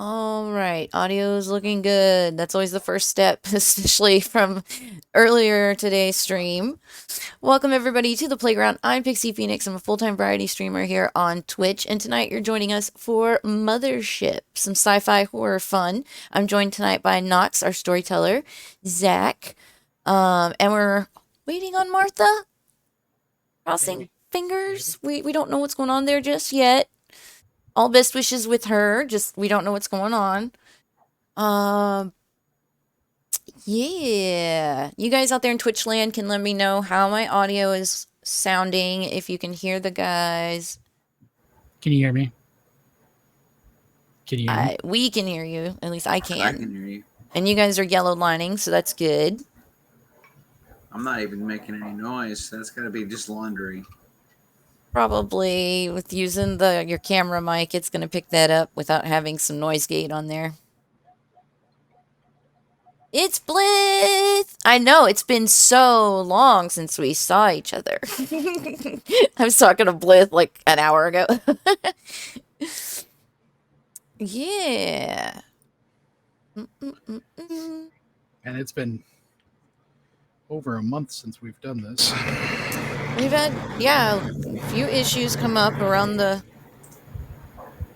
All right, audio is looking good. That's always the first step, especially from earlier today's stream. Welcome everybody to the playground. I'm Pixie Phoenix. I'm a full-time variety streamer here on Twitch, and tonight you're joining us for Mothership, some sci-fi horror fun. I'm joined tonight by Knox, our storyteller, Zach, and we're waiting on Martha. Crossing Maybe. fingers. We don't know what's going on there just yet. All best wishes with her. Just we don't know what's going on. Um, yeah. You guys out there in Twitch land can let me know how my audio is sounding, if you can hear the guys. Can you hear me? Can you hear me? We can hear you. At least I I can. can hear you. And you guys are yellow lining, so that's good. I'm not even making any noise. That's got to be just laundry. Probably with using your camera mic, it's going to pick that up without having some noise gate on there. It's Blith! I know, it's been so long since we saw each other. I was talking to Blith like an hour ago. Yeah. And it's been over a month since we've done this. We've had, yeah, a few issues come up around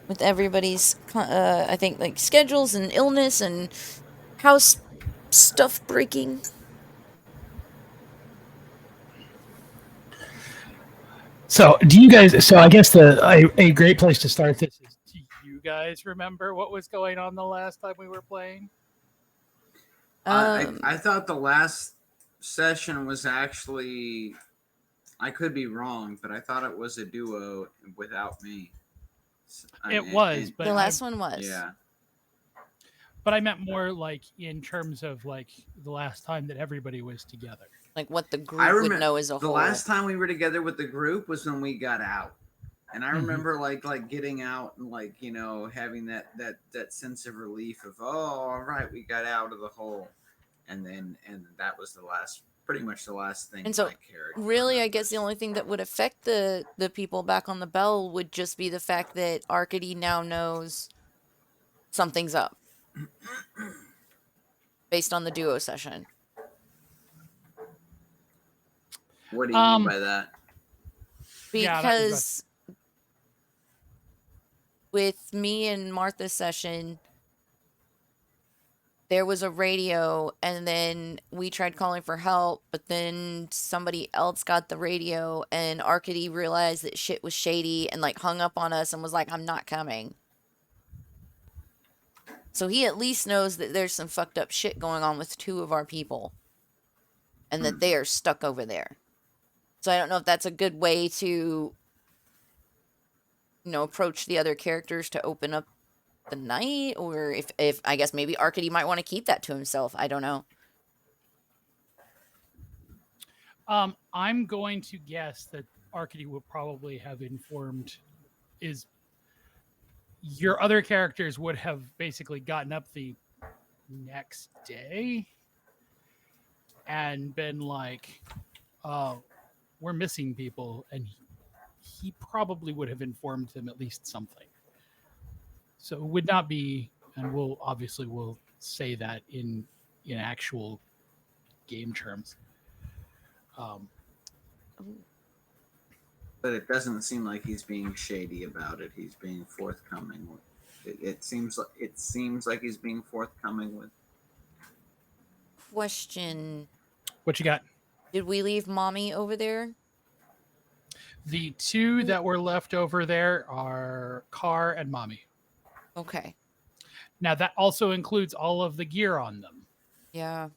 with everybody's, I think, like, schedules and illness and house stuff breaking. So, do you guys? So, I guess a great place to start this is: do you guys remember what was going on the last time we were playing? I thought the last session was actually, I could be wrong, but I thought it was a duo without me. It was, but the last one was. Yeah. But I meant more like in terms of like the last time that everybody was together. Like what the group would know as a the whole. last time we were together with the group was when we got out. And I remember like getting out and like, you know, having that sense of relief of, oh, all right, we got out of the hole. And that was pretty much the last thing. And so really, I guess the only thing that would affect the people back on the bell would just be the fact that Arcady now knows something's up based on the duo session. What do you mean by that? Because with me and Martha's session, there was a radio, and then we tried calling for help, but then somebody else got the radio, and Arcady realized that shit was shady and like hung up on us and was like, I'm not coming. So he at least knows that there's some fucked up shit going on with two of our people, and that they are stuck over there. So I don't know if that's a good way to, you know, approach the other characters to open up the night, or if I guess maybe Arcady might want to keep that to himself. I don't know. I'm going to guess that Arcady would probably have informed your other characters would have basically gotten up the next day and been like, we're missing people, and he probably would have informed them at least something. So it would not be, and we'll say that in actual game terms. But it doesn't seem like he's being shady about it. He's being forthcoming. It seems like he's being forthcoming with. Question. What you got? Did we leave Mommy over there? The two that were left over there are Car and Mommy. Okay. Now that also includes all of the gear on them. Yeah.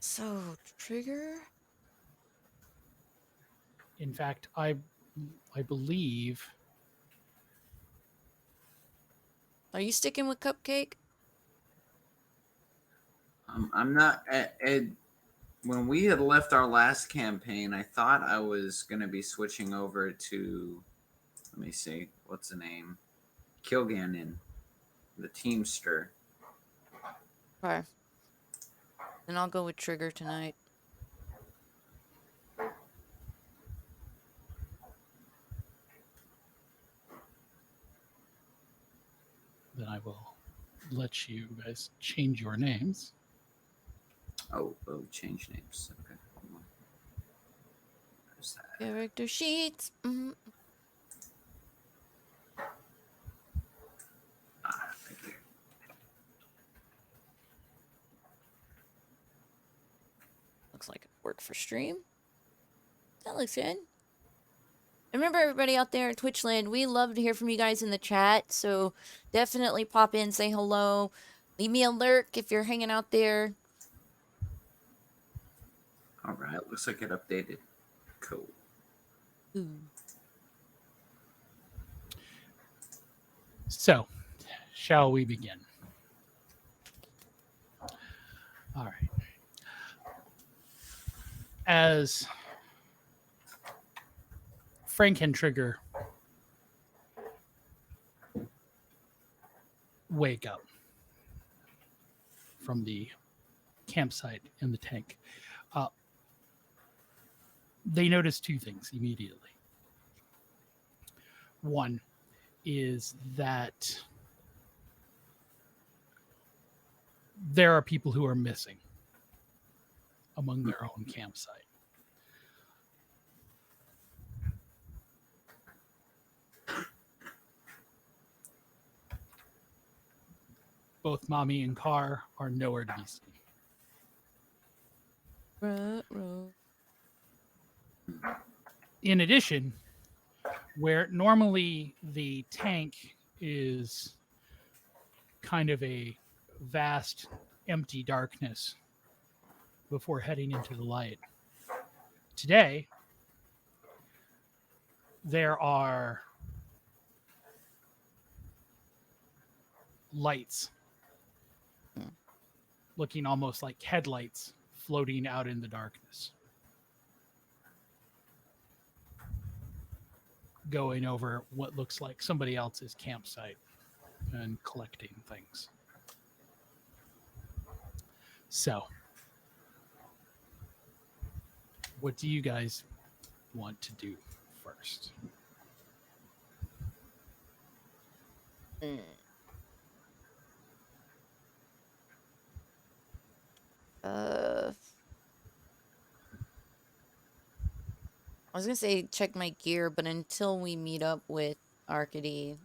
So, Trigger? In fact, I believe. Are you sticking with Cupcake? I'm not. When we had left our last campaign, I thought I was going to be switching over to. Let me see. What's the name? Kilgannon, the Teamster. Okay. Then I'll go with Trigger tonight. then I will let you guys change your names. Oh, change names. Okay, hold on. There's that. Character sheets. Right there. Looks like it worked for stream. That looks good. Remember, everybody out there in Twitchland, we love to hear from you guys in the chat, so definitely pop in, say hello, leave me a lurk if you're hanging out there. All right, looks like it updated. Cool. Ooh. So, shall we begin? All right. As Frank and Trigger wake up from the campsite in the tank, they notice two things immediately. One is that there are people who are missing among their own campsite. Both Mommy and Car are nowhere to be seen. In addition, where normally the tank is kind of a vast, empty darkness before heading into the light, today there are lights looking almost like headlights floating out in the darkness, going over what looks like somebody else's campsite and collecting things. So, what do you guys want to do first? I was gonna say check my gear, but until we meet up with Arcady.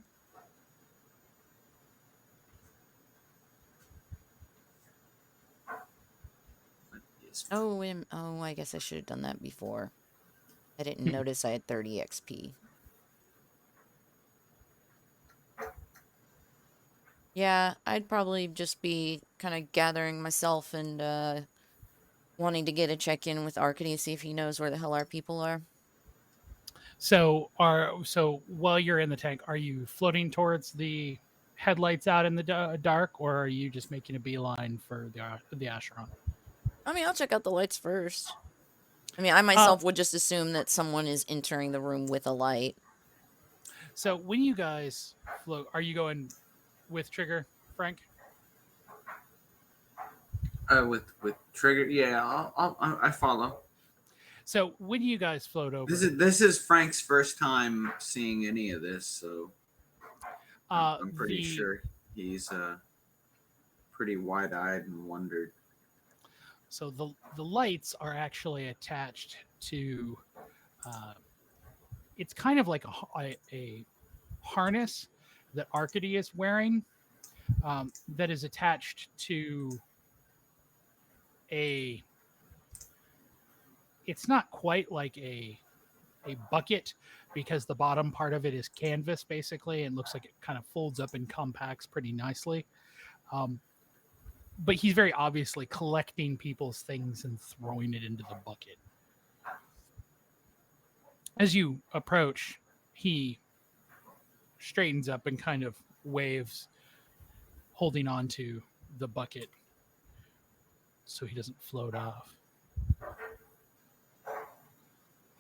Oh, I guess I should have done that before. I didn't notice I had 30 XP. Yeah, I'd probably just be kind of gathering myself and wanting to get a check-in with Arcady, see if he knows where the hell our people are. So while you're in the tank, are you floating towards the headlights out in the dark, or are you just making a beeline for the Acheron? I mean, I'll check out the lights first. I mean, I myself would just assume that someone is entering the room with a light. So when you guys float, are you going with Trigger, Frank? With Trigger, yeah, I follow. So when you guys float over, this is Frank's first time seeing any of this, so I'm pretty sure he's pretty wide-eyed and wondered. So the lights are actually attached to. It's kind of like a harness that Arcady is wearing, that is attached to a. It's not quite like a bucket, because the bottom part of it is canvas basically, and looks like it kind of folds up and compacts pretty nicely. But he's very obviously collecting people's things and throwing it into the bucket. As you approach, he straightens up and kind of waves, holding on to the bucket so he doesn't float off.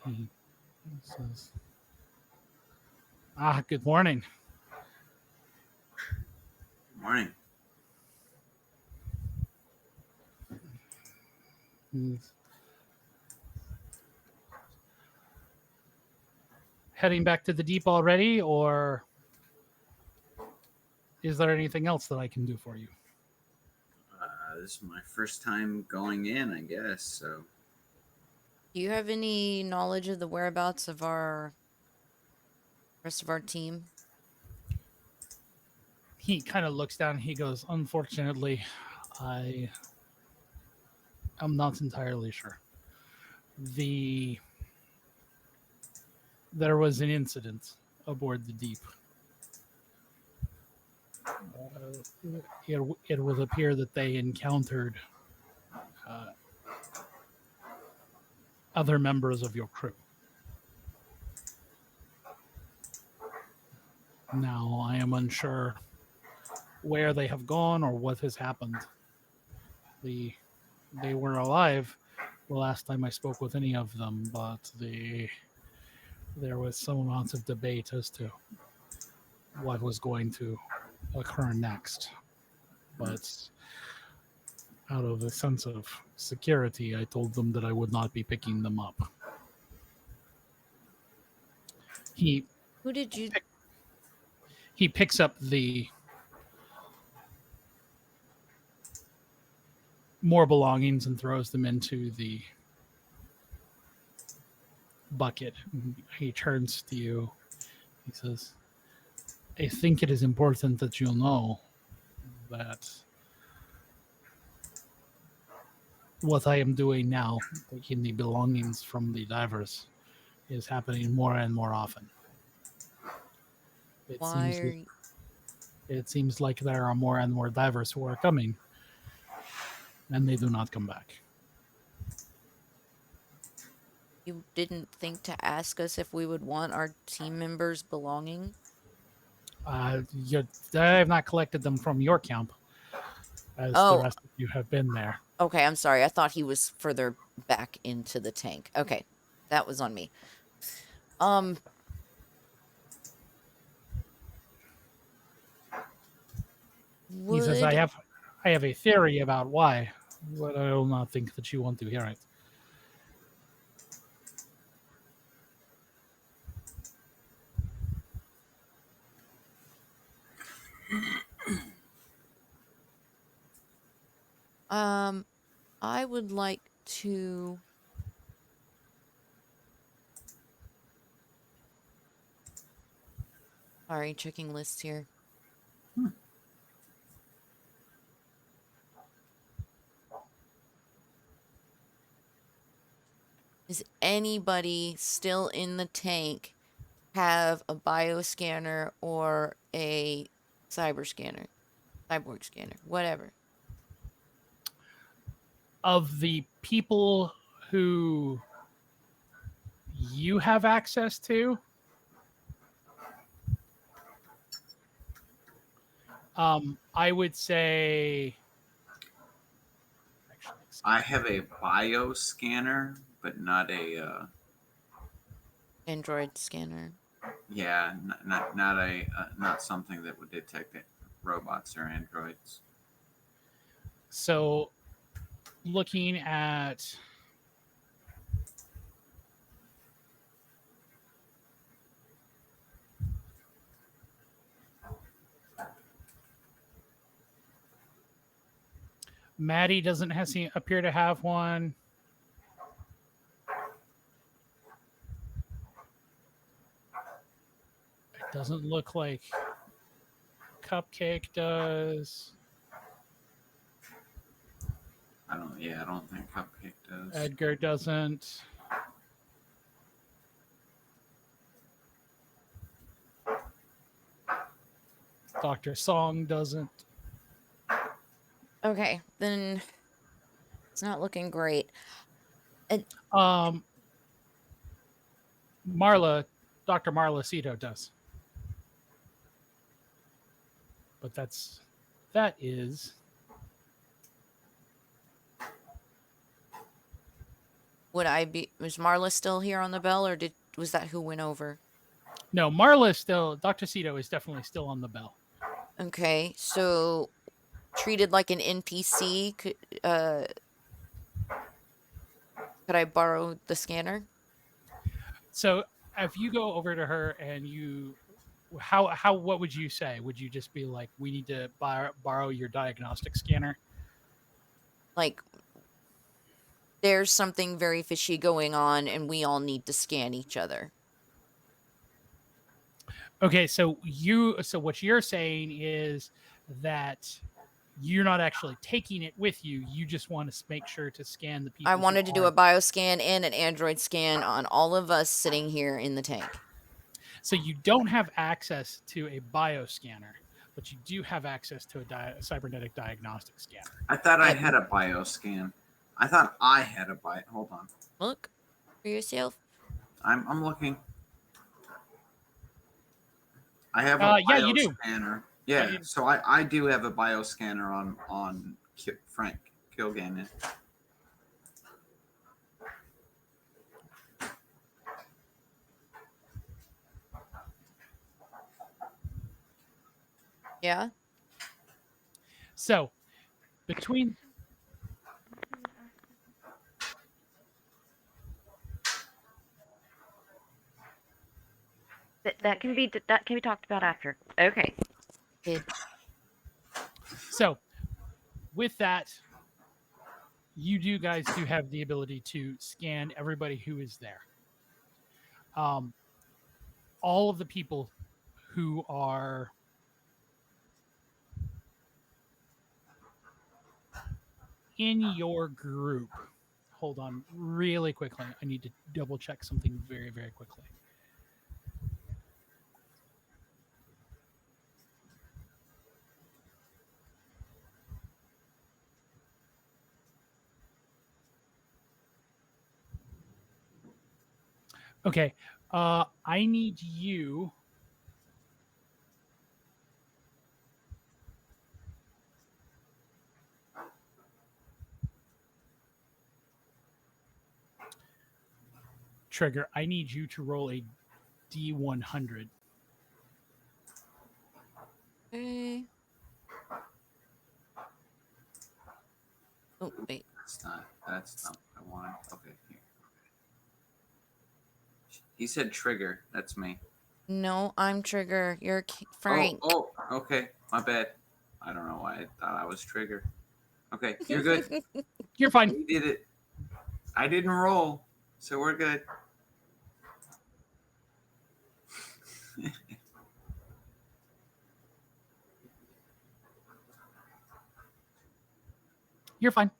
He says, good morning. Good morning. Heading back to the deep already, or? Is there anything else that I can do for you? This is my first time going in, I guess. So Do you have any knowledge of the whereabouts of our rest of our team? He kind of looks down. He goes, "Unfortunately, I am not entirely sure. The There was an incident aboard the Deep. It would appear that they encountered uh, other members of your crew. Now, I am unsure where they have gone or what has happened. They were alive the last time I spoke with any of them, but there was some amount of debate as to what was going to occur next. But out of a sense of security, I told them that I would not be picking them up. He Who did you? he picks up the more belongings and throws them into the bucket. He turns to you. He says, I think it is important that you know that what I am doing now, taking the belongings from the divers, is happening more and more often. It Why seems are you, it seems like there are more and more divers who are coming, and they do not come back. you didn't think to ask us if we would want our team members' belonging? I have not collected them from your camp, as the Oh, rest of you have been there. okay. I'm sorry. I thought he was further back into the tank. Okay, that was on me. He says, Would I have a theory about why, but I will not think that you want to hear it. I would like to. Sorry, checking lists here. Is anybody still in the tank have a bioscanner or a cyborg scanner, whatever? Of the people who you have access to, I would say. Actually, I have a bio scanner, but not a. Android scanner. Yeah, not something that would detect it, robots or androids. So, looking at Maddie doesn't appear to have one. It doesn't look like Cupcake does. I don't think Cupcake does. Edgar doesn't. Dr. Song doesn't. Okay, then it's not looking great. Marla, Dr. Marla Cito does. But that is. Was Marla still here on the bell, or was that who went over? No, Marla is still, Dr. Cito is definitely still on the bell. Okay, so treated like an NPC, could I borrow the scanner? So if you go over to her and you how what would you say? Would you just be like, we need to borrow your diagnostic scanner? Like, there's something very fishy going on, and we all need to scan each other. Okay, so what you're saying is that you're not actually taking it with you. You just want to make sure to scan the people. I who wanted to do are- a bioscan and an android scan on all of us sitting here in the tank. So you don't have access to a bioscanner, but you do have access to a cybernetic diagnostic scanner. I thought I had a bioscan. I thought I had a bio. Hold on. Look for yourself. I'm looking. I have a Yeah, you do. bioscanner. Yeah, so I do have a bioscanner on Frank Kilgannon. Yeah. So between That can be talked about after. Okay. so with that, you guys do have the ability to scan everybody who is there. All of the people who are in your group. Hold on really quickly. I need to double check something very, very quickly. Okay. I need you. Trigger, I need you to roll a D100. Okay. Oh, wait. That's not what I wanted. Okay, here. He said trigger. That's me. No, I'm Trigger. You're Frank. Oh, okay. My bad. I don't know why I thought I was trigger. Okay, you're good. You're fine. We did it. I didn't roll, so we're good. You're fine.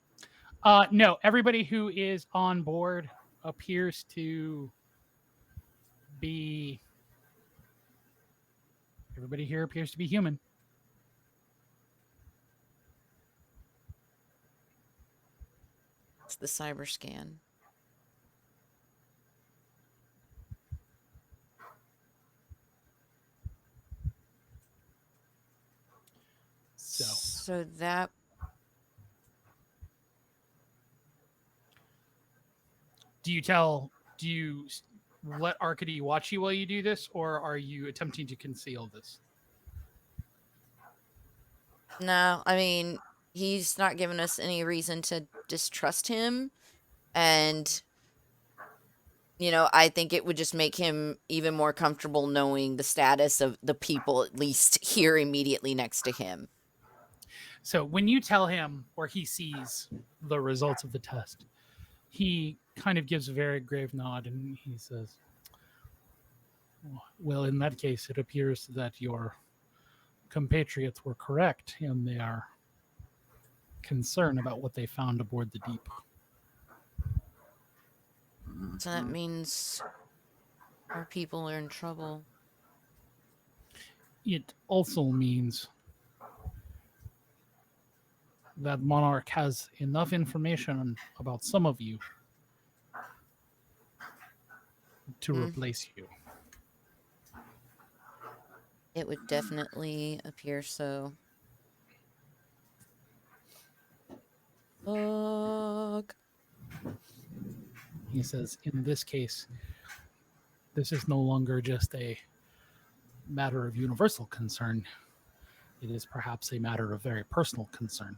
No, everybody who is on board appears to be. Everybody here appears to be human. It's the cyber scan. So that. Do you let Arcady watch you while you do this, or are you attempting to conceal this? No, I mean, he's not giving us any reason to distrust him. And, you know, I think it would just make him even more comfortable knowing the status of the people, at least here immediately next to him. So when you tell him, or he sees the results of the test, he kind of gives a very grave nod and he says, well, in that case, it appears that your compatriots were correct in their concern about what they found aboard the Deep. So that means our people are in trouble. It also means that Monarch has enough information about some of you to replace you. It would definitely appear so. Fuck. He says, in this case, this is no longer just a matter of universal concern. It is perhaps a matter of very personal concern.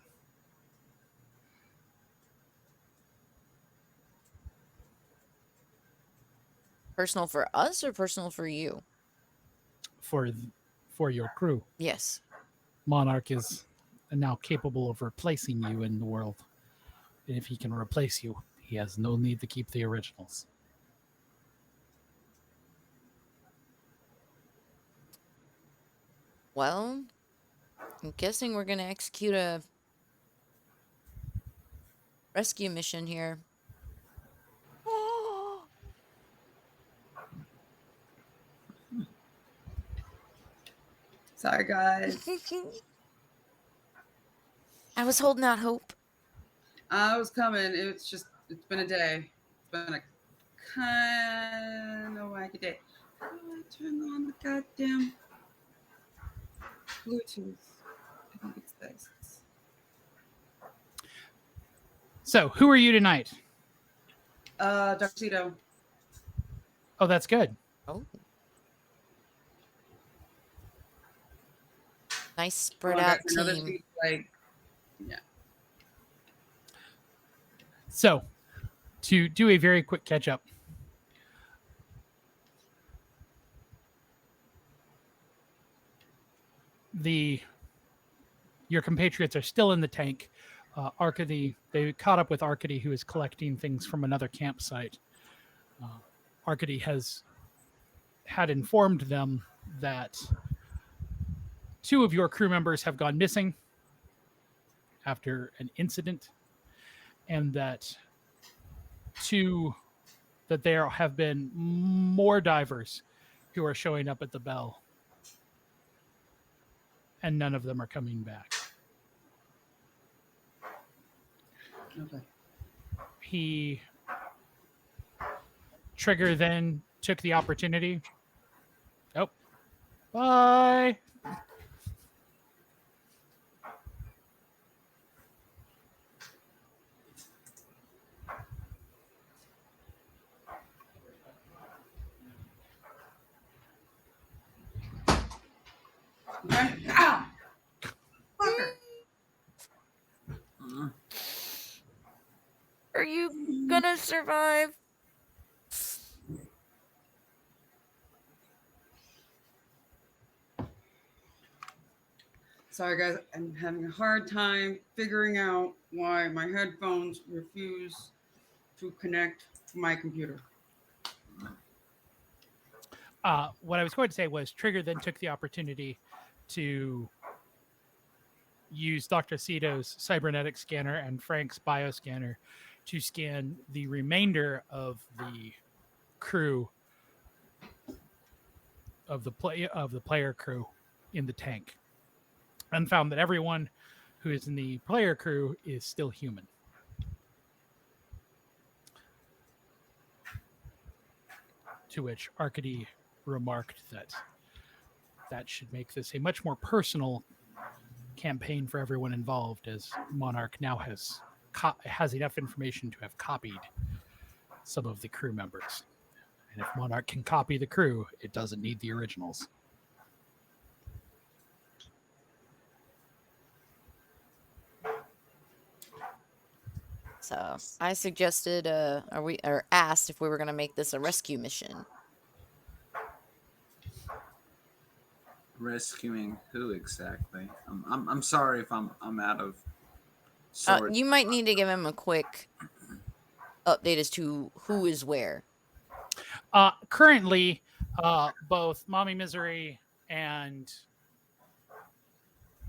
Personal for us or personal for you? for your crew. Yes. Monarch is now capable of replacing you in the world. And if he can replace you, he has no need to keep the originals. Well, I'm guessing we're going to execute a rescue mission here. Sorry, guys. I was holding out hope. I was coming. It's been a day. It's been a kind of wacky day. How do I turn on the goddamn Bluetooth? I think it's this. So, who are you tonight? Dr. Cito. Oh, that's good. Oh. Nice spread I out got another team. seat, like, yeah. So, to do a very quick catch up, your compatriots are still in the tank. Arcady, they caught up with Arcady, who is collecting things from another campsite. Arcady had informed them that 2 of your crew members have gone missing after an incident, and that there have been more divers who are showing up at the bell, and none of them are coming back. Okay. Trigger then took the opportunity. Oh, bye. Okay. Ow! Fucker. Are you gonna survive? Sorry, guys. I'm having a hard time figuring out why my headphones refuse to connect to my computer. What I was going to say was Trigger then took the opportunity to use Dr. Cito's cybernetic scanner and Frank's bioscanner to scan the remainder of the crew of the player crew in the tank, and found that everyone who is in the player crew is still human. To which Arcady remarked that should make this a much more personal campaign for everyone involved, as Monarch now has enough information to have copied some of the crew members. And if Monarch can copy the crew, it doesn't need the originals. So I suggested, or asked if we were gonna make this a rescue mission. Rescuing who exactly? I'm sorry if I'm out of sorts. You might need to give him a quick update as to who is where. Currently, both Mommy Misery and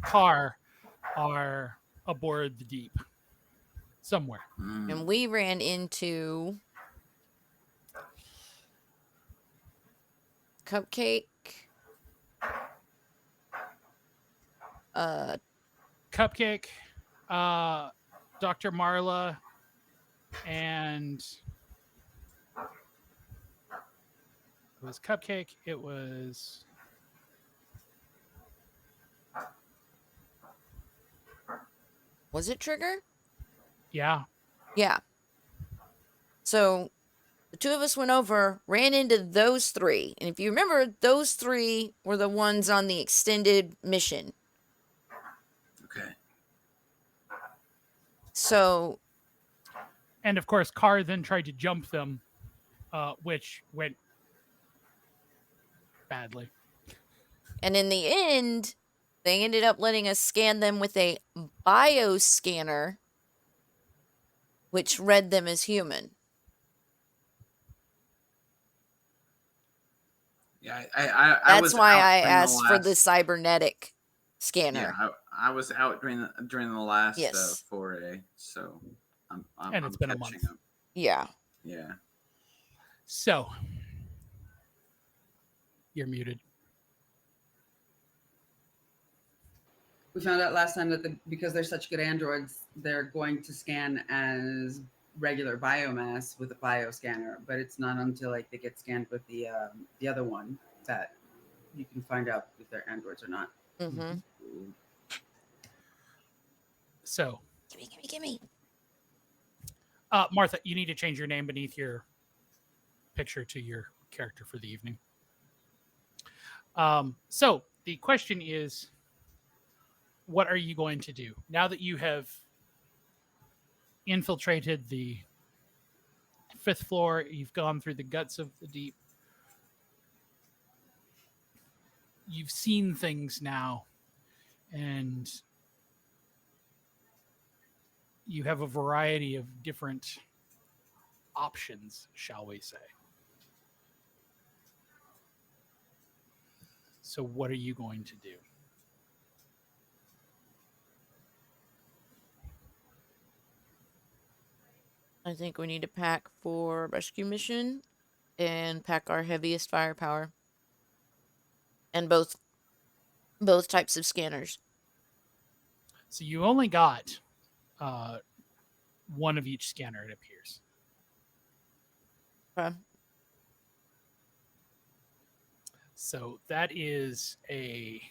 Car are aboard the Deep somewhere. And we ran into Cupcake. Cupcake, Dr. Marla, and it was Cupcake. It was it Trigger? Yeah. Yeah. So the 2 of us went over, ran into those 3. And if you remember, those 3 were the ones on the extended mission. Okay. So. And of course, Car then tried to jump them, which went badly. And in the end, they ended up letting us scan them with a bioscanner, which read them as human. Yeah, I That's was why out I during the asked for the last- cybernetic Yeah, scanner. I was out during the last Yes. foray, so I'm And it's been a catching month. up. Yeah. Yeah. So you're muted. We found out last time that because they're such good androids, they're going to scan as regular biomass with a bioscanner, but it's not until like they get scanned with the other one that you can find out if they're androids or not. Mm-hmm. So, Gimme. Martha, you need to change your name beneath your picture to your character for the evening. So the question is, what are you going to do now that you have infiltrated the 5th floor? You've gone through the guts of the deep. You've seen things now, and you have a variety of different options, shall we say. So what are you going to do? I think we need to pack for rescue mission and pack our heaviest firepower. And both types of scanners. So you only got one of each scanner, it appears. Okay. So that is if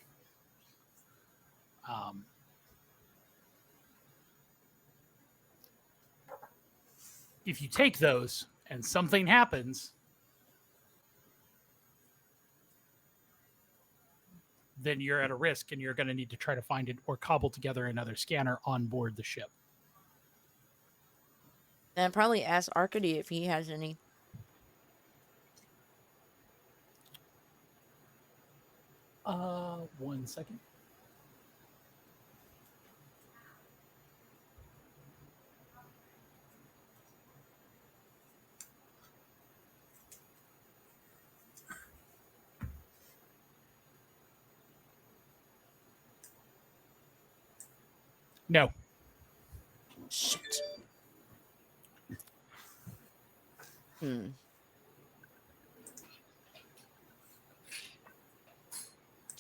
you take those and something happens, then you're at a risk and you're going to need to try to find it or cobble together another scanner on board the ship. And probably ask Arcady if he has any. One second. No. Shit.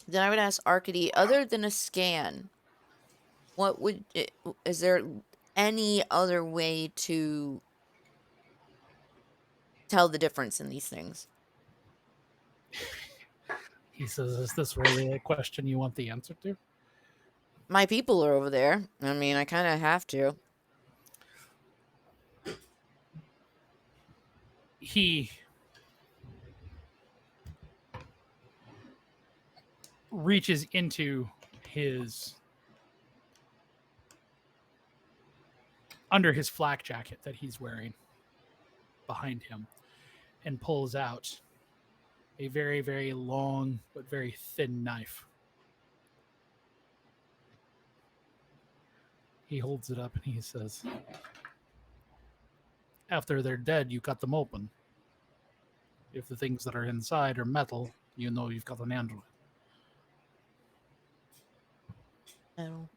Then I would ask Arcady, other than a scan, is there any other way to tell the difference in these things? He says, is this really a question you want the answer to? My people are over there. I mean, I kind of have to. He reaches into under his flak jacket that he's wearing behind him and pulls out a very, very long but very thin knife. He holds it up and he says, after they're dead, you cut them open. If the things that are inside are metal, you know you've got an android. Metal.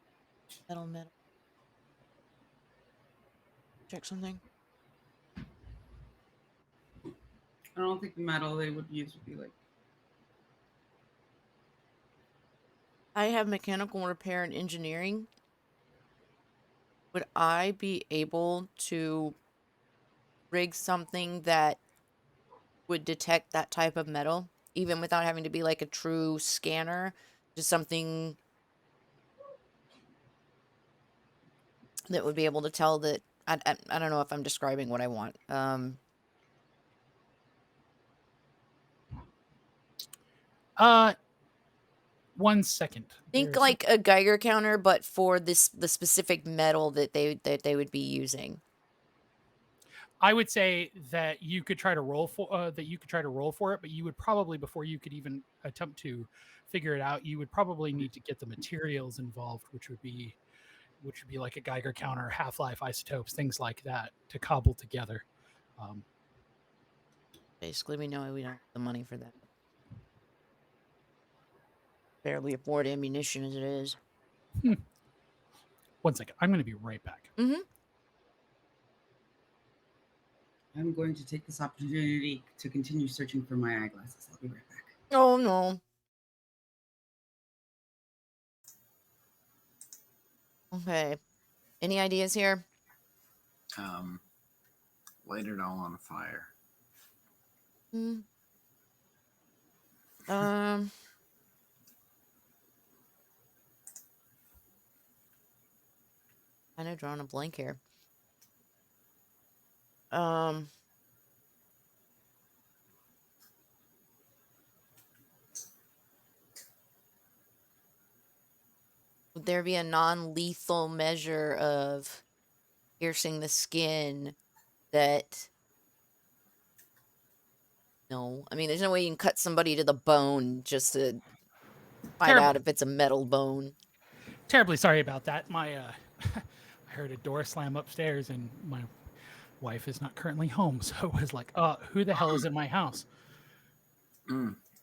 Check something. I don't think the metal they would use would be like. I have mechanical repair and engineering. Would I be able to rig something that would detect that type of metal, even without having to be like a true scanner? Just something that would be able to tell that. I don't know if I'm describing what I want. One second. Think like a Geiger counter, but for the specific metal that they would be using. I would say that you could try to roll for it, but you would probably, before you could even attempt to figure it out, you would probably need to get the materials involved, which would be like a Geiger counter, half-life isotopes, things like that, to cobble together. Basically, we know we don't have the money for that. Barely afford ammunition as it is. 1 second, I'm going to be right back. Mm-hmm. I'm going to take this opportunity to continue searching for my eyeglasses. I'll be right back. Oh no. Okay. Any ideas here? Light it all on fire. Hmm. Kind of drawing a blank here. Would there be a non-lethal measure of piercing the skin that... No. I mean, there's no way you can cut somebody to the bone just to find out if it's a metal bone. Terribly sorry about that. My I heard a door slam upstairs, and my wife is not currently home, so it was like, who the hell is in my house?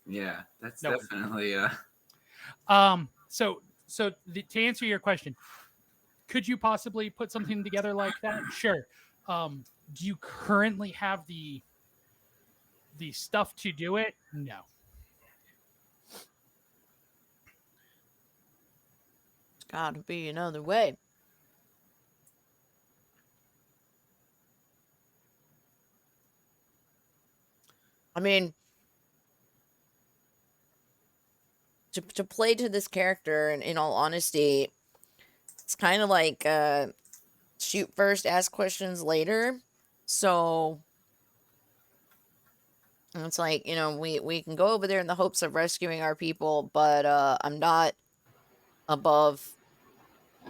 Yeah, that's No. definitely So to answer your question, could you possibly put something together like that? Sure. Do you currently have the stuff to do it? No. It's gotta be another way. I mean, to play to this character, and in all honesty, it's kind of like shoot first, ask questions later. So it's like, we can go over there in the hopes of rescuing our people, but I'm not above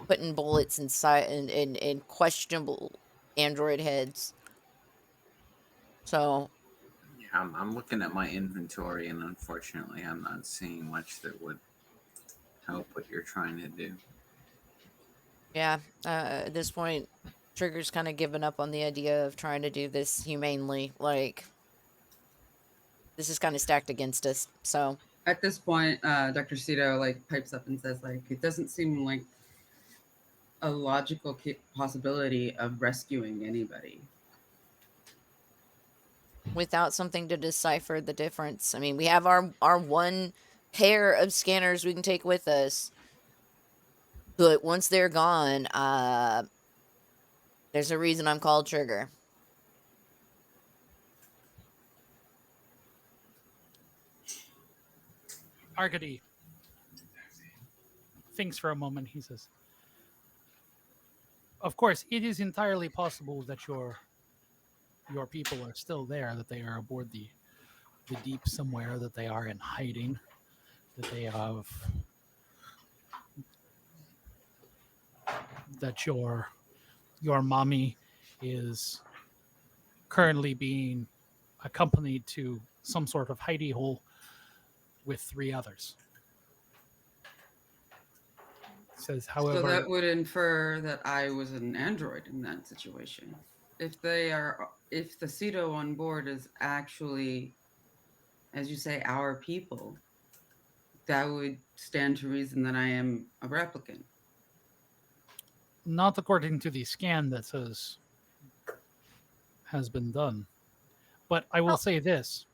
putting bullets inside in questionable android heads. So yeah. I'm looking at my inventory, and unfortunately, I'm not seeing much that would help what you're trying to do. yeah, at this point, Trigger's kind of given up on the idea of trying to do this humanely. Like, this is kind of stacked against us. So At this point, Dr. Cito pipes up and says it doesn't seem like a logical possibility of rescuing anybody without something to decipher the difference. I mean, we have our one pair of scanners we can take with us, but once they're gone, there's a reason I'm called Trigger. Arcady thinks for a moment. He says, of course, it is entirely possible that your people are still there, that they are aboard the deep somewhere, that they are in hiding, that they have, that your mommy is currently being accompanied to some sort of hidey hole with 3 others. Says, however, so that would infer that I was an android in that situation. If the Cito on board is actually, as you say, our people, that would stand to reason that I am a replicant. not according to the scan that says has been done. But I will say this.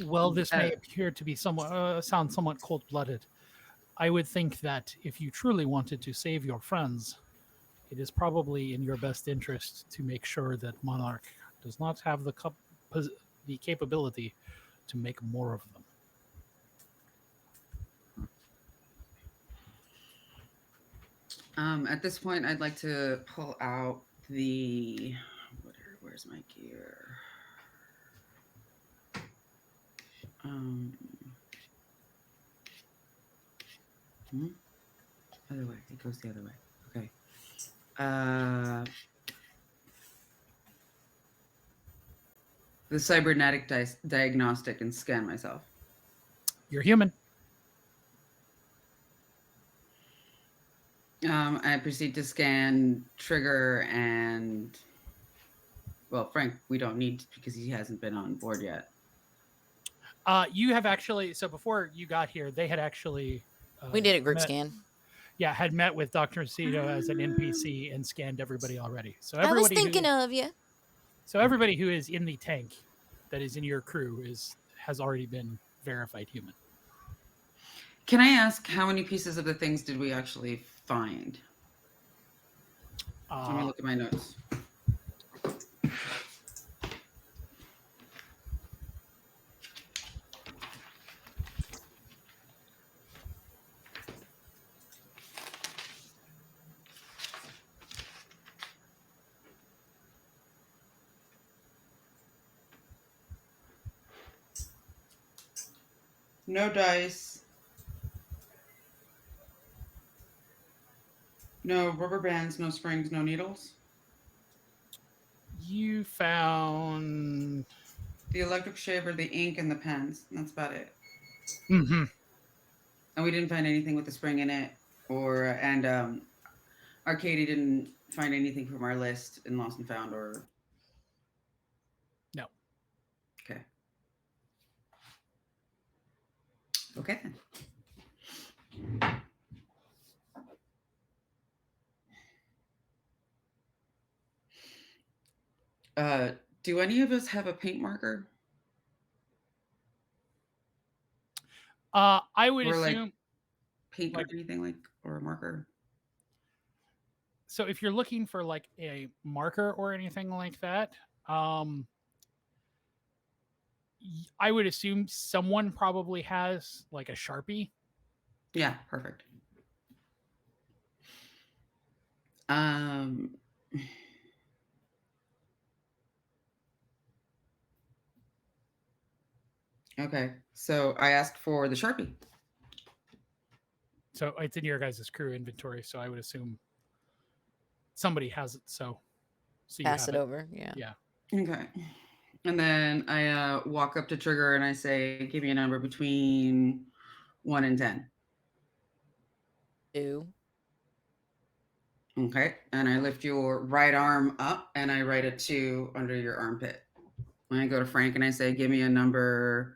Well, this may appear to be sound somewhat cold-blooded. I would think that if you truly wanted to save your friends, it is probably in your best interest to make sure that Monarch does not have the capability to make more of them. At this point, I'd like to pull out the... Where's my gear? Other way. It goes the other way. Okay. The cybernetic diagnostic and scan myself. You're human. I proceed to scan Trigger and, well, Frank, we don't need because he hasn't been on board yet. You have actually, so before you got here, they had actually. We did a group scan. Yeah, had met with Dr. Cito as an NPC and scanned everybody already. So I was everybody thinking of you. So everybody who is in the tank that is in your crew has already been verified human. Can I ask how many pieces of the things did we actually find? Let me look at my notes. No dice. No rubber bands, no springs, no needles. You found the electric shaver, the ink, and the pens. That's about it. Mm-hmm. And we didn't find anything with the spring in it, and Arcady didn't find anything from our list in Lost and Found, or no. Okay. Okay then. Do any of us have a paint marker? I would assume like paint or anything like, or a marker. So if you're looking for like a marker or anything like that, I would assume someone probably has like a Sharpie. Yeah, perfect. Okay, so I asked for the Sharpie. So it's in your guys' crew inventory, so I would assume somebody has it. So you pass it over. Yeah. Yeah. Okay. And then I walk up to Trigger and I say, give me a number between 1 and 10. 2. Okay. And I lift your right arm up and I write a 2 under your armpit. And I go to Frank and I say, give me a number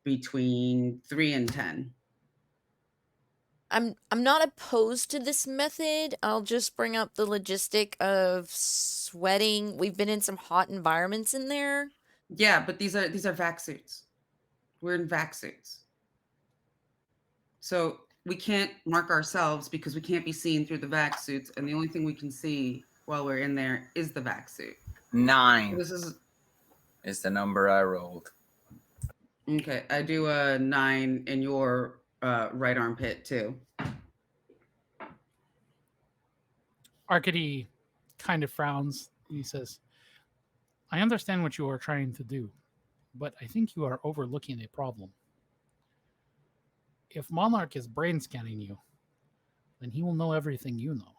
between 3 and 10. I'm not opposed to this method. I'll just bring up the logistic of sweating. We've been in some hot environments in there. Yeah, but these are vac suits. We're in vac suits. So we can't mark ourselves because we can't be seen through the vac suits, and the only thing we can see while we're in there is the vac suit. 9. This is the number I rolled. Okay, I do a 9 in your right armpit too. Arcady kind of frowns. He says, I understand what you are trying to do, but I think you are overlooking a problem. If Monarch is brain scanning you, then he will know everything you know.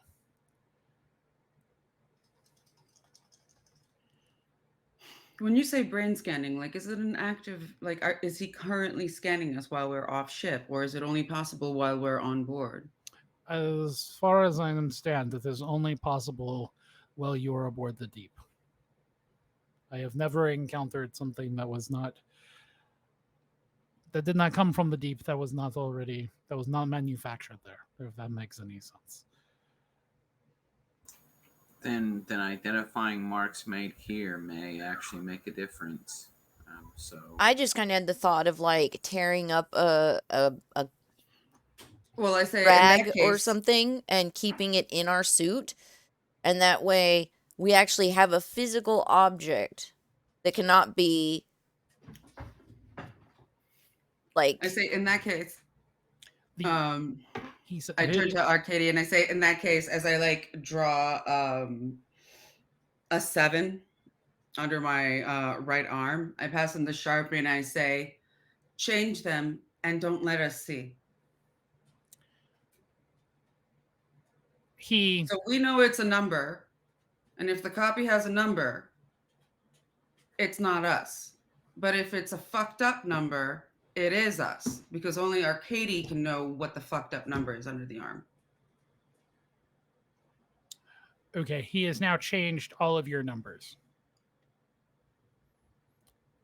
When you say brain scanning, like, is it an active, like, is he currently scanning us while we're off ship, or is it only possible while we're on board? As far as I understand, it is only possible while you are aboard the Deep. I have never encountered something that did not come from the Deep, that was not manufactured there, if that makes any sense. Then identifying marks made here may actually make a difference. So I just kind of had the thought of like tearing up a well, I say rag or something and keeping it in our suit, and that way we actually have a physical object that cannot be like. I say in that case, I turn to Arcady and I say, in that case, as I like draw a 7 under my right arm, I pass him the Sharpie and I say, change them and don't let us see. he So we know it's a number, and if the copy has a number, it's not us. But if it's a fucked up number, it is us, because only Arcady can know what the fucked up number is under the arm. okay, he has now changed all of your numbers.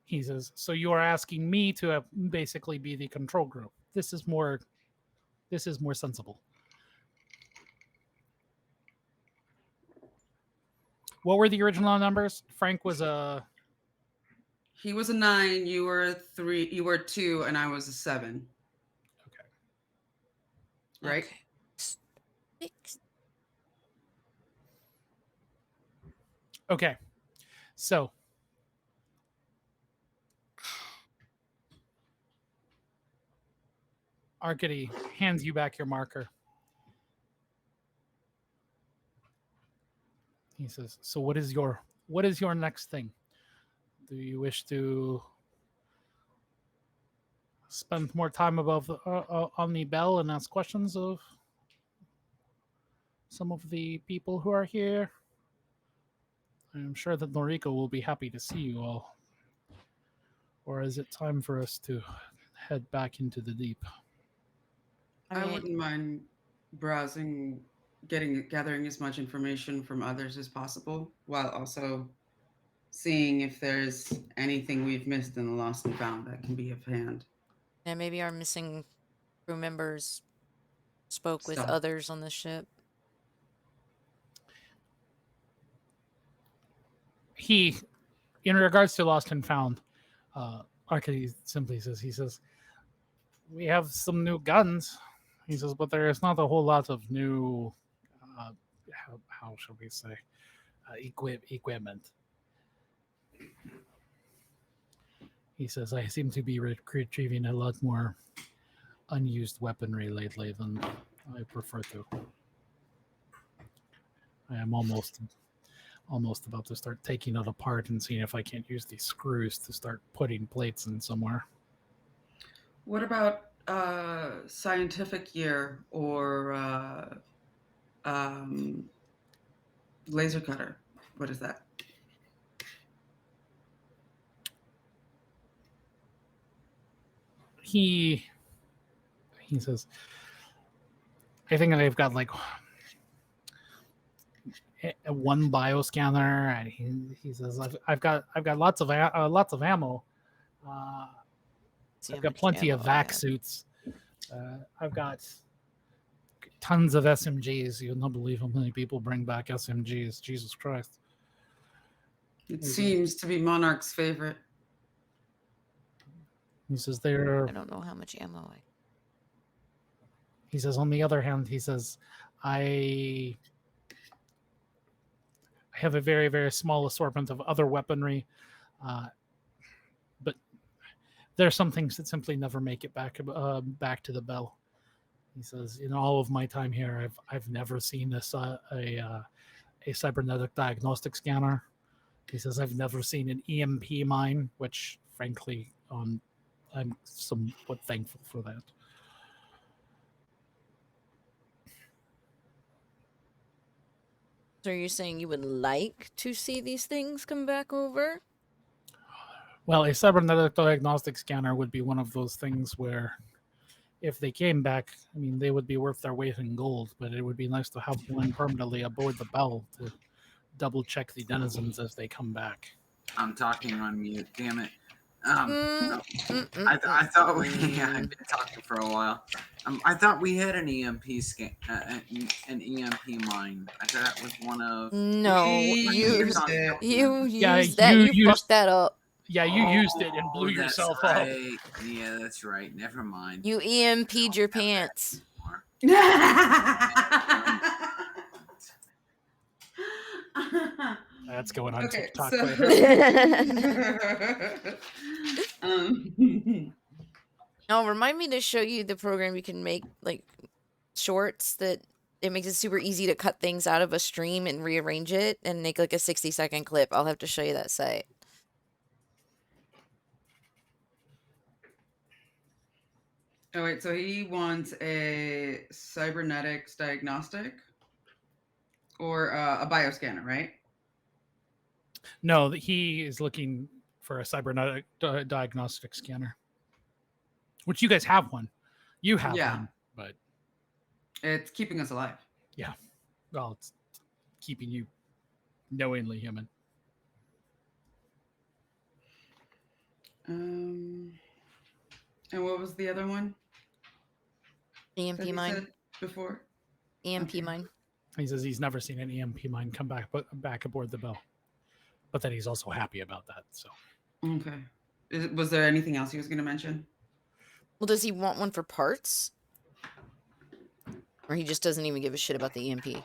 He says, so you are asking me to basically be the control group. This is more sensible. What were the original numbers? Frank was a... He was a 9, you were a 3, you were a 2, and I was a 7. Okay. Right? Okay. Six. Okay. So Arcady hands you back your marker. He says, so what is your next thing? Do you wish to spend more time above on the bell and ask questions of some of the people who are here? I'm sure that Noriko will be happy to see you all. Or is it time for us to head back into the deep? I wouldn't mind browsing, gathering as much information from others as possible, while also seeing if there's anything we've missed in the lost and found that can be of hand. And maybe our missing crew members spoke with Stuff. others on the ship. He, in regards to lost and found, Arcady simply says, he says, we have some new guns. He says, but there is not a whole lot of new, how shall we say, equipment. He says, I seem to be retrieving a lot more unused weaponry lately than I prefer to. I am almost about to start taking it apart and seeing if I can't use these screws to start putting plates in somewhere. What about scientific gear or laser cutter? What is that? He says, I think I've got like one bioscanner, and he says I've got lots of ammo. See how I've got much plenty of ammo I vac have. suits. I've got tons of SMGs. You'll not believe how many people bring back SMGs. Jesus Christ. It seems to be Monarch's favorite. He says I don't know how much ammo I. He says, on the other hand, he says, I have a very, very small assortment of other weaponry, but there are some things that simply never make it back to the bell. He says, in all of my time here, I've never seen a cybernetic diagnostic scanner. He says, I've never seen an EMP mine, which, frankly, I'm somewhat thankful for that. So you're saying you would like to see these things come back over? Well, a cybernetic diagnostic scanner would be one of those things where if they came back, I mean, they would be worth their weight in gold, but it would be nice to have one permanently aboard the bell to double check the denizens as they come back. I'm talking on mute, damn it. Mm, I thought we I've been talking for a while. I thought we had an EMP scan, an EMP mine. I thought that was one of. No, you used it. used that. You fucked that up. Yeah, you used it and blew that's yourself right. Yeah, that's right. Never mind. You EMP'd your pants. That's going on Okay, TikTok so- later. No, remind me to show you the program you can make like shorts that it makes it super easy to cut things out of a stream and rearrange it and make like a 60-second clip. I'll have to show you that site. Oh wait, so he wants a cybernetics diagnostic? Or a bioscanner, right? No, he is looking for a cybernetic diagnostic scanner, which you guys have one. You have Yeah. one, but It's keeping us alive. yeah, well, it's keeping you knowingly human. And what was the other one EMP that he mine. said before? EMP Okay. mine. He says he's never seen an EMP mine come back aboard the Bell, but that he's also happy about that. So Okay. Was there anything else he was going to mention? Well, does he want one for parts? Or he just doesn't even give a shit about the EMP?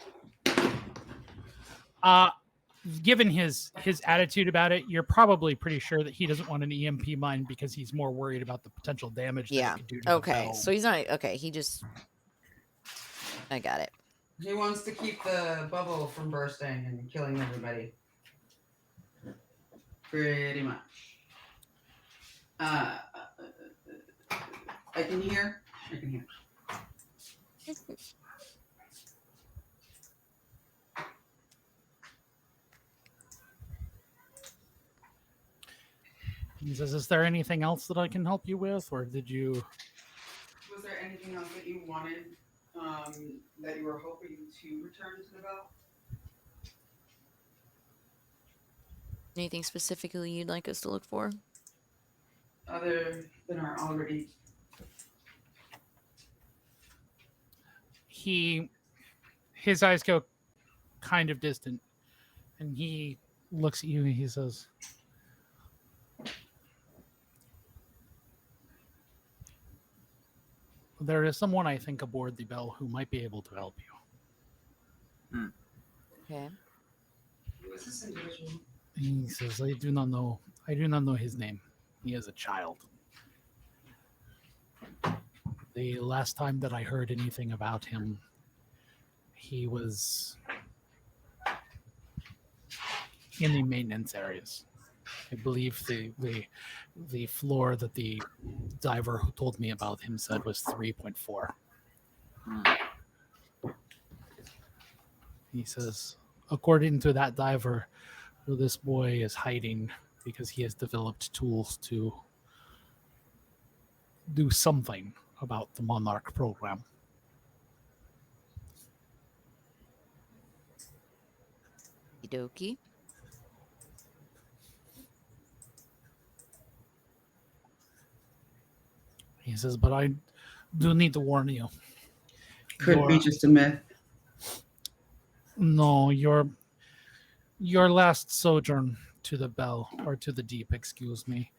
given his attitude about it, you're probably pretty sure that he doesn't want an EMP mine because he's more worried about the potential damage that Yeah. it could do to the Okay. Bell. So he's not. Okay. He just. I got it. He wants to keep the bubble from bursting and killing everybody. Pretty much. I can hear. I can hear. He says, "Is there anything else that I can help you with, or did you?" Was there anything else that you wanted that you were hoping to return to the Bell? Anything specifically you'd like us to look for? Other than our already. His eyes go kind of distant, and he looks at you and he says, "There is someone I think aboard the Bell who might be able to help you." Okay. Who is this individual? He says, I do not know his name. He is a child. The last time that I heard anything about him, he was in the maintenance areas. I believe the floor that the diver who told me about him said was 3.4. He says, according to that diver, this boy is hiding because he has developed tools to do something about the Monarch program. Okie dokie. He says, but I do need to warn you. Could be just a myth. No, your last sojourn to the Bell, or to the Deep, excuse me,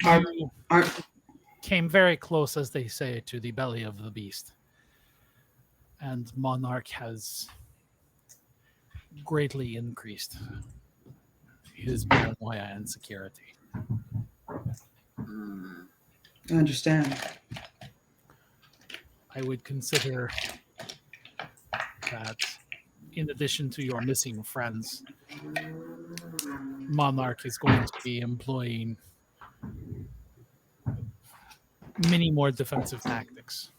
you came very close, as they say, to the belly of the beast. And Monarch has greatly increased his paranoia and security. I understand. I would consider that, in addition to your missing friends, Monarch is going to be employing many more defensive tactics.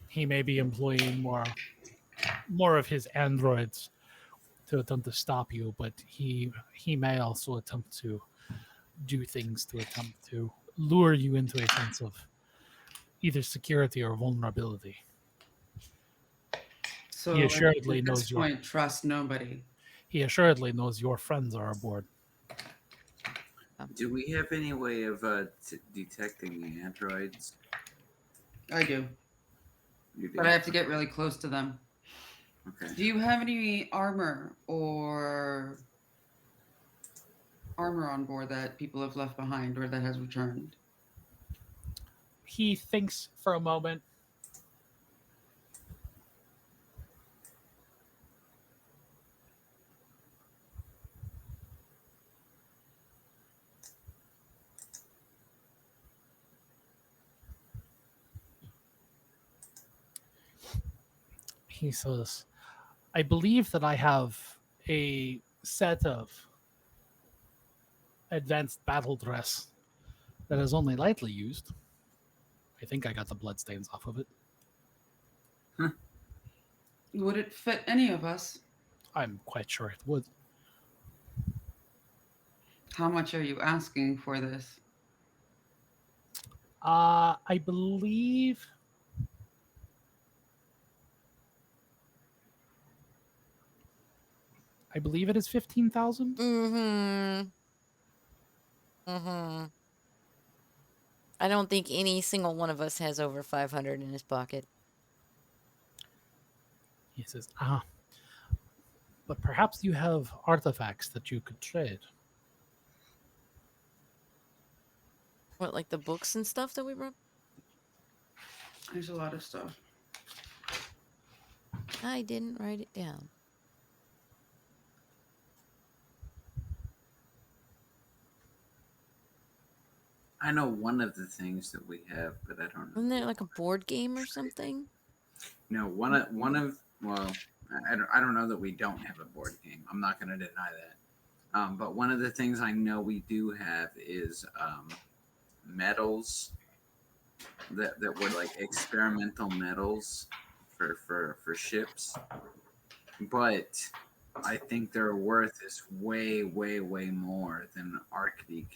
He may be employing more of his androids to attempt to stop you, but he may also attempt to do things to attempt to lure you into a sense of either security or vulnerability. So He assuredly at knows this point, trust nobody. He assuredly knows your friends are aboard. Do we have any way of detecting the androids? I do, You do? but I have to get really close to them. Okay. Do you have any armor on board that people have left behind or that has returned? He thinks for a moment. He says, I believe that I have a set of advanced battle dress that is only lightly used. I think I got the bloodstains off of it. Would it fit any of us? I'm quite sure it would. How much are you asking for this? I believe. I believe it is 15,000. Mm-hmm. Mm-hmm. I don't think any single one of us has over 500 in his pocket. He says, but perhaps you have artifacts that you could trade. What, like the books and stuff that we brought? There's a lot of stuff. I didn't write it down. I know one of the things that we have, but I don't know. Isn't there like a board game or something? No, one of well, I don't know that we don't have a board game. I'm not going to deny that. But one of the things I know we do have is medals that were like experimental medals for ships. But I think their worth is way more than Arcady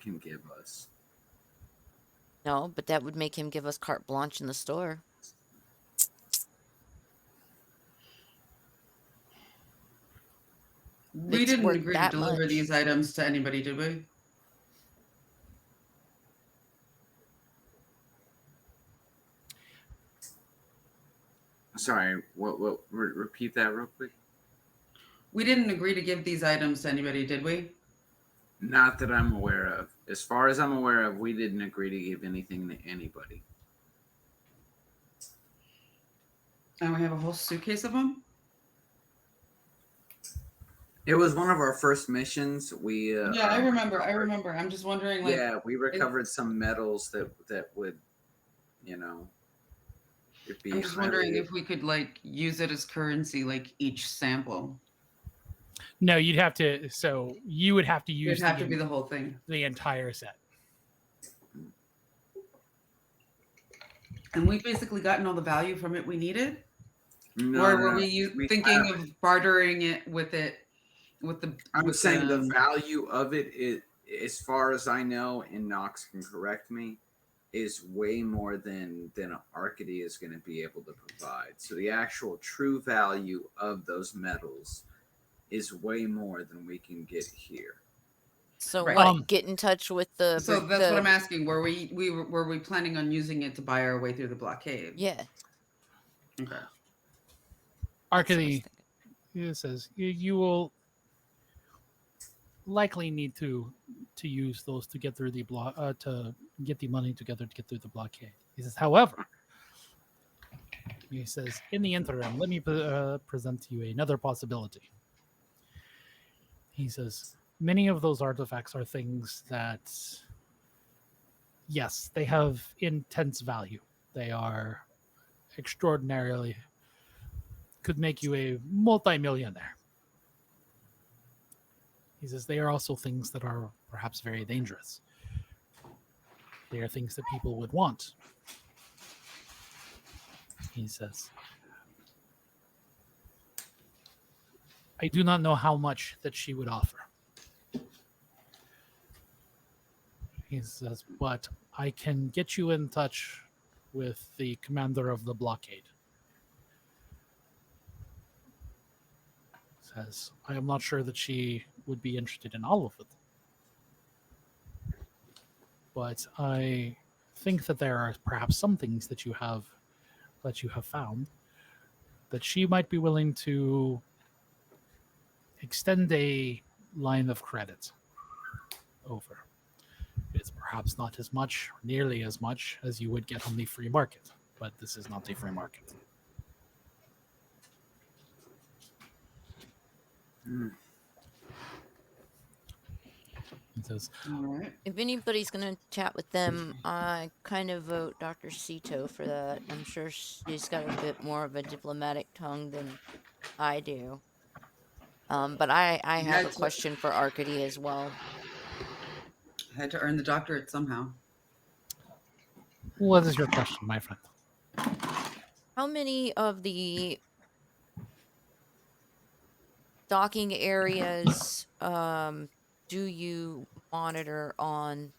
can give us. No, but that would make him give us carte blanche in the store. We It's didn't worth agree to that deliver much. these items to anybody, did we? Sorry, what repeat that real quick? We didn't agree to give these items to anybody, did we? Not that I'm aware of. As far as I'm aware of, we didn't agree to give anything to anybody. And we have a whole suitcase of them? It was one of our first missions. We Yeah, I remember. I'm just wondering, like, yeah, we recovered some metals that would, you know, it'd be I'm just wondering highly- if we could like use it as currency, like each sample. No, you'd have to. So you would have to use It'd have to be the whole thing. the entire set. And we basically gotten all the value from it we needed? No, Or no, were no. we thinking of bartering it with the I was saying the um, value of it is, as far as I know, and Knox can correct me, is way more than Arcady is going to be able to provide. So the actual true value of those metals is way more than we can get here. So Right. what? Get in touch with the. So that's what I'm asking. Were we planning on using it to buy our way through the blockade? Yeah. Okay. Arcady says you will likely need to use those to get through the to get the money together to get through the blockade. He says, however, he says, in the interim, let me present to you another possibility. He says, many of those artifacts are things that, yes, they have intense value. They are extraordinarily, could make you a multi-millionaire. He says they are also things that are perhaps very dangerous. They are things that people would want. He says, I do not know how much that she would offer. He says, but I can get you in touch with the commander of the blockade. Says, I am not sure that she would be interested in all of it. But I think that there are perhaps some things that you have found that she might be willing to extend a line of credit over. It's perhaps not as much, nearly as much as you would get on the free market, but this is not a free market. He says, All right. If anybody's going to chat with them, I kind of vote Dr. Sito for that. I'm sure she's got a bit more of a diplomatic tongue than I do. But I have a That's what- question for Arcady as well. I had to earn the doctorate somehow. What is your question, my friend? How many of the docking areas do you monitor on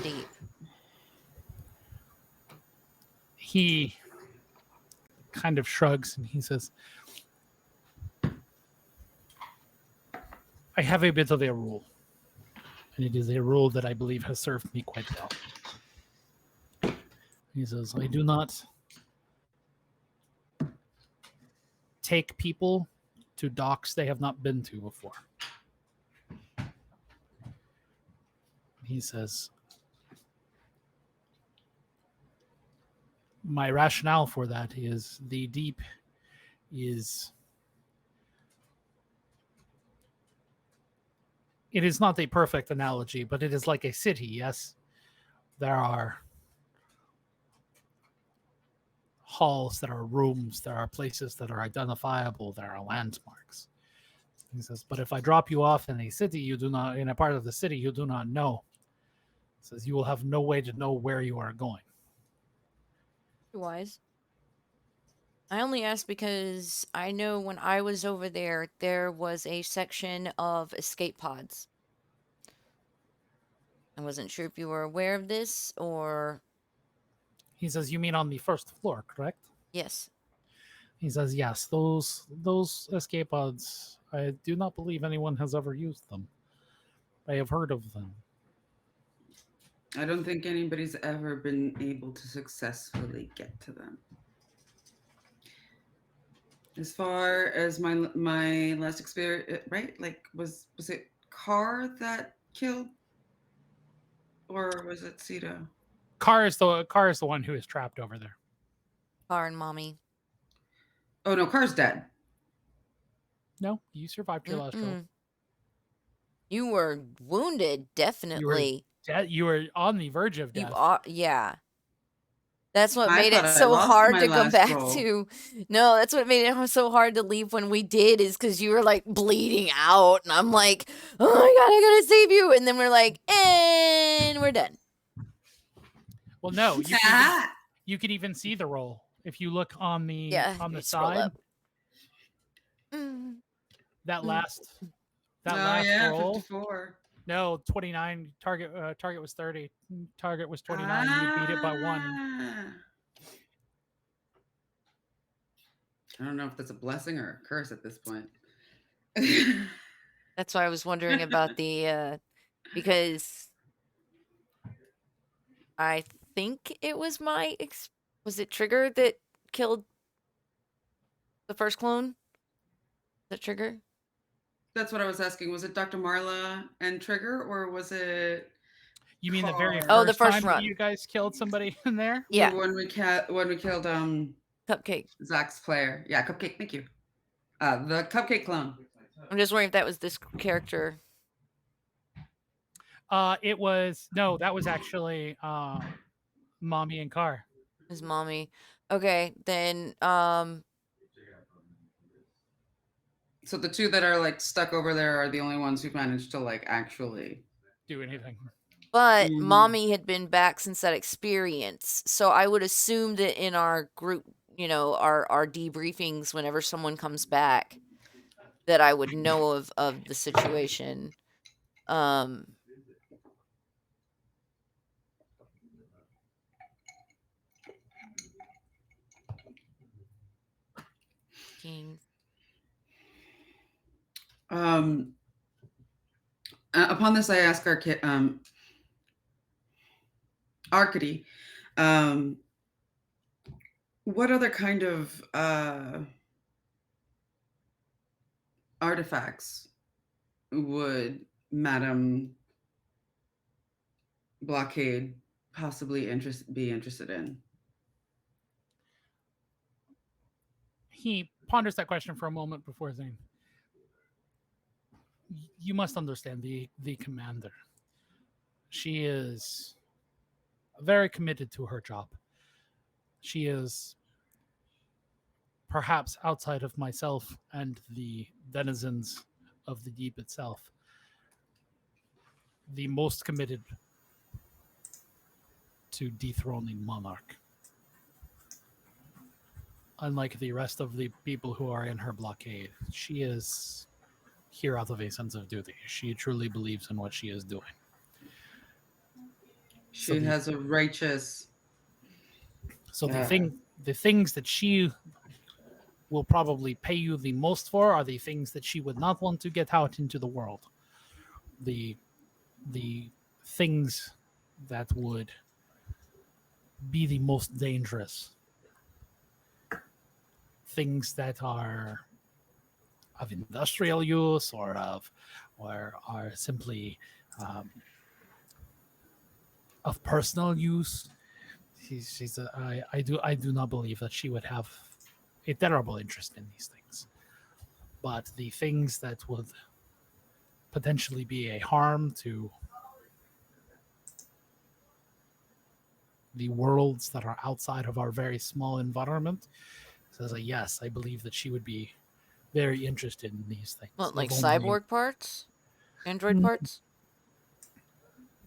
the deep? He kind of shrugs and he says, I have a bit of a rule, and it is a rule that I believe has served me quite well. He says, I do not take people to docks they have not been to before. He says, my rationale for that is the deep is, it is not a perfect analogy, but it is like a city, yes? There are halls, there are rooms, there are places that are identifiable, there are landmarks. He says, but if I drop you off in a city, you do not, in a part of the city you do not know, he says, you will have no way to know where you are going. Wise. I only asked because I know when I was over there, there was a section of escape pods. I wasn't sure if you were aware of this or... He says, you mean on the first floor, correct? Yes. He says, yes, those escape pods, I do not believe anyone has ever used them. I have heard of them. I don't think anybody's ever been able to successfully get to them. As far as my last experience, right? Like, was it Carr that killed, or was it Cito? Carr is the one who is trapped over there. Car and Mommy. Oh no, Carr's dead. No, you survived your last roll. You were wounded, definitely. You were on the verge of death. You are, yeah. That's what I made thought it I so lost hard my to come last back roll. to. No, that's what made it so hard to leave when we did, is because you were like bleeding out, and I'm like, oh my god, I gotta save you, and then we're like, and we're done. Well, no, you can even see the roll if you look on the scroll side. up. That last yeah, roll. 54. No, 29. Target was 30. Target was 29. You beat it by 1. I don't know if that's a blessing or a curse at this point. That's why I was wondering about the because I think it was was it Trigger that killed the first clone? The Trigger? That's what I was asking. Was it Dr. Marla and Trigger, or was it? You mean the very the first time run? You guys killed somebody in there? Yeah. When we killed Cupcake. Zach's player. Yeah, Cupcake. Thank you. The Cupcake clone. I'm just wondering if that was this character. That was actually Mommy and Carr. His mommy. Okay, then So the two that are like stuck over there are the only ones who've managed to like actually do anything. But Mommy had been back since that experience. So I would assume that in our group, our debriefings, whenever someone comes back, that I would know of the situation. Kings. Upon this, I ask our kid, Arcady, what other kind of artifacts would Madame Blockade possibly be interested in? He ponders that question for a moment before saying, you must understand the commander. She is very committed to her job. She is, perhaps outside of myself and the denizens of the deep itself, the most committed to dethroning Monarch. Unlike the rest of the people who are in her blockade, she is here out of a sense of duty. She truly believes in what she is doing. She has a righteous. So the things that she will probably pay you the most for are the things that she would not want to get out into the world. The things that would be the most dangerous. Things that are of industrial use or are simply of personal use. I do not believe that she would have a terrible interest in these things. But the things that would potentially be a harm to the worlds that are outside of our very small environment, says yes, I believe that she would be very interested in these things. What, like cyborg parts? Android parts?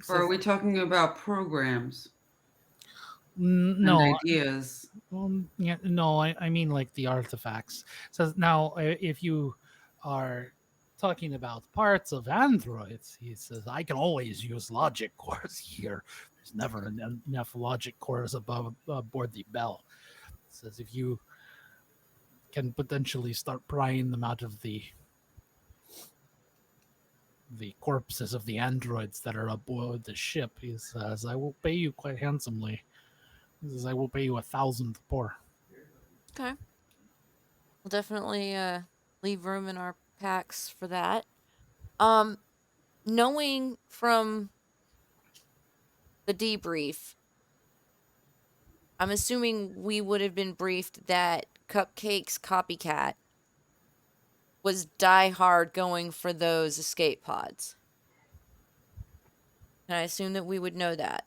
Or are we talking about programs? No and ideas. Yeah, no, I mean like the artifacts. So now, if you are talking about parts of androids, he says I can always use logic cores here. There's never enough logic cores aboard the Bell. Says if you can potentially start prying them out of the corpses of the androids that are aboard the ship, he says I will pay you quite handsomely. He says I will pay you 1,000 per. Okay. We'll definitely leave room in our packs for that. Knowing from the debrief, I'm assuming we would have been briefed that Cupcake's copycat was die hard going for those escape pods. And I assume that we would know that.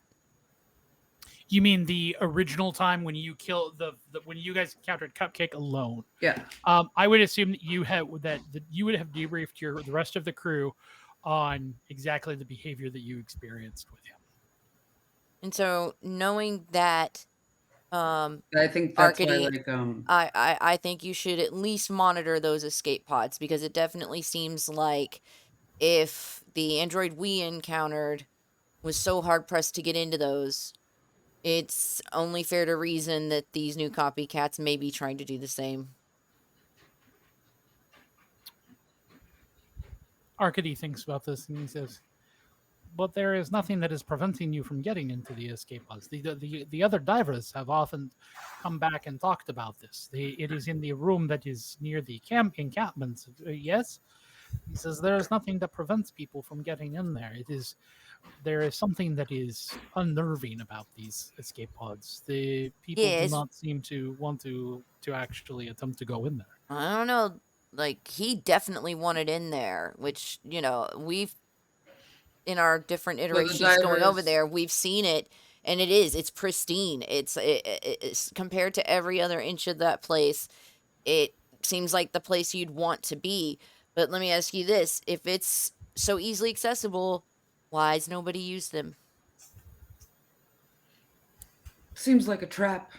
You mean the original time when you killed when you guys encountered Cupcake alone? Yeah. I would assume that you would have debriefed the rest of the crew on exactly the behavior that you experienced with him. And so knowing that, I think that's Arcady, why, I think you should at least monitor those escape pods, because it definitely seems like if the android we encountered was so hard pressed to get into those, it's only fair to reason that these new copycats may be trying to do the same. Arcady thinks about this and he says, but there is nothing that is preventing you from getting into the escape pods. The other divers have often come back and talked about this. It is in the room that is near the encampments. Yes? He says there is nothing that prevents people from getting in there. There is something that is unnerving about these escape pods. The people do not seem to want to actually attempt to go in there. I don't know. Like, he definitely wanted in there, which, we've, in our different iterations going over there, we've seen it, and it's pristine. It's compared to every other inch of that place, it seems like the place you'd want to be. But let me ask you this: if it's so easily accessible, why has nobody used them? Seems like a trap.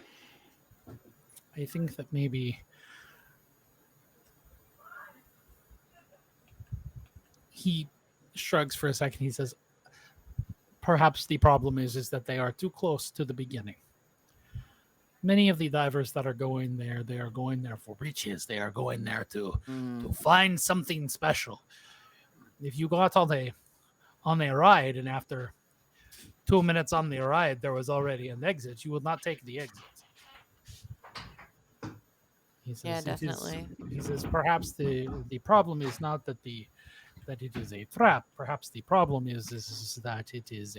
I think that maybe he shrugs for a second. He says, perhaps the problem is that they are too close to the beginning. Many of the divers that are going there, they are going there for riches. They are going there to find something special. If you got on a ride and after 2 minutes on the ride there was already an exit, you would not take the exit. He says, yeah, definitely. He says perhaps the problem is not that it is a trap. Perhaps the problem is that it is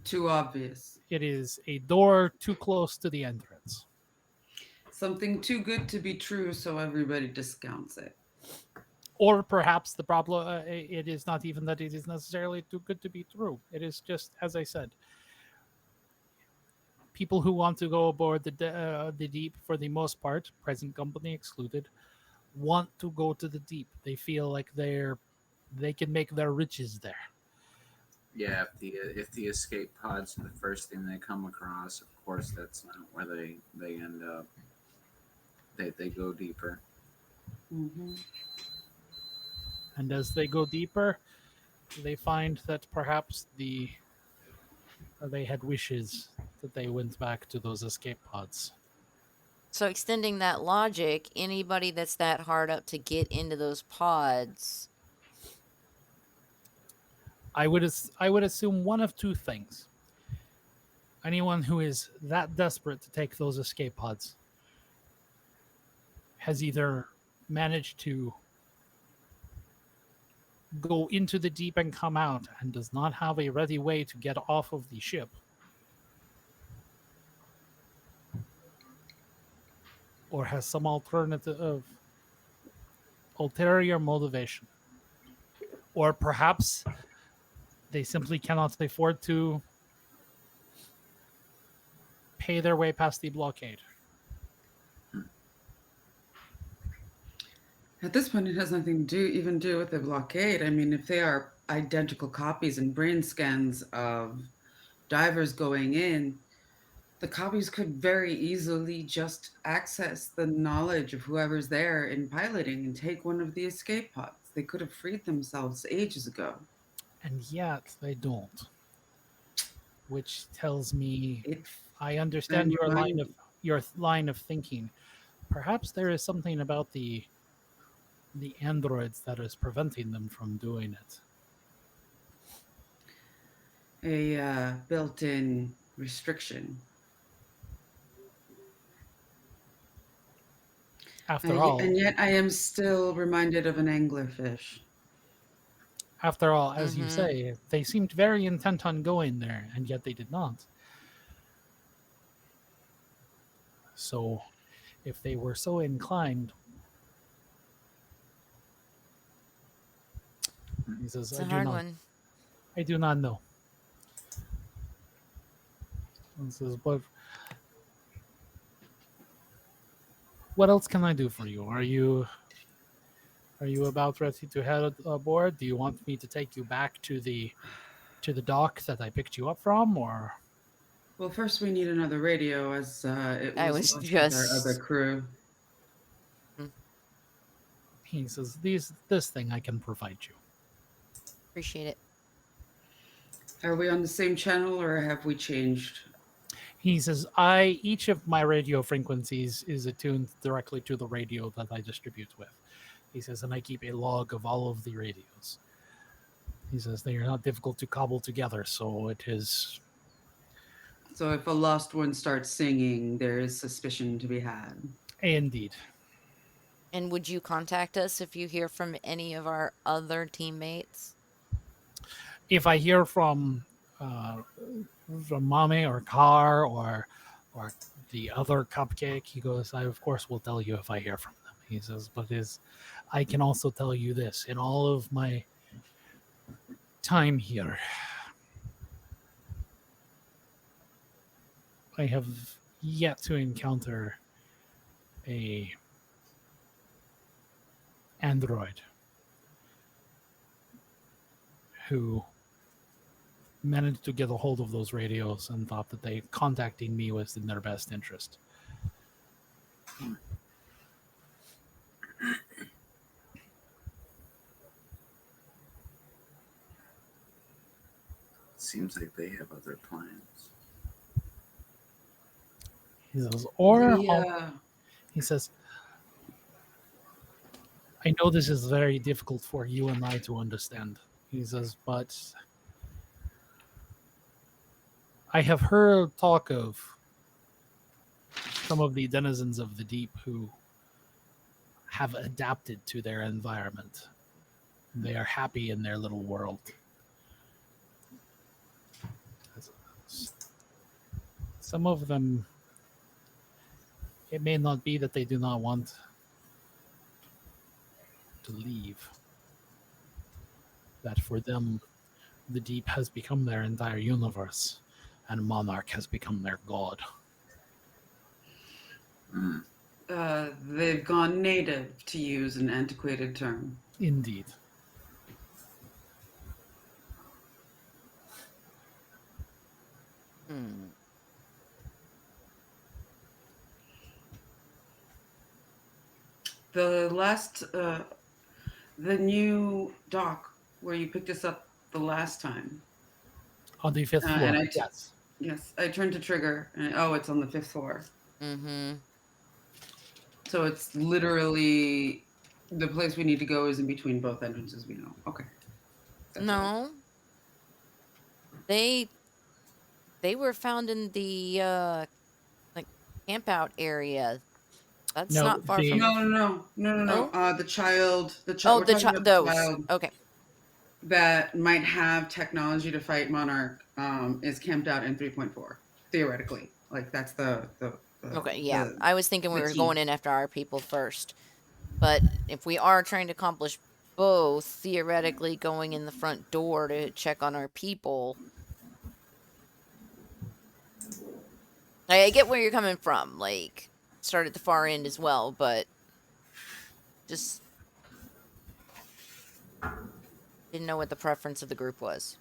too obvious. It is a door too close to the entrance. Something too good to be true, so everybody discounts it. Or perhaps the problem, it is not even that it is necessarily too good to be true. It is just, as I said, people who want to go aboard the deep, for the most part, present company excluded, want to go to the deep. They feel like they can make their riches there. Yeah, if the escape pods are the first thing they come across, of course that's not where they end up. They go deeper. Hmm. And as they go deeper, they find that perhaps they had wishes that they went back to those escape pods. So extending that logic, anybody that's that hard up to get into those pods. I would assume one of two things. Anyone who is that desperate to take those escape pods has either managed to go into the deep and come out and does not have a ready way to get off of the ship, or has some alternative ulterior motivation, or perhaps they simply cannot afford to pay their way past the blockade. At this point, it has nothing to do with the blockade. I mean, if they are identical copies and brain scans of divers going in, the copies could very easily just access the knowledge of whoever's there in piloting and take one of the escape pods. They could have freed themselves ages ago. And yet they don't, which tells me It I understand and remind your line of thinking. Perhaps there is something about the androids that is preventing them from doing it. a built-in restriction. After all, And yet, I am still reminded of an anglerfish. as you Mm-hmm. say, they seemed very intent on going there, and yet they did not. So, if they were so inclined, he says, It's a hard one. I do not know. He says, but what else can I do for you? Are you about ready to head aboard? Do you want me to take you back to the dock that I picked you up from, or Well, first we need another radio, as it I was was lost with our other just crew. he says, this thing I can provide you. appreciate it. Are we on the same channel, or have we changed? He says, each of my radio frequencies is attuned directly to the radio that I distribute with. He says, and I keep a log of all of the radios. He says they are not difficult to cobble together, so it is. So if a lost one starts singing, there is suspicion to be had. Indeed. And would you contact us if you hear from any of our other teammates? If I hear from Mommy or Car or the other cupcake, he goes, I of course will tell you if I hear from them. He says, but I can also tell you this: in all of my time here, I have yet to encounter a android who managed to get a hold of those radios and thought that they contacting me was in their best interest. Seems like they have other plans. He says, The, he says, I know this is very difficult for you and I to understand. He says, but I have heard talk of some of the denizens of the deep who have adapted to their environment. They are happy in their little world. Some of them, it may not be that they do not want to leave, that for them, the deep has become their entire universe, and Monarch has become their god. they've gone native, to use an antiquated term. Indeed. Hmm. The last, the new dock where you picked us up the last time. On the fifth And floor. Yes. yes, I turned to trigger, and oh, it's on the 5th floor. Mm-hmm. So it's literally the place we need to go is in between both entrances. We know. Okay. That's right. No, they were found in the like camp out area. That's No, not far the from. No. Oh, The child. oh, We're talking about the those. child Okay. that might have technology to fight Monarch. Is camped out in 3.4 theoretically. Like that's Okay, yeah. the I was thinking we the were team. going in after our people first. But if we are trying to accomplish both, theoretically going in the front door to check on our people. I get where you're coming from, like start at the far end as well, but just didn't know what the preference of the group was.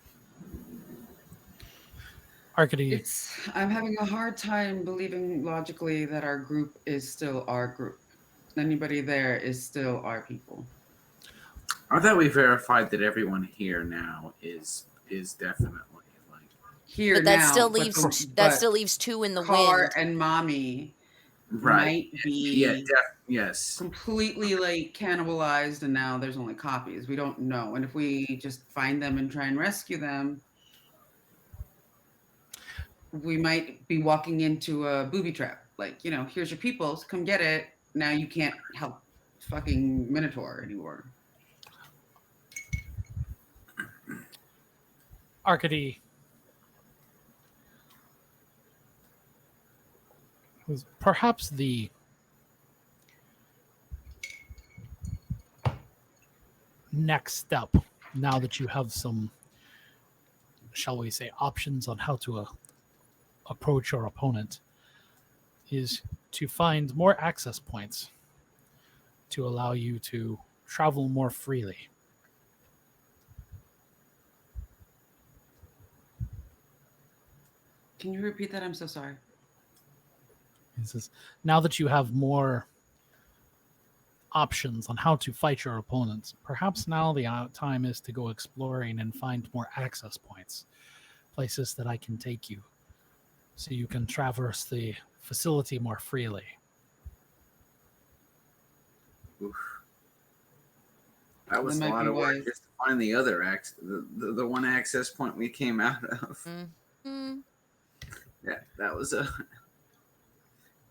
Arcady. I'm having a hard time believing logically that our group is still our group. Anybody there is still our people. I thought we verified that everyone here now is definitely like Here But now, that still leaves two in the Car wind. and Mommy right. might Yeah, be yes. completely like cannibalized, and now there's only copies. We don't know, and if we just find them and try and rescue them, we might be walking into a booby trap. Like, here's your peoples, come get it. Now you can't help fucking Minotaur anymore. Arcady. Perhaps the next step, now that you have some, shall we say, options on how to approach your opponent, is to find more access points to allow you to travel more freely. Can you repeat that? I'm so sorry. He says, now that you have more options on how to fight your opponents, perhaps now the time is to go exploring and find more access points, places that I can take you, so you can traverse the facility more freely. Oof. That was That a might lot be of work wise. just to find the other the one access point we came out of. Mm-hmm. Yeah, that was a.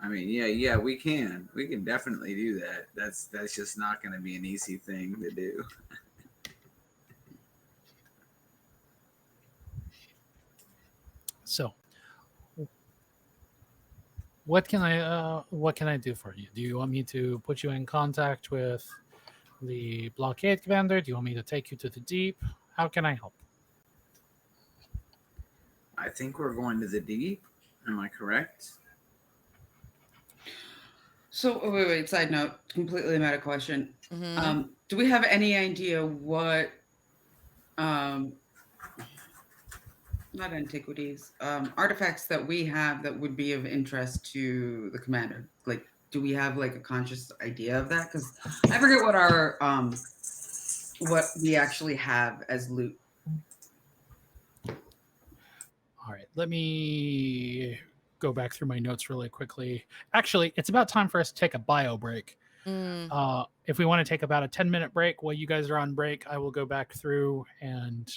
I mean, yeah, we can definitely do that. That's just not going to be an easy thing to do. So, what can I do for you? Do you want me to put you in contact with the blockade commander? Do you want me to take you to the deep? How can I help? I think we're going to the deep. Am I correct? So wait. Side note, completely meta question. Mm-hmm. Do we have any idea what not antiquities, artifacts that we have that would be of interest to the commander? Like, do we have like a conscious idea of that? Because I forget what we actually have as loot. All right, let me go back through my notes really quickly. Actually, it's about time for us to take a bio break. If we want to take about a 10-minute break while you guys are on break, I will go back through and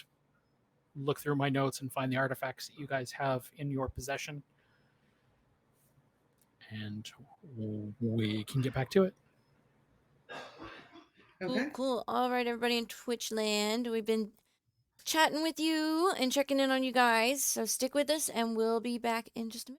look through my notes and find the artifacts that you guys have in your possession. And we can get back to it. Okay. Cool. All right, everybody in Twitch land. We've been chatting with you and checking in on you guys. So stick with us and we'll be back in just a minute.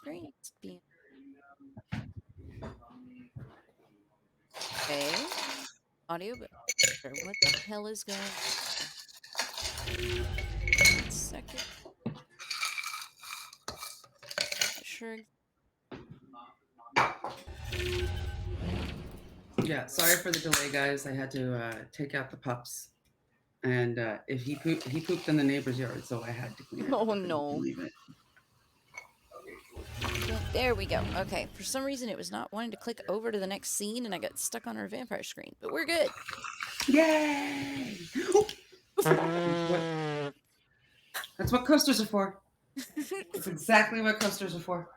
screen. Okay. Audio, but what the hell is going on? 1 second. Not sure. Yeah, sorry for the delay, guys. I had to take out the pups, and if he pooped in the neighbor's yard, so I had to clean it. Oh up and no. leave it. There we go. Okay, for some reason it was not wanting to click over to the next scene, and I got stuck on our vampire screen. But we're good. Yay! That's what coasters are for. That's exactly what coasters are for.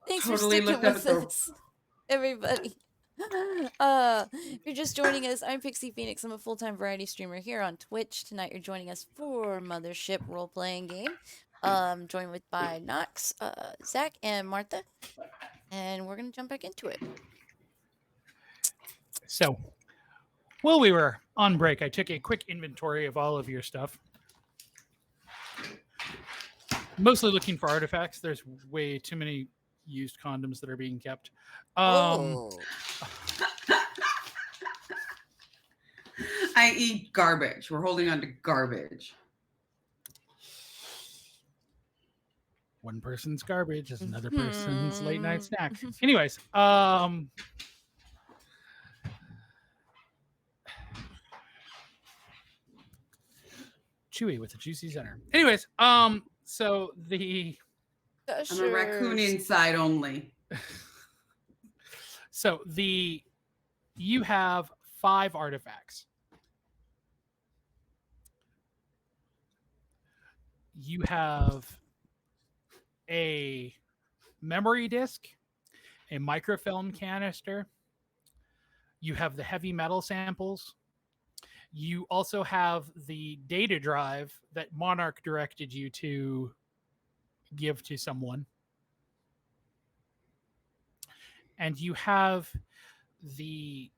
Thanks Totally for sticking looked up with at the- us, everybody. If you're just joining us, I'm Pixie Phoenix. I'm a full-time variety streamer here on Twitch. Tonight you're joining us for Mothership role-playing game. Joined by Nox, Zach, and Martha. And we're gonna jump back into it. So, while we were on break, I took a quick inventory of all of your stuff. Mostly looking for artifacts. There's way too many used condoms that are being kept. I.e. garbage. We're holding on to garbage. One person's garbage is another person's late night snack. Anyways, Chewy with a juicy center. Anyways, so the I'm a raccoon inside only. so you have 5 artifacts. You have a memory disk, a microfilm canister. You have the heavy metal samples. You also have the data drive that Monarch directed you to give to someone. And you have the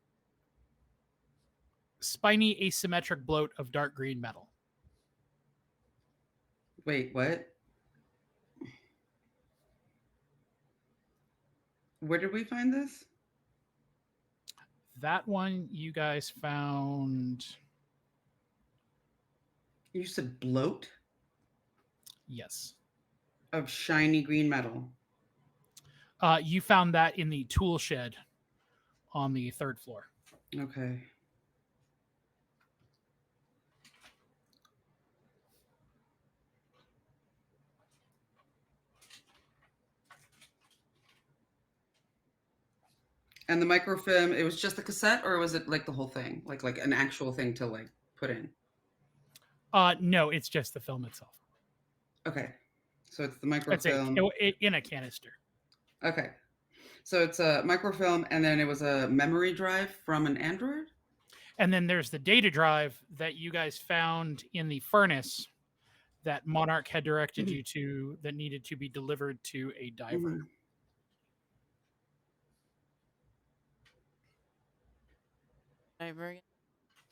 spiny asymmetric bloat of dark green metal. Wait, what? Where did we find this? That one you guys found. You said bloat Yes. of shiny green metal. You found that in the tool shed on the 3rd floor. Okay. And the microfilm, it was just the cassette, or was it like the whole thing, like an actual thing to like put in? No, it's just the film itself. Okay, so it's the It's microfilm. in a canister. Okay, so it's a microfilm, and then it was a memory drive from an Android. And then there's the data drive that you guys found in the furnace that Monarch had directed you to, that needed to be delivered to a diver. Mhm. Diver.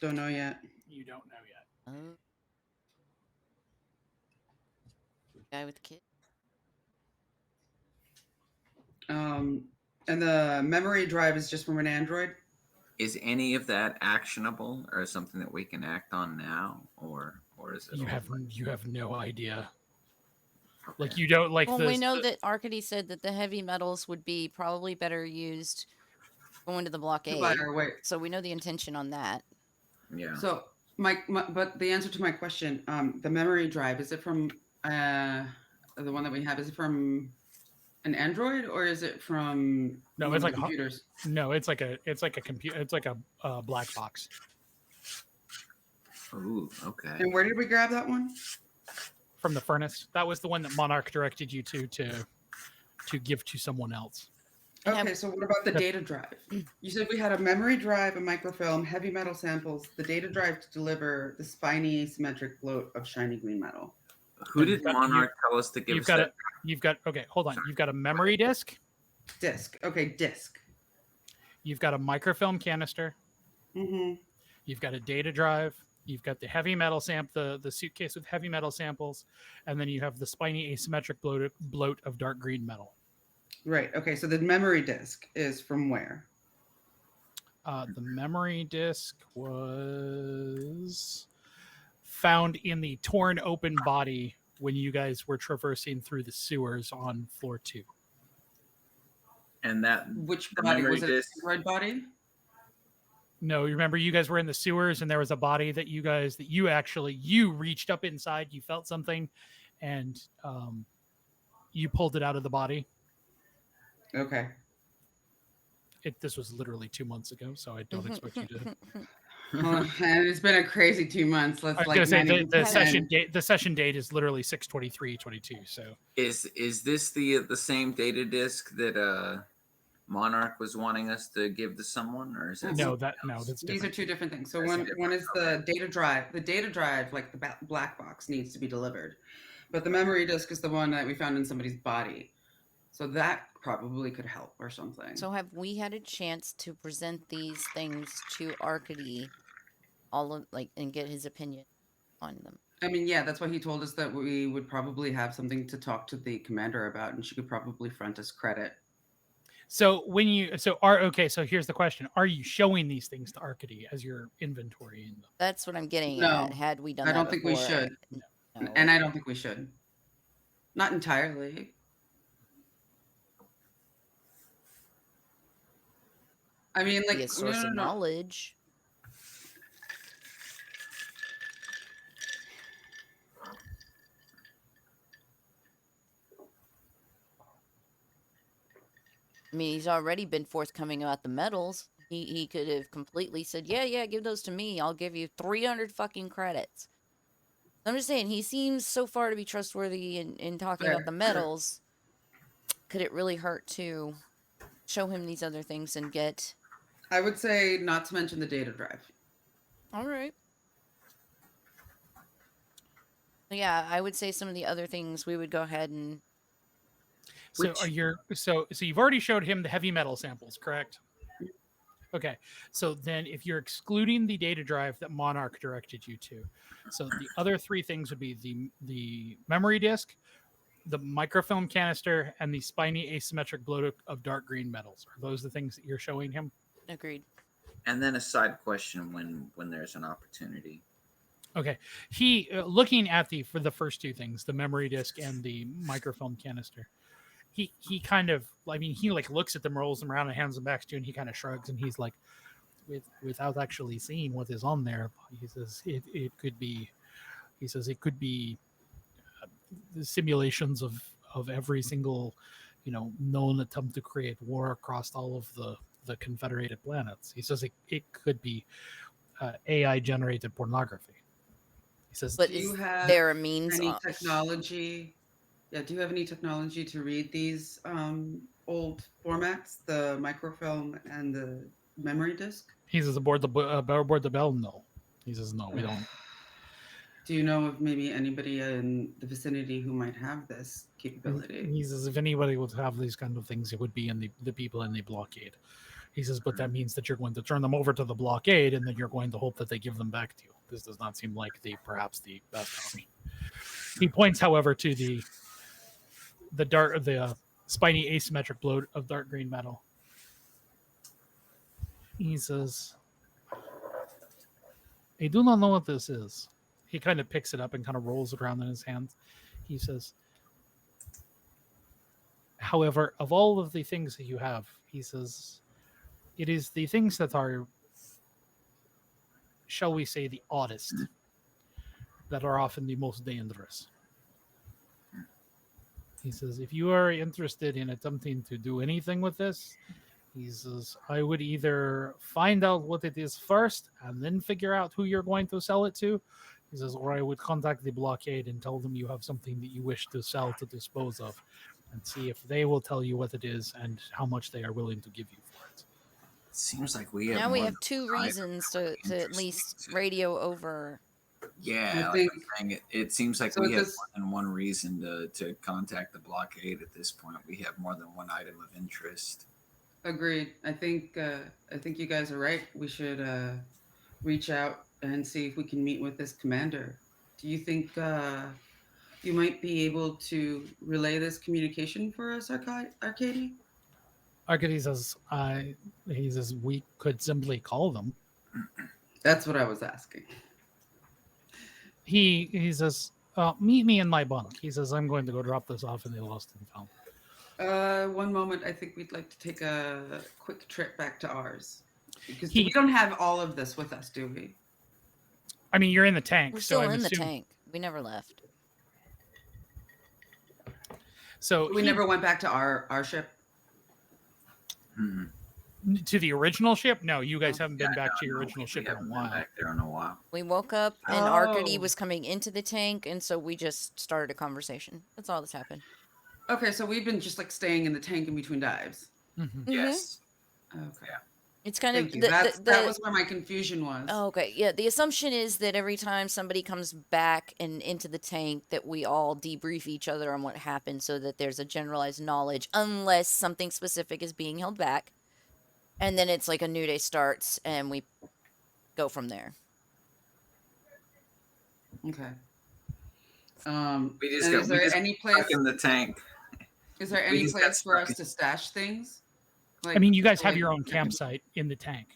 Don't know yet. You don't know yet. Oh. Guy with the kid. And the memory drive is just from an Android. Is any of that actionable, or something that we can act on now, or is it? You all- have no idea. Okay. Like you don't like. Well, the, we know that Arcady said that the heavy metals would be probably better used going to the To blockade. buy our way. So we know the intention on that. Yeah. So but the answer to my question, the memory drive, is it from the one that we have? Is it from an Android, or is it from No, one it's of like the computers? No, it's like a computer. It's like a black box. Ooh, okay. And where did we grab that one? From the furnace. That was the one that Monarch directed you to give to someone else. Okay, so what about the data drive? You said we had a memory drive, a microfilm, heavy metal samples, the data drive to deliver the spiny asymmetric bloat of shiny green metal. Who did Monarch tell us to give us that? Okay, hold on. You've got a memory disk. Disc. Okay, disc. You've got a microfilm canister. Mm-hmm. You've got a data drive. You've got the heavy metal the suitcase with heavy metal samples, and then you have the spiny asymmetric bloat of dark green metal. Right. Okay. So the memory disk is from where? The memory disk was found in the torn open body when you guys were traversing through the sewers on floor 2. And that Which the body memory was it? An disk. android body? No, you remember you guys were in the sewers and there was a body that you reached up inside, you felt something, and you pulled it out of the body. Okay. This was literally 2 months ago, so I don't expect you to. Well, and it's been a crazy 2 months. I Let's was like gonna say 90 the session date. The session date is literally 6/23/22. So Is this the same data disk that Monarch was wanting us to give to someone, or is that no, something else? that's These are different. two different things. So That's one different. is the data drive. The data drive, like the black box, needs to be delivered, but the memory disk is the one that we found in somebody's body. So that probably could help or something. So have we had a chance to present these things to Arcady, all of and get his opinion on them? I mean, yeah, that's why he told us that we would probably have something to talk to the commander about, and she could probably front us credit. So so here's the question: are you showing these things to Arcady as your inventory in them? That's what I'm getting No, at. Had we done I that don't think we before? should, No. and I don't think we should. Not entirely. I mean, Be like a source of no. knowledge. I mean, he's already been forthcoming about the medals. He could have completely said, yeah, give those to me. I'll give you 300 fucking credits. I'm just saying, he seems so far to be trustworthy in talking about the medals. Could it really hurt to show him these other things and get... I would say not to mention the data drive. All right. Yeah, I would say some of the other things we would go ahead and... So so you've already showed him the heavy metal samples, correct? Okay, so then if you're excluding the data drive that Monarch directed you to, so the other 3 things would be the memory disk, the microfilm canister, and the spiny asymmetric blow of dark green metals. Are those the things that you're showing him? Agreed. And then a side question when there's an opportunity. Okay, he looking at for the first 2 things, the memory disk and the microfilm canister. He kind of, I mean, he like looks at them, rolls them around, and hands them back to you, and he kind of shrugs, and he's like, without actually seeing what is on there, he says it could be. He says it could be the simulations of every single, known attempt to create war across all of the confederated planets. He says it could be AI generated pornography. He says, but do you is have there a means any technology? Yeah, do you have any technology to read these old formats, the microfilm and the memory disk? he says aboard the bell. No, he says no, we don't. Do you know of maybe anybody in the vicinity who might have this capability? He says if anybody would have these kind of things, it would be in the people in the blockade. He says, but that means that you're going to turn them over to the blockade, and then you're going to hope that they give them back to you. This does not seem like perhaps the best option. He points, however, to the spiny asymmetric blow of dark green metal. He says, I do not know what this is. He kind of picks it up and kind of rolls it around in his hands. He says, however, of all of the things that you have, he says, it is the things that are, shall we say, the oddest that are often the most dangerous. He says, if you are interested in attempting to do anything with this, he says, I would either find out what it is first and then figure out who you're going to sell it to. He says, or I would contact the blockade and tell them you have something that you wish to sell to dispose of and see if they will tell you what it is and how much they are willing to give you for it. It seems like we have now we more have than 2 one reasons to at least interest. radio over. Yeah, I think- I'm saying it seems like So we have this- more than one reason to contact the blockade at this point. We have more than one item of interest. Agreed. I think you guys are right. We should reach out and see if we can meet with this commander. Do you think You might be able to relay this communication for us, Arcady? Arcady says, he says, we could simply call them. That's what I was asking. He says, meet me in my bunk. He says, I'm going to go drop this off in the lost and found. One moment. I think we'd like to take a quick trip back to ours. Because He- we don't have all of this with us, do we? I mean, you're in the tank. We're so still I'm in the assuming- tank. We never left. So We never went back to our ship. to the original ship. No, you guys Oh. haven't been back to your original We ship in a haven't been while. back there in a while. We woke up and Arcady Oh. was coming into the tank, and so we just started a conversation. That's all that's happened. Okay, so we've been just like staying in the tank in between dives. Mhm. Yes. Okay. It's kind Thank of you. the, That was where my confusion was. Oh, okay. Yeah, the assumption is that every time somebody comes back and into the tank that we all debrief each other on what happened so that there's a generalized knowledge unless something specific is being held back. And then it's like a new day starts and we go from there. Okay. We just and got is there any stuck place? in the tank. Is there we any just got place for stuck us to stash things? I mean, you guys have like- your own campsite in the tank.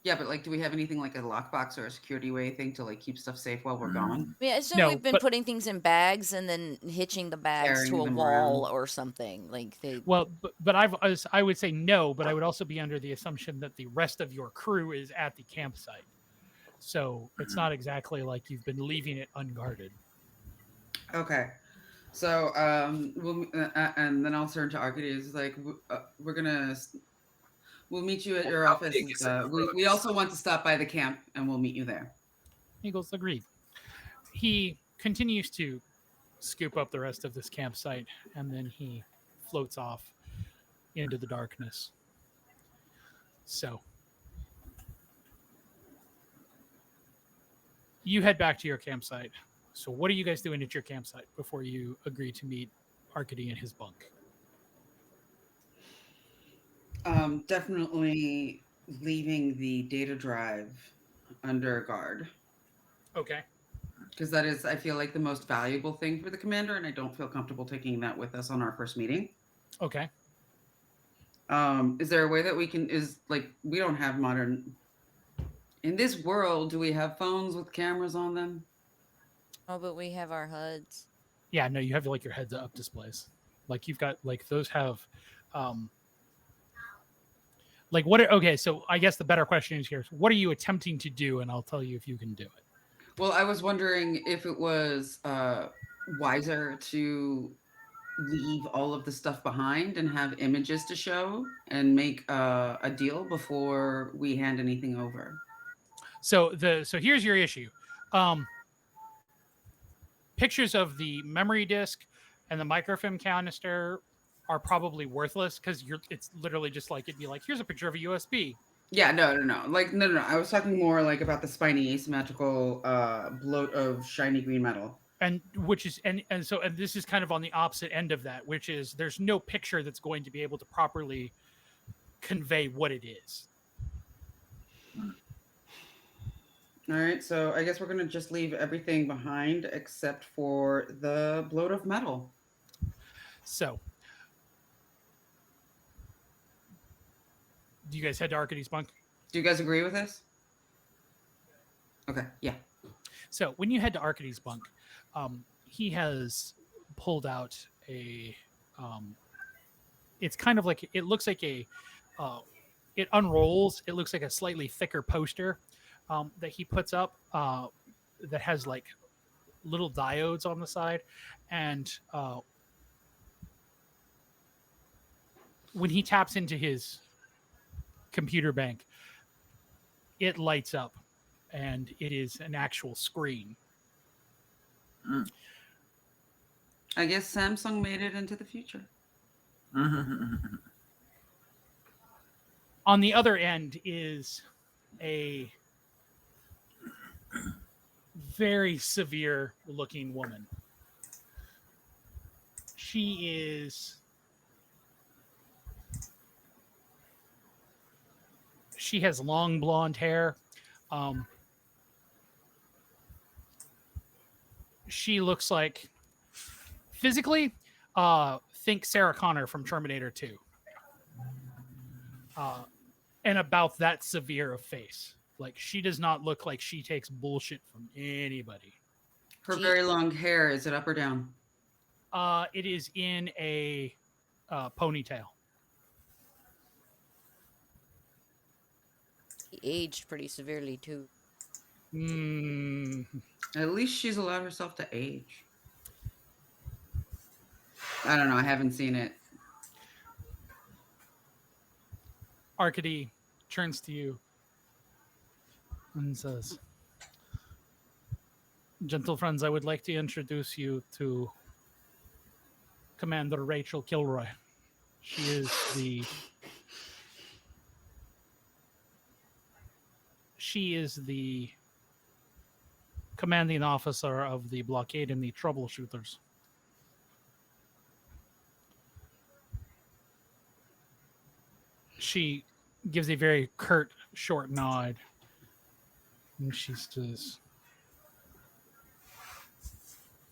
Yeah, but like, do we have anything like a lockbox or a security way thing to like keep stuff safe while we're Mm. going? Yeah, so No, we've been but- putting things in bags and then hitching the bags Carrying to a them wall around. or something. Like they Well, but I would say no, but I would also be under the assumption that the rest of your crew is at the campsite. So it's not exactly like you've been leaving it unguarded. Okay. So, and then I'll turn to Arcady. It's like we'll meet you at your I'll office. take us at We also want to stop by the camp, and we'll meet you there. Eagles agreed. He continues to scoop up the rest of this campsite, and then he floats off into the darkness. So you head back to your campsite. So what are you guys doing at your campsite before you agree to meet Arcady in his bunk? Definitely leaving the data drive under guard, Okay. because that is, I feel like, the most valuable thing for the commander, and I don't feel comfortable taking that with us on our first meeting. Okay. Is there a way that we can? We don't have modern. In this world, do we have phones with cameras on them? Oh, but we have our HUDs. Yeah, no, you have like your heads up displays. Like you've got like those have like what okay, so I guess the better question is here. What are you attempting to do? And I'll tell you if you can do it. Well, I was wondering if it was wiser to leave all of the stuff behind and have images to show and make a deal before we hand anything over. So here's your issue. Pictures of the memory disk and the microfilm canister are probably worthless because it's literally just like it'd be like, here's a picture of a USB. Yeah, no. Like, no. I was talking more like about the spiny asymmetrical bloat of shiny green metal. And which is and this is kind of on the opposite end of that, which is there's no picture that's going to be able to properly convey what it is. All right, so I guess we're gonna just leave everything behind except for the bloat of metal. So do you guys head to Arcady's bunk? Do you guys agree with this? Okay, yeah. So when you head to Arcady's bunk, he has pulled out a it's kind of like it looks like a it unrolls, it looks like a slightly thicker poster that he puts up that has like little diodes on the side, and when he taps into his computer bank, it lights up and it is an actual screen. I guess Samsung made it into the future. On the other end is a very severe looking woman. She has long blonde hair. She looks like physically, think Sarah Connor from Terminator 2. And about that severe of face. Like, she does not look like she takes bullshit from anybody. Her very long hair, is it up or down? It is in a ponytail. He aged pretty severely too. At least she's allowed herself to age. I don't know. I haven't seen it. Arcady turns to you and says, "Gentle friends, I would like to introduce you to Commander Rachel Kilroy. She is the commanding officer of the blockade and the troubleshooters." She gives a very curt, short nod. And she says,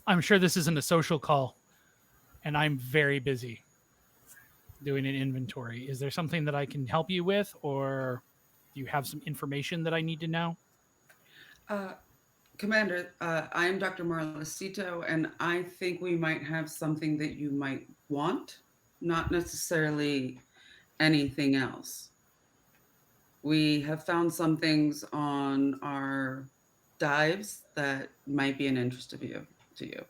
"I'm sure this isn't a social call, and I'm very busy doing an inventory. Is there something that I can help you with, or do you have some information that I need to know?" Commander, I am Dr. Marlasito, and I think we might have something that you might want, not necessarily anything else. We have found some things on our dives that might be an interest to you.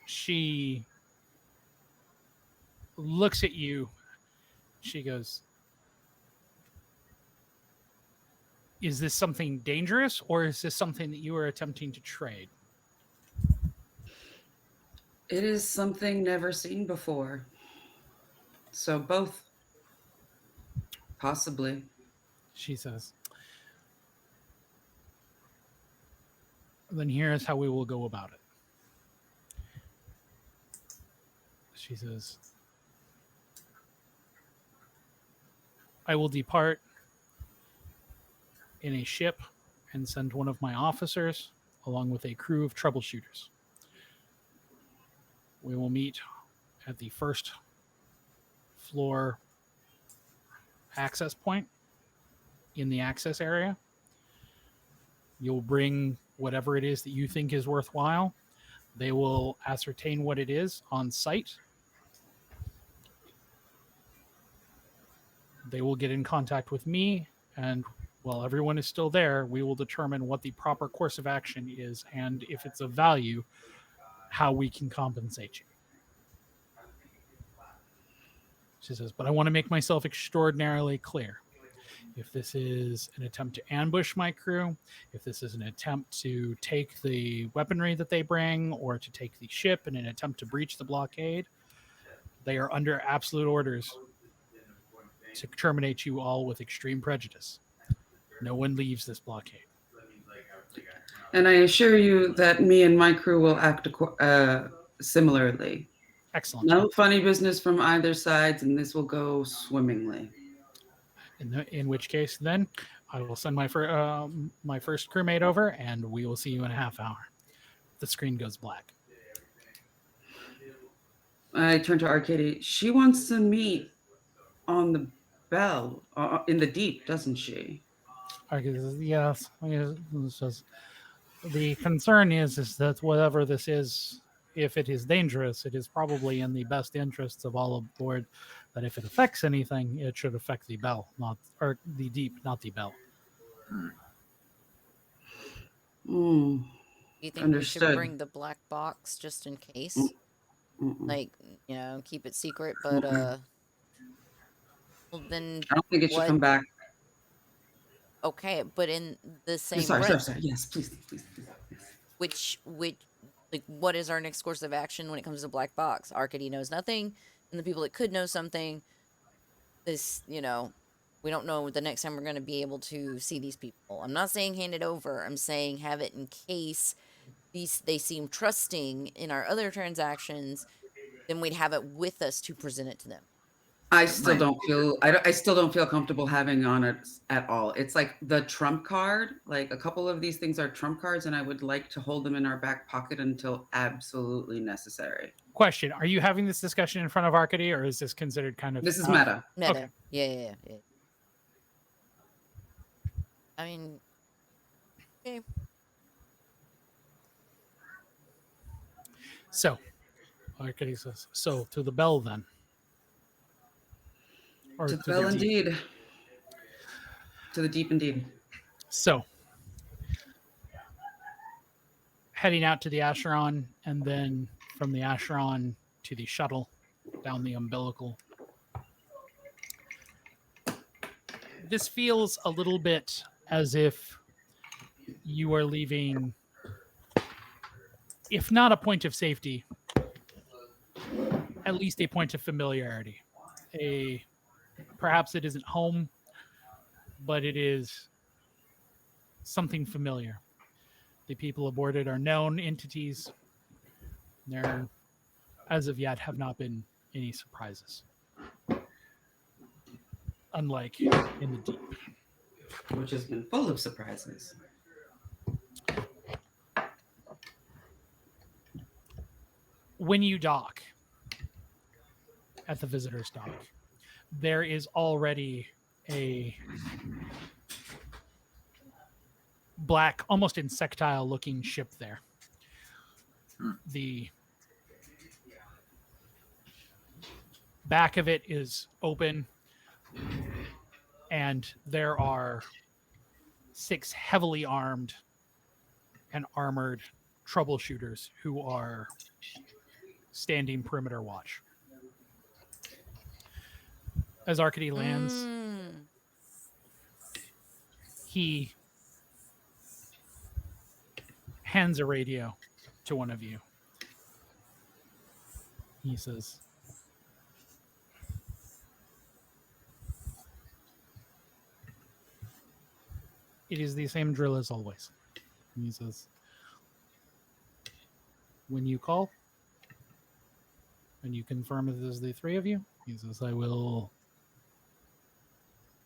She looks at you. She goes, "Is this something dangerous, or is this something that you are attempting to trade?" It is something never seen before. So both. Possibly. She says, "Then here's how we will go about it." She says, "I will depart in a ship and send one of my officers along with a crew of troubleshooters. We will meet at the first floor access point in the access area. You'll bring whatever it is that you think is worthwhile. They will ascertain what it is on site. They will get in contact with me, and while everyone is still there, we will determine what the proper course of action is, and if it's of value, how we can compensate you." She says, "But I want to make myself extraordinarily clear. If this is an attempt to ambush my crew, if this is an attempt to take the weaponry that they bring or to take the ship in an attempt to breach the blockade, they are under absolute orders to terminate you all with extreme prejudice. No one leaves this blockade." And I assure you that me and my crew will act similarly. Excellent. No funny business from either sides, and this will go swimmingly. In which case, then, I will send my first crewmate over, and we will see you in a half hour. The screen goes black. I turn to Arcady. She wants to meet on the bell, in the deep, doesn't she? Arcady says, "Yes. It's just, the concern is that whatever this is, if it is dangerous, it is probably in the best interests of all aboard. That if it affects anything, it should affect the bell, or the deep, not the bell." Mm. You think Understood. we should bring the black box just in case? Like, keep it secret, but well, then I don't think it should come back. Okay, but in the same Sorry. breath, Yes, please. which like, what is our next course of action when it comes to black box? Arcady knows nothing, and the people that could know something, this, we don't know the next time we're going to be able to see these people. I'm not saying hand it over. I'm saying have it in case they seem trusting in our other transactions, then we'd have it with us to present it to them. I still Right. don't feel I still don't feel comfortable having on it at all. It's like the trump card. Like a couple of these things are trump cards, and I would like to hold them in our back pocket until absolutely necessary. Question: are you having this discussion in front of Arcady, or is this considered kind of This is meta. Meta. Okay. Yeah. I mean, okay. So Arcady says, so to the bell then. Or To the bell deep. indeed. To the deep indeed. So heading out to the Acheron, and then from the Acheron to the shuttle down the umbilical. This feels a little bit as if you are leaving, if not a point of safety, at least a point of familiarity. Perhaps it isn't home, but it is something familiar. The people aboard it are known entities. There, as of yet, have not been any surprises. Unlike in the deep. Which has been full of surprises. When you dock at the visitor's dock, there is already a black, almost insectile looking ship there. The back of it is open, and there are 6 heavily armed and armored troubleshooters who are standing perimeter watch. As Arcady lands, he hands a radio to one of you. He says, "It is the same drill as always." And he says, "When you call and you confirm it is the 3 of you," he says, "I will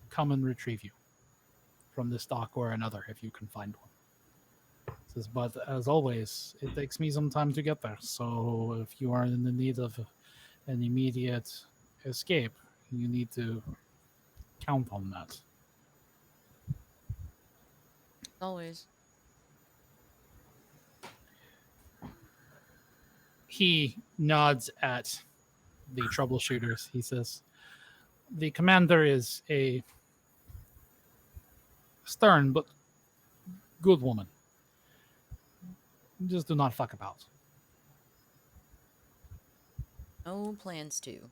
come and retrieve you from this dock or another if you can find one." He says, "But as always, it takes me some time to get there. So if you are in the need of an immediate escape, you need to count on that." Always. He nods at the troubleshooters. He says, "The commander is a stern but good woman. Just do not fuck about." No plans to.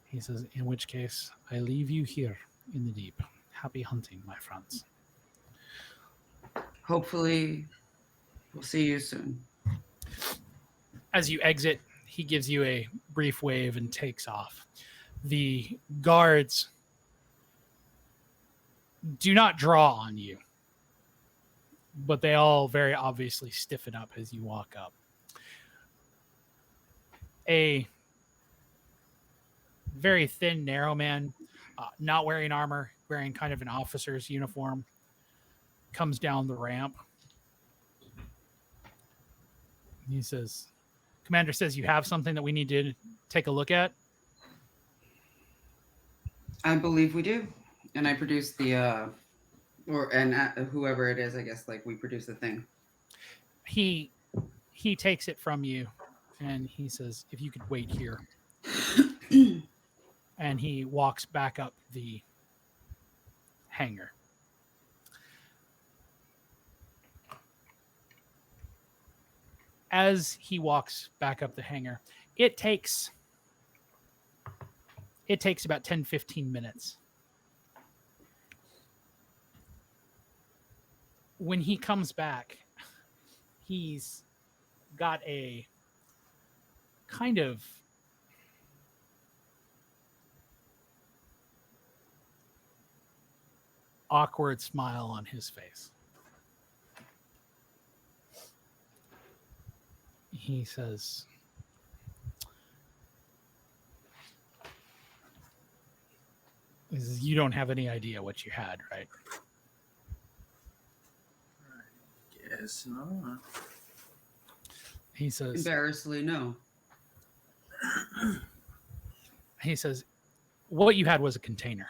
He says, "In which case, I leave you here in the deep. Happy hunting, my friends." Hopefully, we'll see you soon. As you exit, he gives you a brief wave and takes off. The guards do not draw on you, but they all very obviously stiffen up as you walk up. A very thin, narrow man, not wearing armor, wearing kind of an officer's uniform, comes down the ramp. He says, "Commander says you have something that we need to take a look at." I believe we do. And I produce the, whoever it is, I guess, like we produce the thing. He takes it from you, and he says, "If you could wait here." And he walks back up the hangar. As he walks back up the hangar, it takes about 10-15 minutes. When he comes back, he's got a kind of awkward smile on his face. He says, He says, you don't have any idea what you had, right? Guess not. He says, Embarrassingly, no. what you had was a container.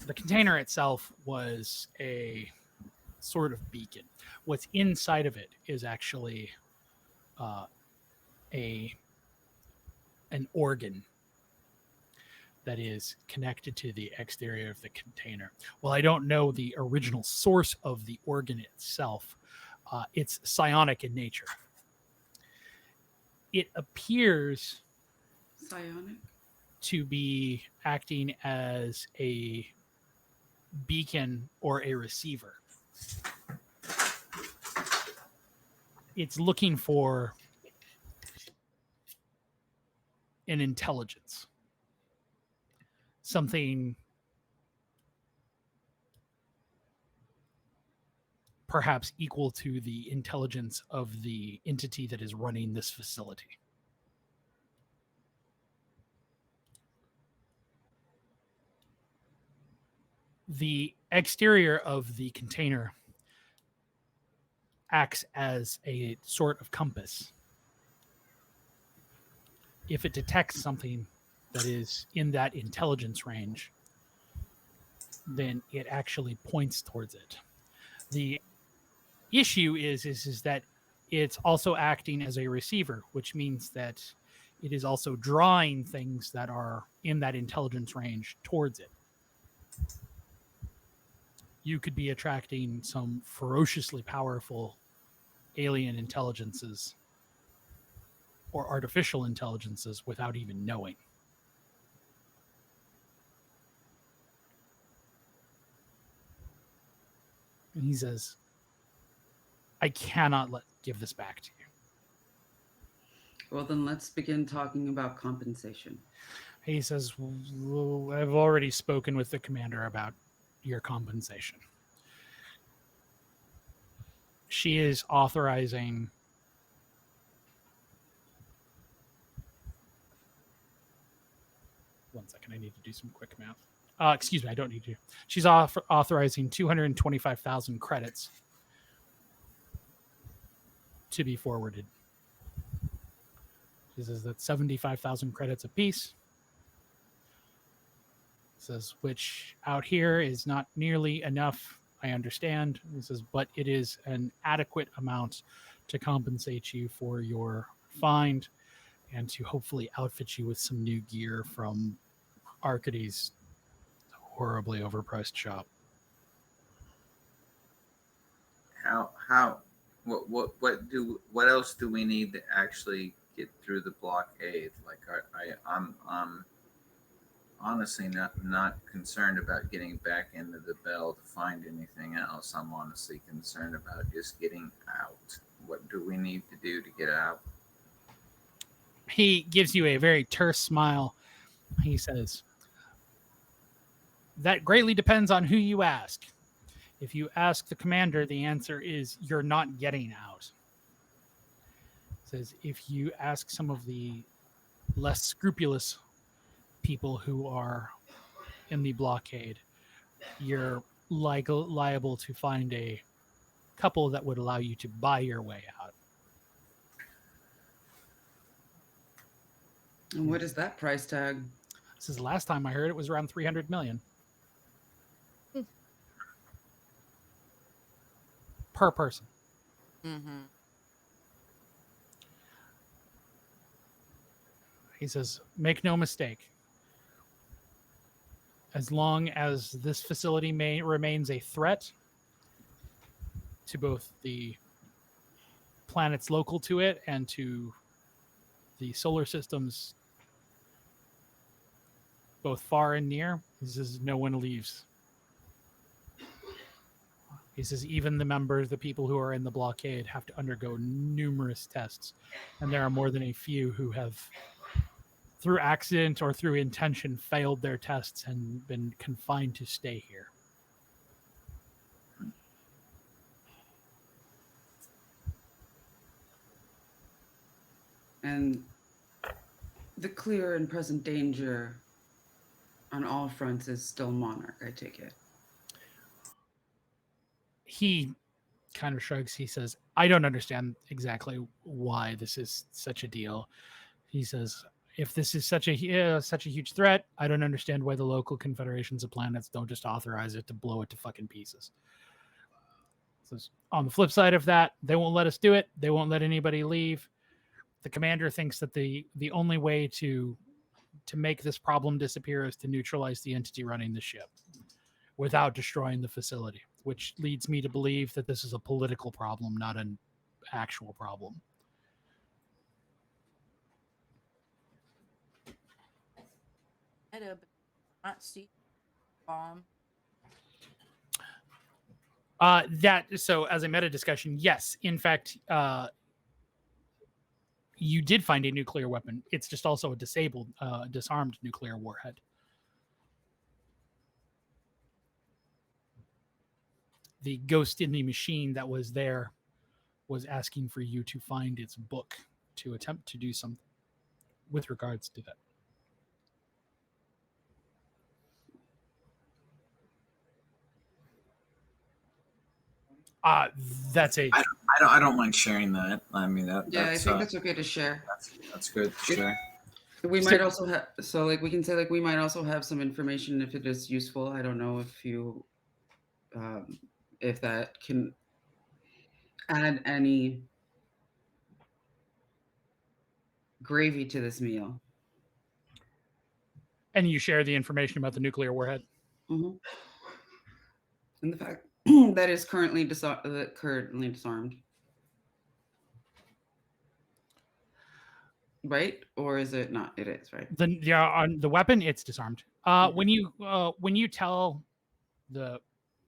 The container itself was a sort of beacon. What's inside of it is actually an organ that is connected to the exterior of the container. Well, I don't know the original source of the organ itself. It's psionic in nature. It appears Psionic? to be acting as a beacon or a receiver. It's looking for an intelligence, something perhaps equal to the intelligence of the entity that is running this facility. The exterior of the container acts as a sort of compass. If it detects something that is in that intelligence range, then it actually points towards it. The issue is that it's also acting as a receiver, which means that it is also drawing things that are in that intelligence range towards it. You could be attracting some ferociously powerful alien intelligences or artificial intelligences without even knowing. And he says, I cannot give this back to you. Well, then let's begin talking about compensation. He says, well, I've already spoken with the commander about your compensation. She is authorizing one second, I need to do some quick math. Excuse me, I don't need to. She's authorizing 225,000 credits to be forwarded. She says that's 75,000 credits apiece. Says, which out here is not nearly enough, I understand. He says, but it is an adequate amount to compensate you for your find and to hopefully outfit you with some new gear from Arcady's horribly overpriced shop. What else do we need to actually get through the blockade? Like I'm honestly not concerned about getting back into the bell to find anything else. I'm honestly concerned about just getting out. What do we need to do to get out? He gives you a very terse smile. He says, that greatly depends on who you ask. If you ask the commander, the answer is you're not getting out. He says, if you ask some of the less scrupulous people who are in the blockade, you're liable to find a couple that would allow you to buy your way out. And what is that price tag? This is the last time I heard it was around 300 million. Per person. Mm-hmm. He says, make no mistake. As long as this facility remains a threat to both the planets local to it and to the solar systems, both far and near, he says, no one leaves. He says, even the people who are in the blockade have to undergo numerous tests. And there are more than a few who have, through accident or through intention, failed their tests and been confined to stay here. And the clear and present danger on all fronts is still Monarch, I take it. He kind of shrugs. He says, I don't understand exactly why this is such a deal. He says, if this is such a huge threat, I don't understand why the local confederations of planets don't just authorize it to blow it to fucking pieces. So on the flip side of that, they won't let us do it. They won't let anybody leave. The commander thinks that the only way to make this problem disappear is to neutralize the entity running the ship without destroying the facility, which leads me to believe that this is a political problem, not an actual problem. Not see bomb. So as a meta discussion, yes, in fact, you did find a nuclear weapon. It's just also a disarmed nuclear warhead. The ghost in the machine that was there was asking for you to find its book to attempt to do something with regards to that. That's a. I don't mind sharing that. I mean that. Yeah, I that's, think that's okay to share. that's good to share. We might also have, so like we can say like we might also have some information if it is useful. I don't know if you, if that can add any gravy to this meal. And you share the information about the nuclear warhead. Mm-hmm. And the fact that is currently disarmed. Right? Or is it not? It is, right? On the weapon, it's disarmed. When you tell the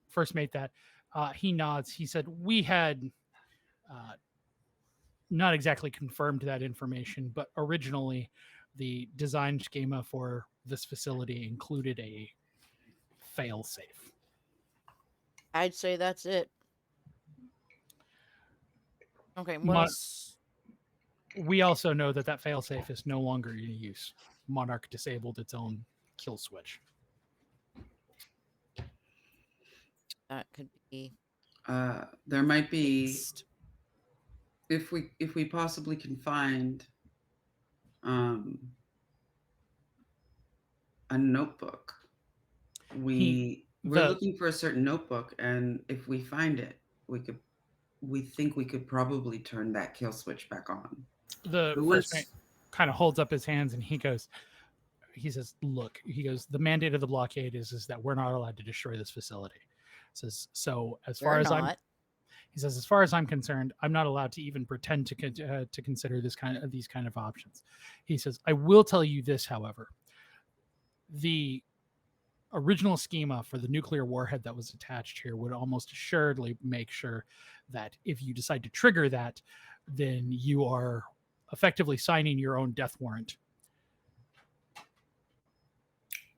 first mate that, he nods. He said, we had not exactly confirmed that information, but originally the design schema for this facility included a fail-safe. I'd say that's it. Okay, what else? We also know that failsafe is no longer in use. Monarch disabled its own kill switch. That could be. There might be, if we possibly can find a notebook. We're looking for a certain notebook, and if we find it, we think we could probably turn that kill switch back on. The first mate kind of holds up his hands and he says, look, the mandate of the blockade is that we're not allowed to destroy this facility. Says, so as far as I'm concerned, I'm not allowed to even pretend to consider these kind of options. He says, I will tell you this, however, the original schema for the nuclear warhead that was attached here would almost assuredly make sure that if you decide to trigger that, then you are effectively signing your own death warrant.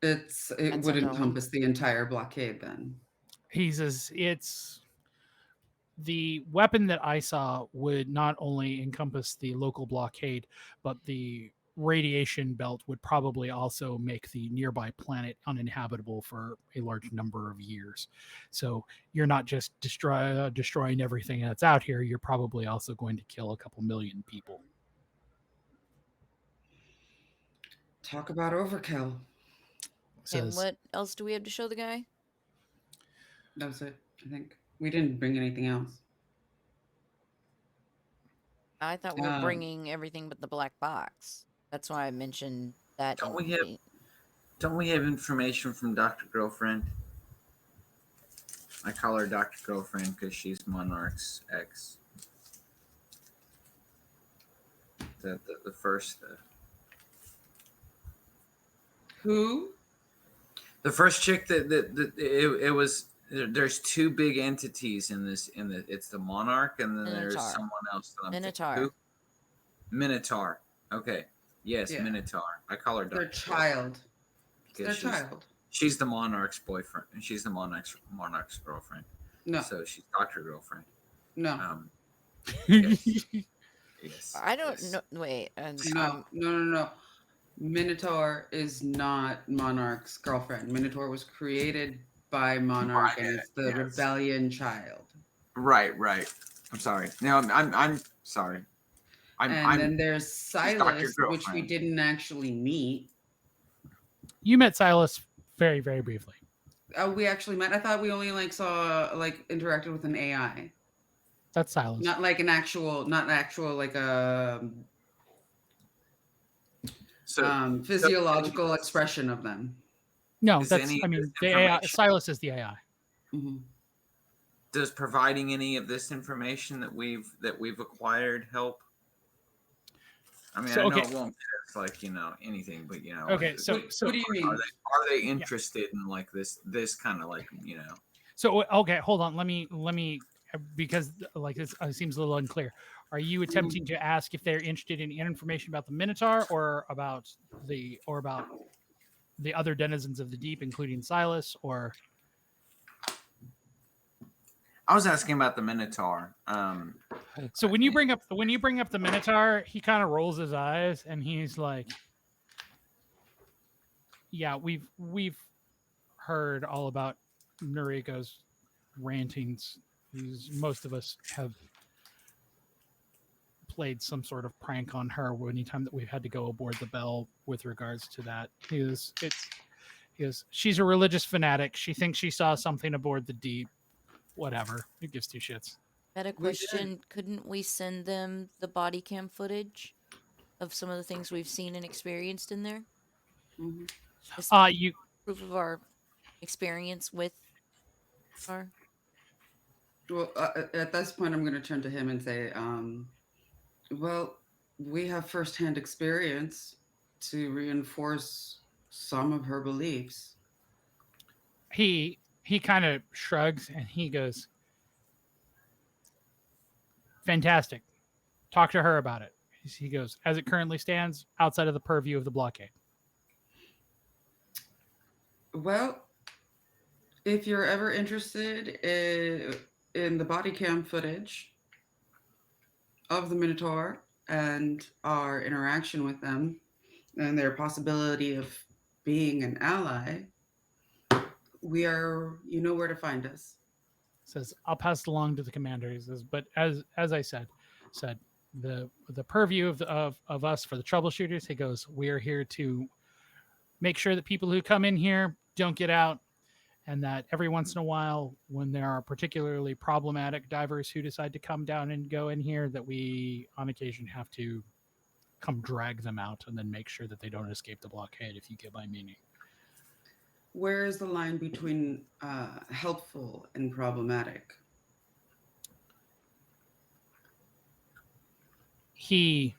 It would encompass the entire blockade then. He says it's the weapon that I saw would not only encompass the local blockade, but the radiation belt would probably also make the nearby planet uninhabitable for a large number of years. So you're not just destroying everything that's out here, you're probably also going to kill a couple million people. Talk about overkill. And what else do we have to show the guy? That was it, I think. We didn't bring anything else. I thought we were bringing everything but the black box. That's why I mentioned that. Don't we have information from Dr. Girlfriend? I call her Dr. Girlfriend because she's Monarch's ex. The first. Who? The first chick it was. There's two big entities in this. It's the Monarch, and then there's someone else. Minotaur. Okay. Yes, yeah. Minotaur. I call her Dr. Their child. Their child. She's the Monarch's boyfriend, and she's the Monarch's girlfriend. No. So she's Dr. Girlfriend. No. Yes. Yes. I don't know. Wait. No. Minotaur is not Monarch's girlfriend. Minotaur was created by Monarch, and it's the Yes. rebellion child. Right. I'm sorry. No, I'm sorry. And then there's she's not your Silas, which we girlfriend. didn't actually meet. You met Silas very, very briefly. We actually met. I thought we only interacted with an AI, That's Silas. not like not actual like a physiological expression of them. No, Is that's. any I of mean, this the AI. information- Silas is the AI. Mm-hmm. Does providing any of this information that we've acquired help? I mean, I know it won't be like anything, but Okay, like, so what do you mean? Are they interested in like this kind of like So okay, hold on. Let me because like this seems a little unclear. Are you attempting to ask if they're interested in information about the Minotaur or about the other denizens of the deep, including Silas? Or I was asking about the Minotaur. so when you bring up the Minotaur, he kind of rolls his eyes and he's like, "Yeah, we've heard all about Noriko's rantings. Most of us have played some sort of prank on her anytime that we've had to go aboard the Bell with regards to that. She's a religious fanatic. She thinks she saw something aboard the Deep. Whatever. Who gives two shits?" Had a question. Couldn't we send them the body cam footage of some of the things we've seen and experienced in there? Mm-hmm. You Proof of our experience with her. Well, at this point, I'm going to turn to him and say, well, we have firsthand experience to reinforce some of her beliefs. he kind of shrugs and he goes, "Fantastic. Talk to her about it." He goes, "As it currently stands, outside of the purview of the blockade." Well, if you're ever interested in the body cam footage of the Minotaur and our interaction with them and their possibility of being an ally, you know where to find us. Says, "I'll pass it along to the commander." He says, "But as I said the purview of us for the troubleshooters." He goes, "We are here to make sure that people who come in here don't get out, and that every once in a while, when there are particularly problematic divers who decide to come down and go in here, that we on occasion have to come drag them out and then make sure that they don't escape the blockade," if you get my meaning. Where is the line between helpful and problematic? He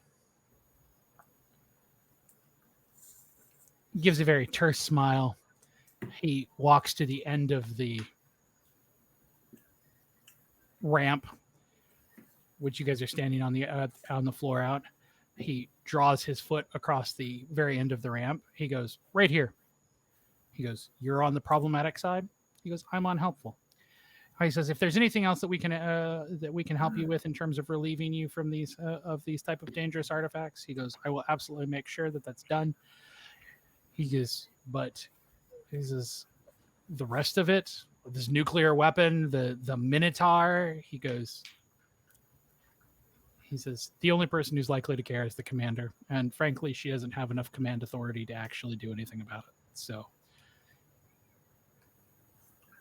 gives a very terse smile. He walks to the end of the ramp, which you guys are standing on the floor out. He draws his foot across the very end of the ramp. He goes, "Right here." He goes, "You're on the problematic side." He goes, "I'm on helpful." He says, "If there's anything else that we can help you with in terms of relieving you from these type of dangerous artifacts," he goes, "I will absolutely make sure that that's done." He goes, "But," he says, "the rest of it, this nuclear weapon, the Minotaur," he says, "The only person who's likely to care is the commander, and frankly, she doesn't have enough command authority to actually do anything about it." So,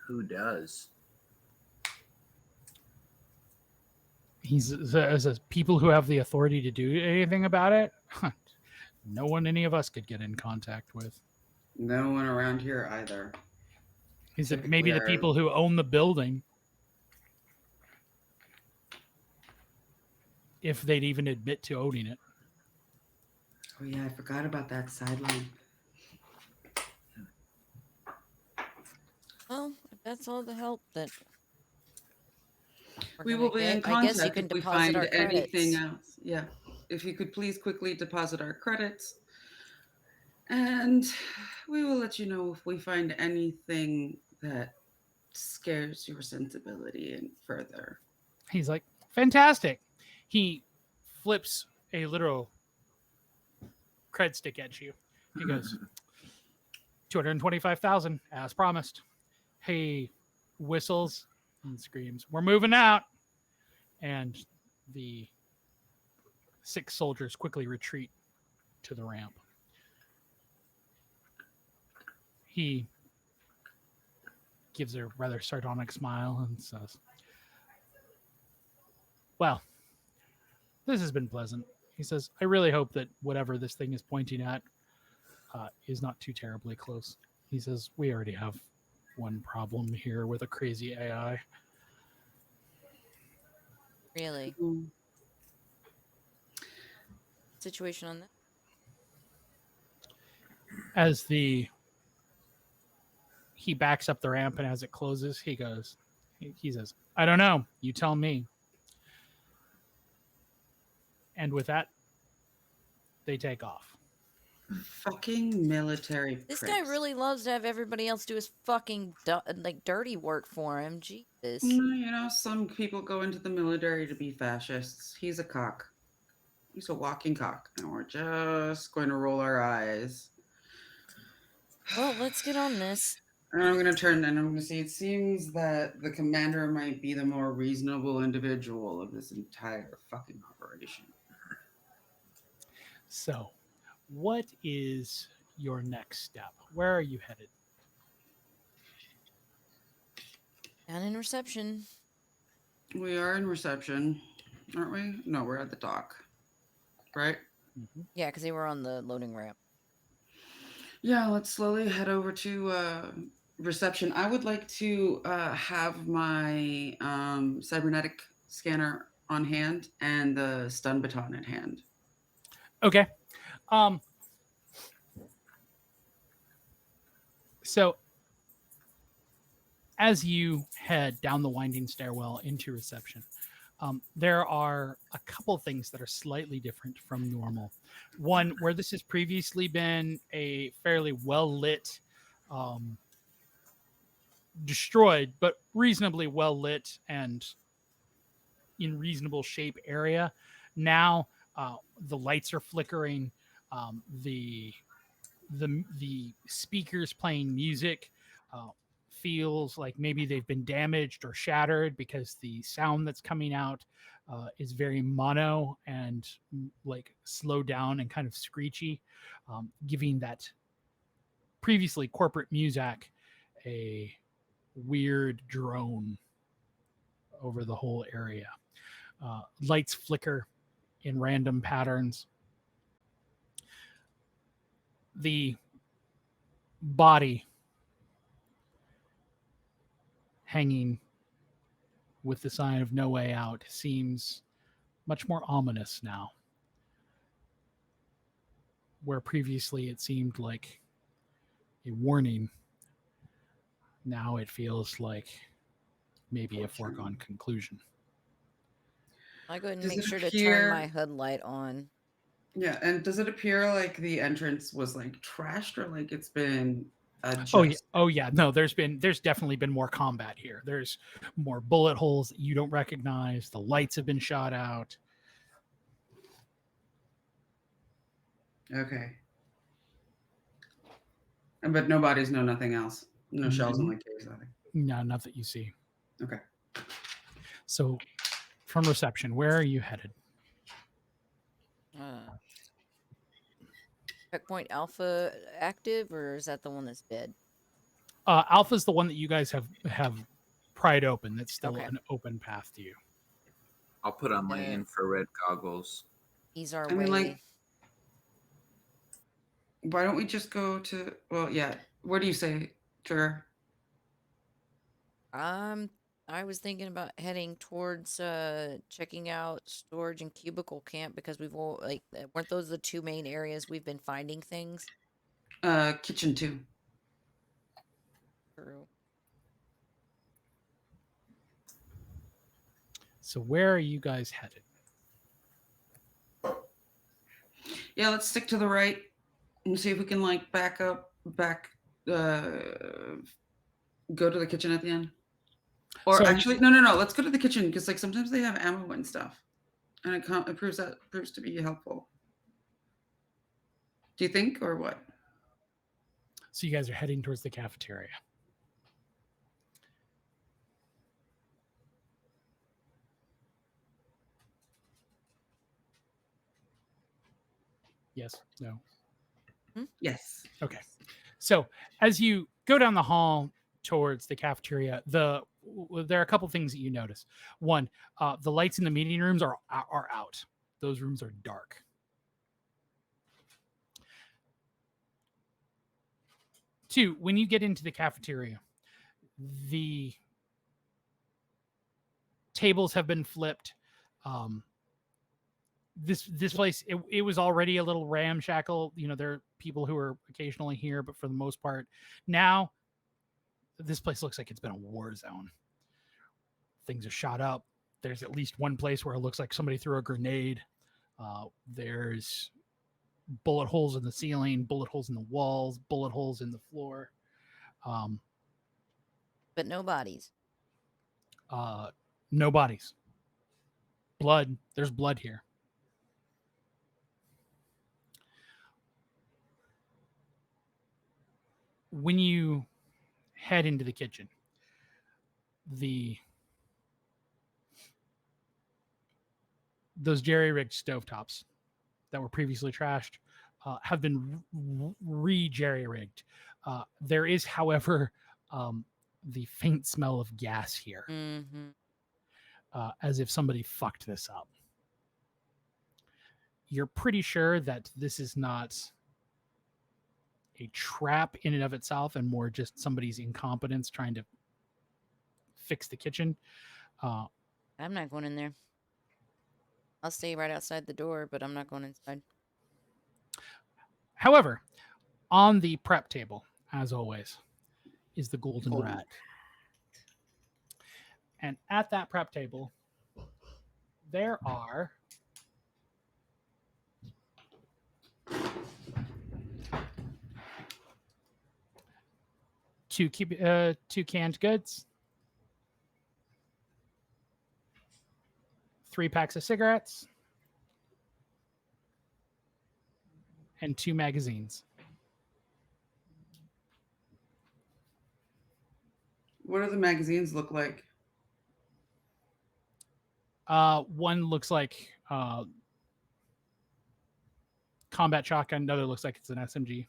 who does? he says, "People who have the authority to do anything about it, no one any of us could get in contact with." No one around here either. He said, "Maybe the people who own the building, if they'd even admit to owning it." Oh yeah, I forgot about that sideline. Well, if that's all the help that we will be in contact. I guess you can if we deposit find our anything credits. else. Yeah, if you could please quickly deposit our credits, and we will let you know if we find anything that scares your sensibility and further. He's like, "Fantastic." He flips a literal cred stick at you He goes, 225,000 as promised. He whistles and screams, "We're moving out!" And the 6 soldiers quickly retreat to the ramp. He gives a rather sardonic smile and says, "Well, this has been pleasant." He says, "I really hope that whatever this thing is pointing at is not too terribly close." He says, "We already have one problem here with a crazy AI." Really? Mm. Situation on that? As he backs up the ramp, and as it closes, he says, "I don't know. You tell me." And with that, they take off. Fucking military This pricks. guy really loves to have everybody else do his fucking dirty work for him. Jesus. You know, some people go into the military to be fascists. He's a cock. He's a walking cock. And we're just going to roll our eyes. Well, let's get on this. And I'm going to turn and I'm going to say, it seems that the commander might be the more reasonable individual of this entire fucking operation. So, what is your next step? Where are you headed? Down in reception. We are in reception, aren't we? No, we're at the dock. Right? Mm-hmm. Yeah, because they were on the loading ramp. Yeah, let's slowly head over to reception. I would like to have my cybernetic scanner on hand and the stun baton at hand. Okay. So as you head down the winding stairwell into reception, there are a couple things that are slightly different from normal. One, where this has previously been a fairly well-lit, destroyed, but reasonably well-lit and in reasonable shape area. Now the lights are flickering. The speakers playing music feels like maybe they've been damaged or shattered because the sound that's coming out is very mono and like slowed down and kind of screechy, giving that previously corporate music a weird drone over the whole area. Lights flicker in random patterns. The body hanging with the sign of no way out seems much more ominous now, where previously it seemed like a warning. Now it feels like maybe a foregone conclusion. I go ahead and Does make it sure to appear- turn my HUD light on. Yeah, and does it appear like the entrance was like trashed or like it's been Oh yeah. No, there's definitely been more combat here. There's more bullet holes that you don't recognize. The lights have been shot out. Okay. But no bodies, no nothing else. No shells in Mhm. the case, nothing. No, not that you see. Okay. So from reception, where are you headed? Checkpoint Alpha active, or is that the one that's dead? Alpha's the one that you guys have pried open. That's still Okay. an open path to you. I'll put on my infrared goggles. He's our I way. mean, like, why don't we just go to? Well, yeah. What do you say, Trigger? I was thinking about heading towards checking out storage and cubicle camp because we've all weren't those the two main areas we've been finding things? Kitchen too. True. So where are you guys headed? Yeah, let's stick to the right and see if we can like back, go to the kitchen at the end. Or So- actually, no. Let's go to the kitchen because like sometimes they have ammo and stuff, and it proves to be helpful. Do you think, or what? So you guys are heading towards the cafeteria. Yes, no. Yes. Okay. So as you go down the hall towards the cafeteria, there are a couple things that you notice. One, the lights in the meeting rooms are out. Those rooms are dark. Two, when you get into the cafeteria, the tables have been flipped. This place, it was already a little ramshackle. You know, there are people who are occasionally here, but for the most part, now this place looks like it's been a war zone. Things are shot up. There's at least one place where it looks like somebody threw a grenade. There's bullet holes in the ceiling, bullet holes in the walls, bullet holes in the floor. But no bodies. No bodies. Blood. There's blood here. When you head into the kitchen, those jerry-rigged stovetops that were previously trashed have been re-jerry-rigged. There is, however, the faint smell of gas here, as if somebody fucked this up. You're pretty sure that this is not a trap in and of itself, and more just somebody's incompetence trying to fix the kitchen. I'm not going in there. I'll stay right outside the door, but I'm not going inside. However, on the prep table, as always, is the golden rat. And at that prep table, there are two canned goods, 3 packs of cigarettes, and 2 magazines. What do the magazines look like? One looks like combat shotgun. Another looks like it's an SMG.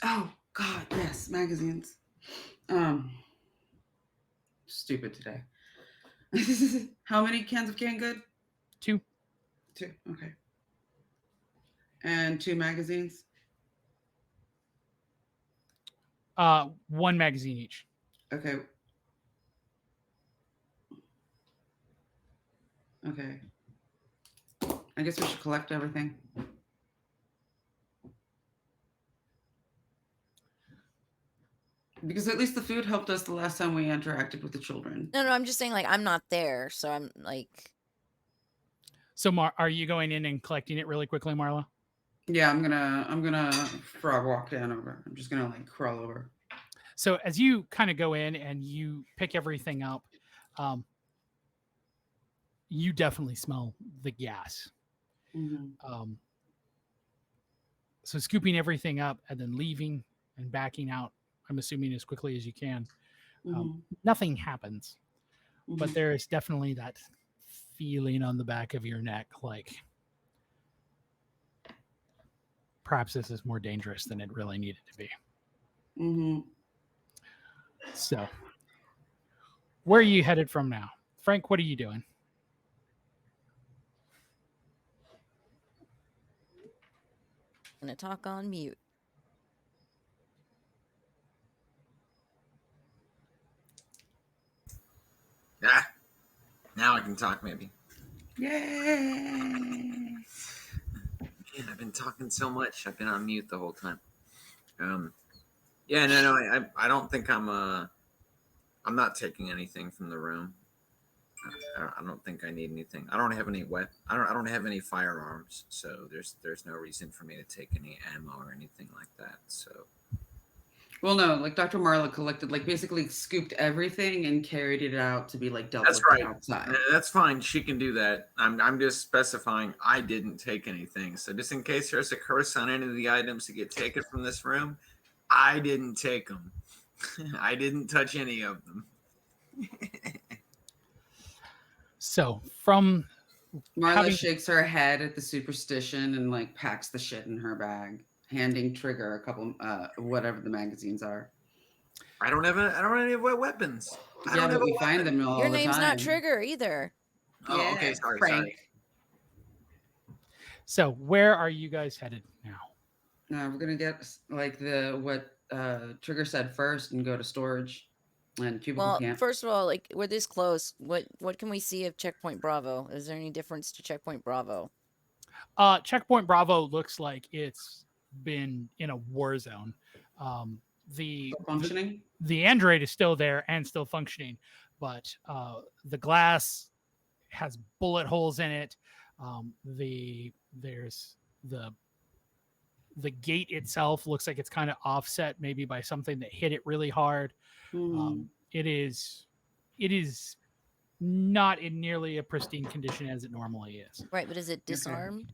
Oh God, yes, magazines. Stupid today. How many cans of canned good? 2. 2. Okay. And 2 magazines. 1 magazine each. Okay. Okay. I guess we should collect everything. Because at least the food helped us the last time we interacted with the children. No, I'm just saying, like, I'm not there, so I'm like... So, are you going in and collecting it really quickly, Marla? Yeah, I'm gonna frog walk down over. I'm just gonna like crawl over. So as you kind of go in and you pick everything up, you definitely smell the gas. Mm-hmm. So scooping everything up and then leaving and backing out, I'm assuming as quickly as you can. Nothing happens, but there is definitely that feeling on the back of your neck, like perhaps this is more dangerous than it really needed to be. So, where are you headed from now? Frank, what are you doing? I'm gonna talk on mute. Now I can talk, maybe. Yay! Man, I've been talking so much. I've been on mute the whole time. Yeah, no, I don't think I'm not taking anything from the room. I don't think I need anything. I don't have any I don't have any firearms, so there's no reason for me to take any ammo or anything like that. So Well, no, like Dr. Marla collected, like basically scooped everything and carried it out to be like dealt That's with right. outside. That's fine. She can do that. I'm just specifying I didn't take anything. So just in case there's a curse on any of the items that get taken from this room, I didn't take them. I didn't touch any of them. So from Marla having shakes her head at the superstition and like packs the shit in her bag, handing Trigger a couple whatever the magazines are. I don't have any weapons. I Yeah, don't have but a we weapon. find them all Your the name's time. not Trigger either. Oh, Yeah, okay. Sorry. Frank. so where are you guys headed now? We're gonna get like what Trigger said first and go to storage and cubicle Well, camp. first of all, like we're this close. What can we see of Checkpoint Bravo? Is there any difference to Checkpoint Bravo? Checkpoint Bravo looks like it's been in a war zone. The Functioning. the android is still there and still functioning, but the glass has bullet holes in it. There's the gate itself looks like it's kind of offset maybe by something that hit it really hard. It is not in nearly a pristine condition as it normally is. Right, but is it disarmed?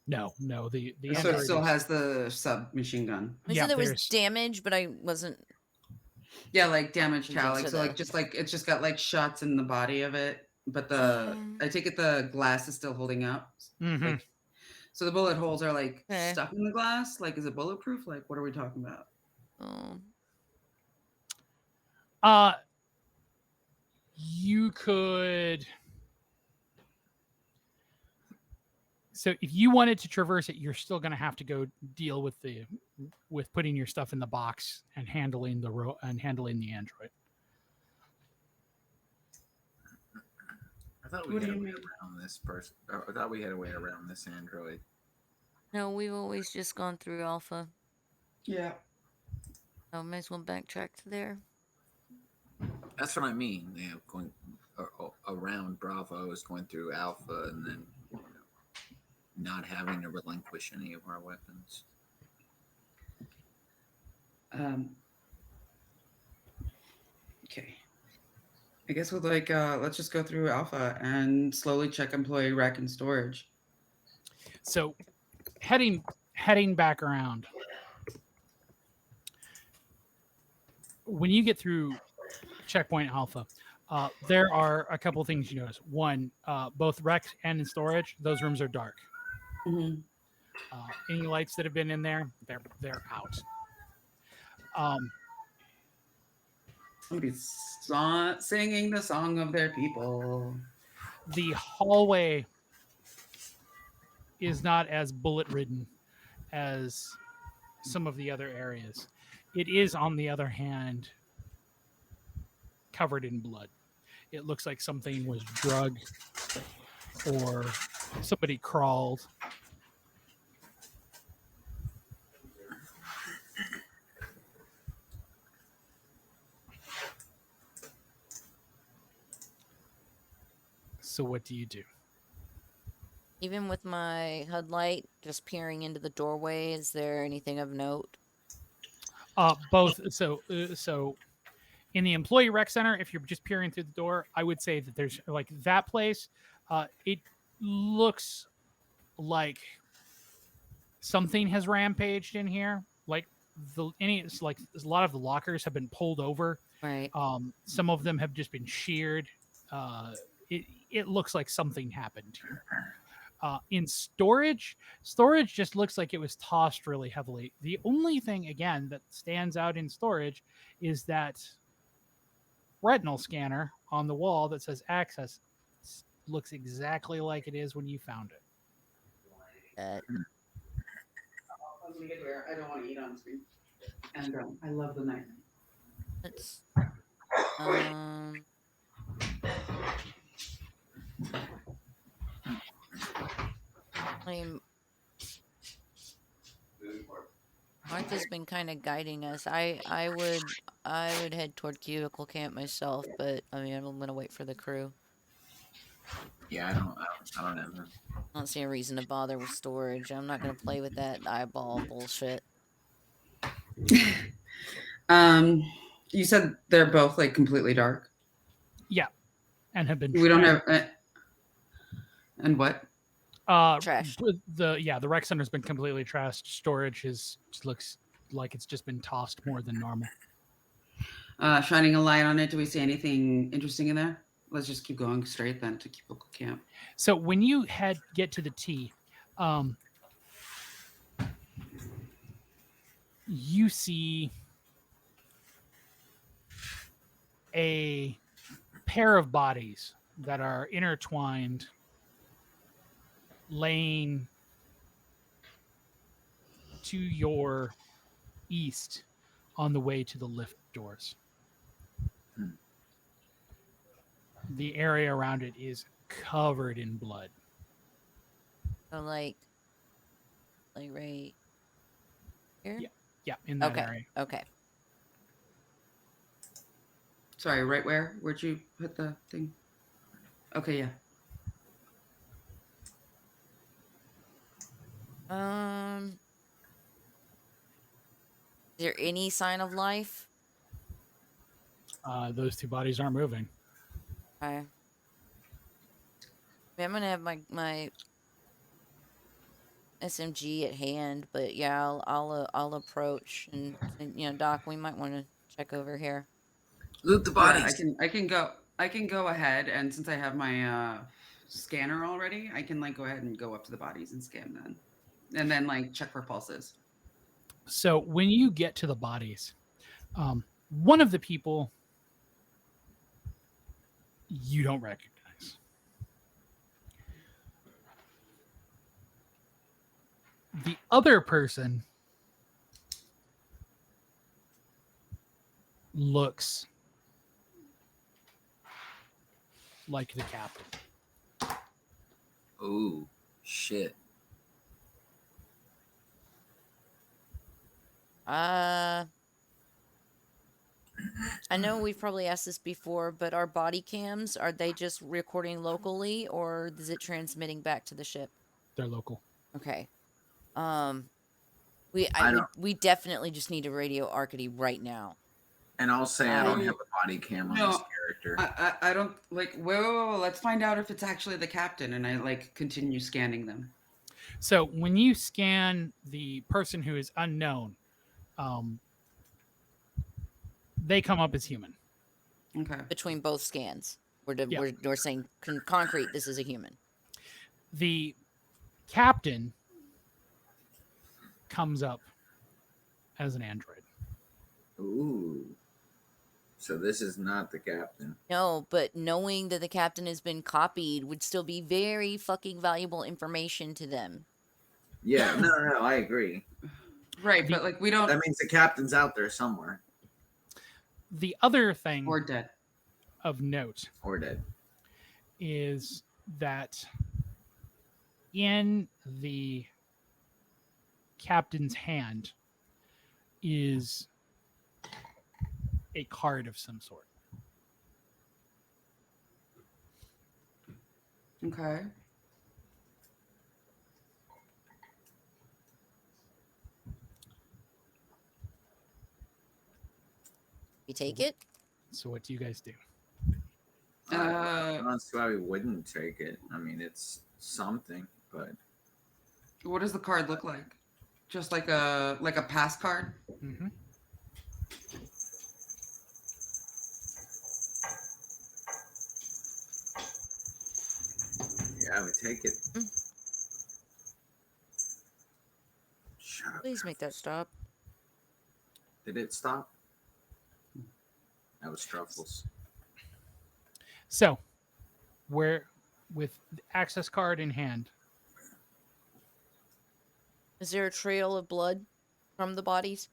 No, the So it android still is- has the submachine gun. I said there was damage, but I wasn't. Yeah, like damaged You cow. think Like so, so, though? like it's just got like shots in the body of it. But I take it the glass is still holding up. Mhm. Like, so the bullet holes are like Okay. stuck in the glass. Like, is it bulletproof? Like, what are we talking about? You could. So if you wanted to traverse it, you're still going to have to go deal with putting your stuff in the box and handling the android. I thought we What do had a you way mean? around this person. I thought we had a way around this android. No, we've always just gone through Alpha. Yeah. I might as well backtrack to there. That's what I mean. Going around Bravo is going through Alpha and then not having to relinquish any of our weapons. Okay. I guess we'll let's just go through Alpha and slowly check employee rec and storage. So heading back around, when you get through Checkpoint Alpha, there are a couple things you notice. One, both rec and in storage, those rooms are dark. Mm-hmm. Any lights that have been in there, they're out. Somebody's singing the song of their people. The hallway is not as bullet ridden as some of the other areas. It is, on the other hand, covered in blood. It looks like something was drugged or somebody crawled. So what do you do? Even with my HUD light just peering into the doorway, is there anything of note? Both. So in the employee rec center, if you're just peering through the door, I would say that there's like that place. It looks like something has rampaged in here. Like it's like a lot of the lockers have been pulled over. Right. Some of them have just been sheared. It looks like something happened here. In storage just looks like it was tossed really heavily. The only thing, again, that stands out in storage is that retinal scanner on the wall that says access. Looks exactly like it is when you found it. I don't want to eat on screen. And I love the night. Let's. Martha's been kind of guiding us. I would head toward cubicle camp myself, but I mean I'm gonna wait for the crew. Yeah, I don't know. I don't see a reason to bother with storage. I'm not gonna play with that eyeball bullshit. You said they're both like completely dark. Yeah, and have been. We don't have. And what? Trashed. The rec center's been completely trashed. Storage looks like it's just been tossed more than normal. Shining a light on it. Do we see anything interesting in there? Let's just keep going straight then to keep local camp. So when you get to the T, you see a pair of bodies that are intertwined, laying to your east on the way to the lift doors. The area around it is covered in blood. So like right here? Yeah, in that Okay. area. Okay. Sorry, right where? Where'd you put the thing? Okay, yeah. Is there any sign of life? Those two bodies aren't moving. Okay. I'm gonna have my SMG at hand, but yeah, I'll approach and Doc, we might want to check over here. Loot the bodies. Yeah, I can go ahead, and since I have my scanner already, I can like go ahead and go up to the bodies and scan them, and then like check for pulses. So when you get to the bodies, one of the people you don't recognize. The other person looks like the captain. Oh, shit. I know we've probably asked this before, but our body cams, are they just recording locally or is it transmitting back to the ship? They're local. Okay. We definitely just need a radio Arcady right now. And I'll say I don't have a body cam on this character. I don't like. Whoa, let's find out if it's actually the captain, and I like continue scanning them. So when you scan the person who is unknown, they come up as human. Okay. Between both scans, we're saying concrete. This is a human. The captain comes up as an android. Ooh. So this is not the captain. No, but knowing that the captain has been copied would still be very fucking valuable information to them. Yeah, no, I agree. Right, but like we don't. That means the captain's out there somewhere. The other thing Or dead. Of note or dead is that in the captain's hand is a card of some sort. Okay. You take it? So what do you guys do? I don't see why we wouldn't take it. I mean, it's something, but what does the card look like? Just like a pass card? Mm-hmm. Yeah, I would take it. Shut up. Please make that stop. Did it stop? That was Truffles. So, where with the access card in hand. Is there a trail of blood from the bodies?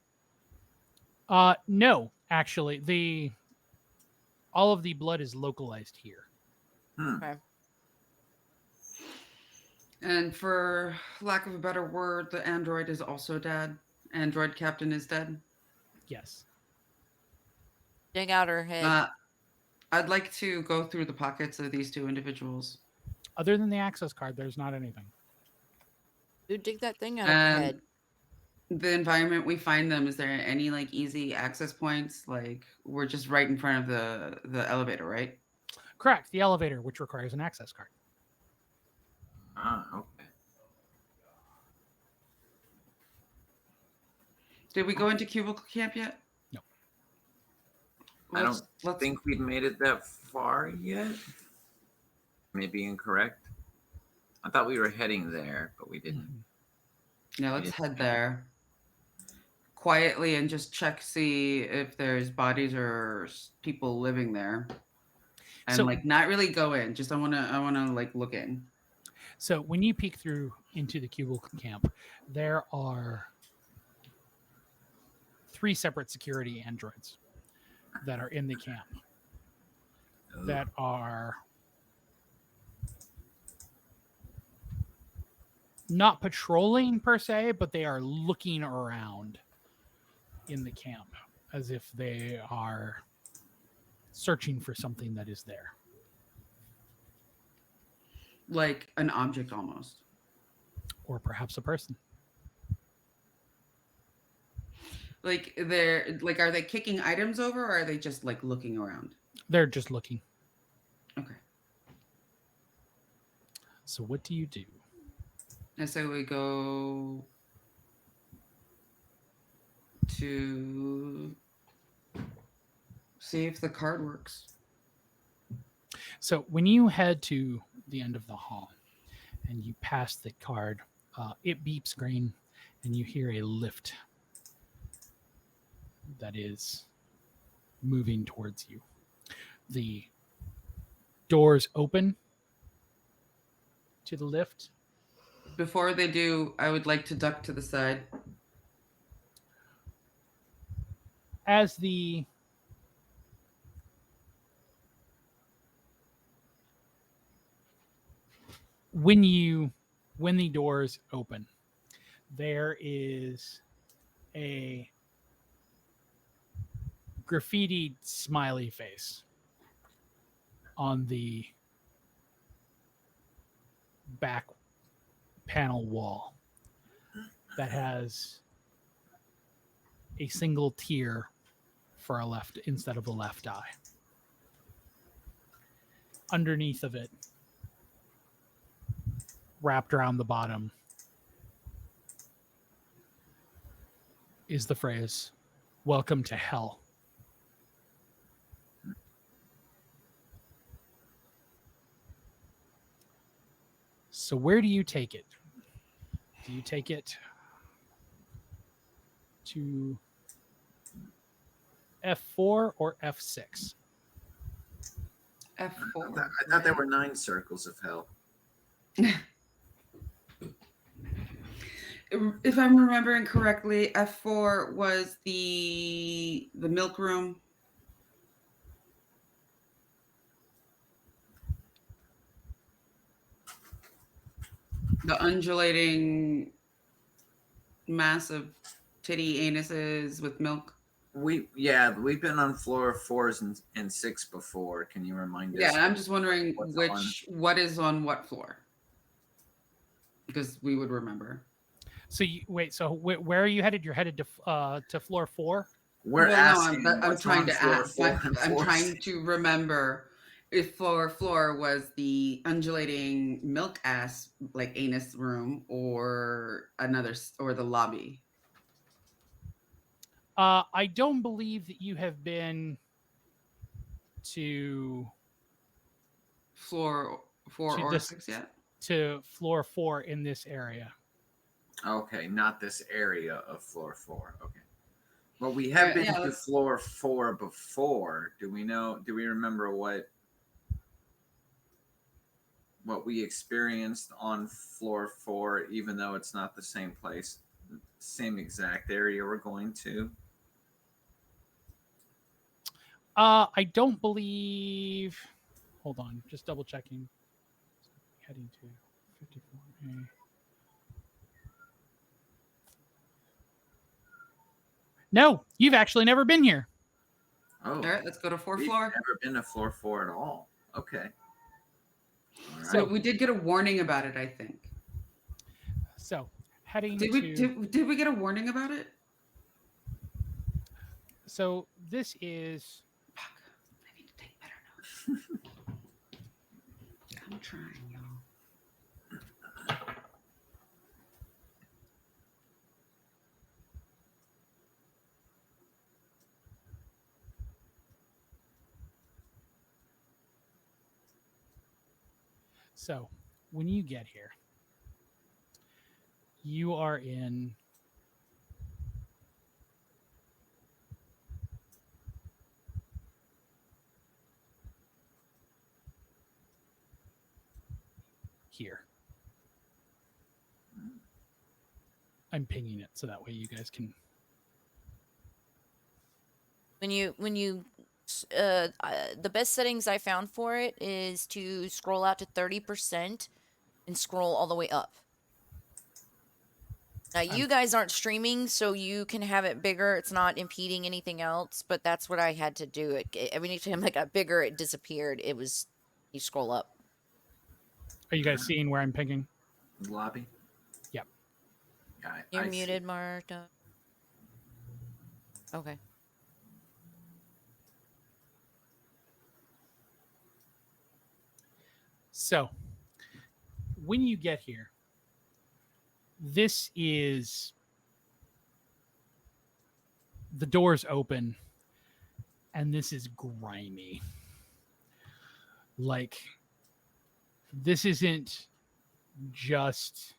No, actually. All of the blood is localized here. Okay. And for lack of a better word, the android is also dead. Android captain is dead. Yes. Dig out her head. I'd like to go through the pockets of these two individuals. Other than the access card, there's not anything. Dude, dig that thing out of her head. the environment we find them, is there any like easy access points? Like we're just right in front of the elevator, right? Correct. The elevator, which requires an access card. Okay. Did we go into cubicle camp yet? No. I don't think we'd made it that far yet. Maybe incorrect. I thought we were heading there, but we didn't. Yeah, let's head there quietly and just check, see if there's bodies or people living there, and So- like not really go in. Just I wanna like look in. So when you peek through into the cubicle camp, there are 3 separate security androids that are in the camp that are not patrolling per se, but they are looking around in the camp as if they are searching for something that is there. Like an object almost. Or perhaps a person. Like they're like, are they kicking items over, or are they just like looking around? They're just looking. Okay. So what do you do? And so we go to see if the card works. So when you head to the end of the hall and you pass the card, it beeps green and you hear a lift that is moving towards you. The doors open to the lift. Before they do, I would like to duck to the side. As the when the doors open, there is a graffitied smiley face on the back panel wall that has a single tear for a left instead of a left eye. Underneath of it, wrapped around the bottom, is the phrase, "Welcome to hell." So where do you take it? Do you take it to F4 or F6? F4. I thought there were 9 circles of hell. If I'm remembering correctly, F4 was the milk room. The undulating massive titty anuses with milk. We've been on floor 4s and 6 before. Can you remind us? Yeah, I'm just wondering what is on what floor, because we would remember. So where are you headed? You're headed to floor 4? We're asking. I'm trying to ask. I'm trying 6? to remember if floor was the undulating milk ass like anus room, or the lobby. I don't believe that you have been to Floor 4 To or this- 6 yet? to floor 4 in this area. Okay, not this area of floor 4. Okay. Well, we have been to floor 4 before. Do we remember what we experienced on floor 4, even though it's not the same place, same exact area we're going to? I don't believe. Hold on, just double checking. Heading to 54A. No, you've actually never been here. Oh, All right, let's go to 4th we've floor. never been to floor 4 at all. Okay. All So right. we did get a warning about it, I think. So, heading Did we get a warning about it? So this is Fuck. I need to take better notes. I'm trying, y'all. so when you get here, you are in here. I'm pinging it so that way you guys can. The best settings I found for it is to scroll out to 30% and scroll all the way up. Now, you guys aren't streaming, so you can have it bigger. It's not impeding anything else, but that's what I had to do. Every time I got bigger, it disappeared. You scroll up. Are you guys seeing where I'm pinging? Lobby. Yep. Yeah, You're I muted, see. Marta. Okay. So when you get here, this is the doors open, and this is grimy. Like, this isn't just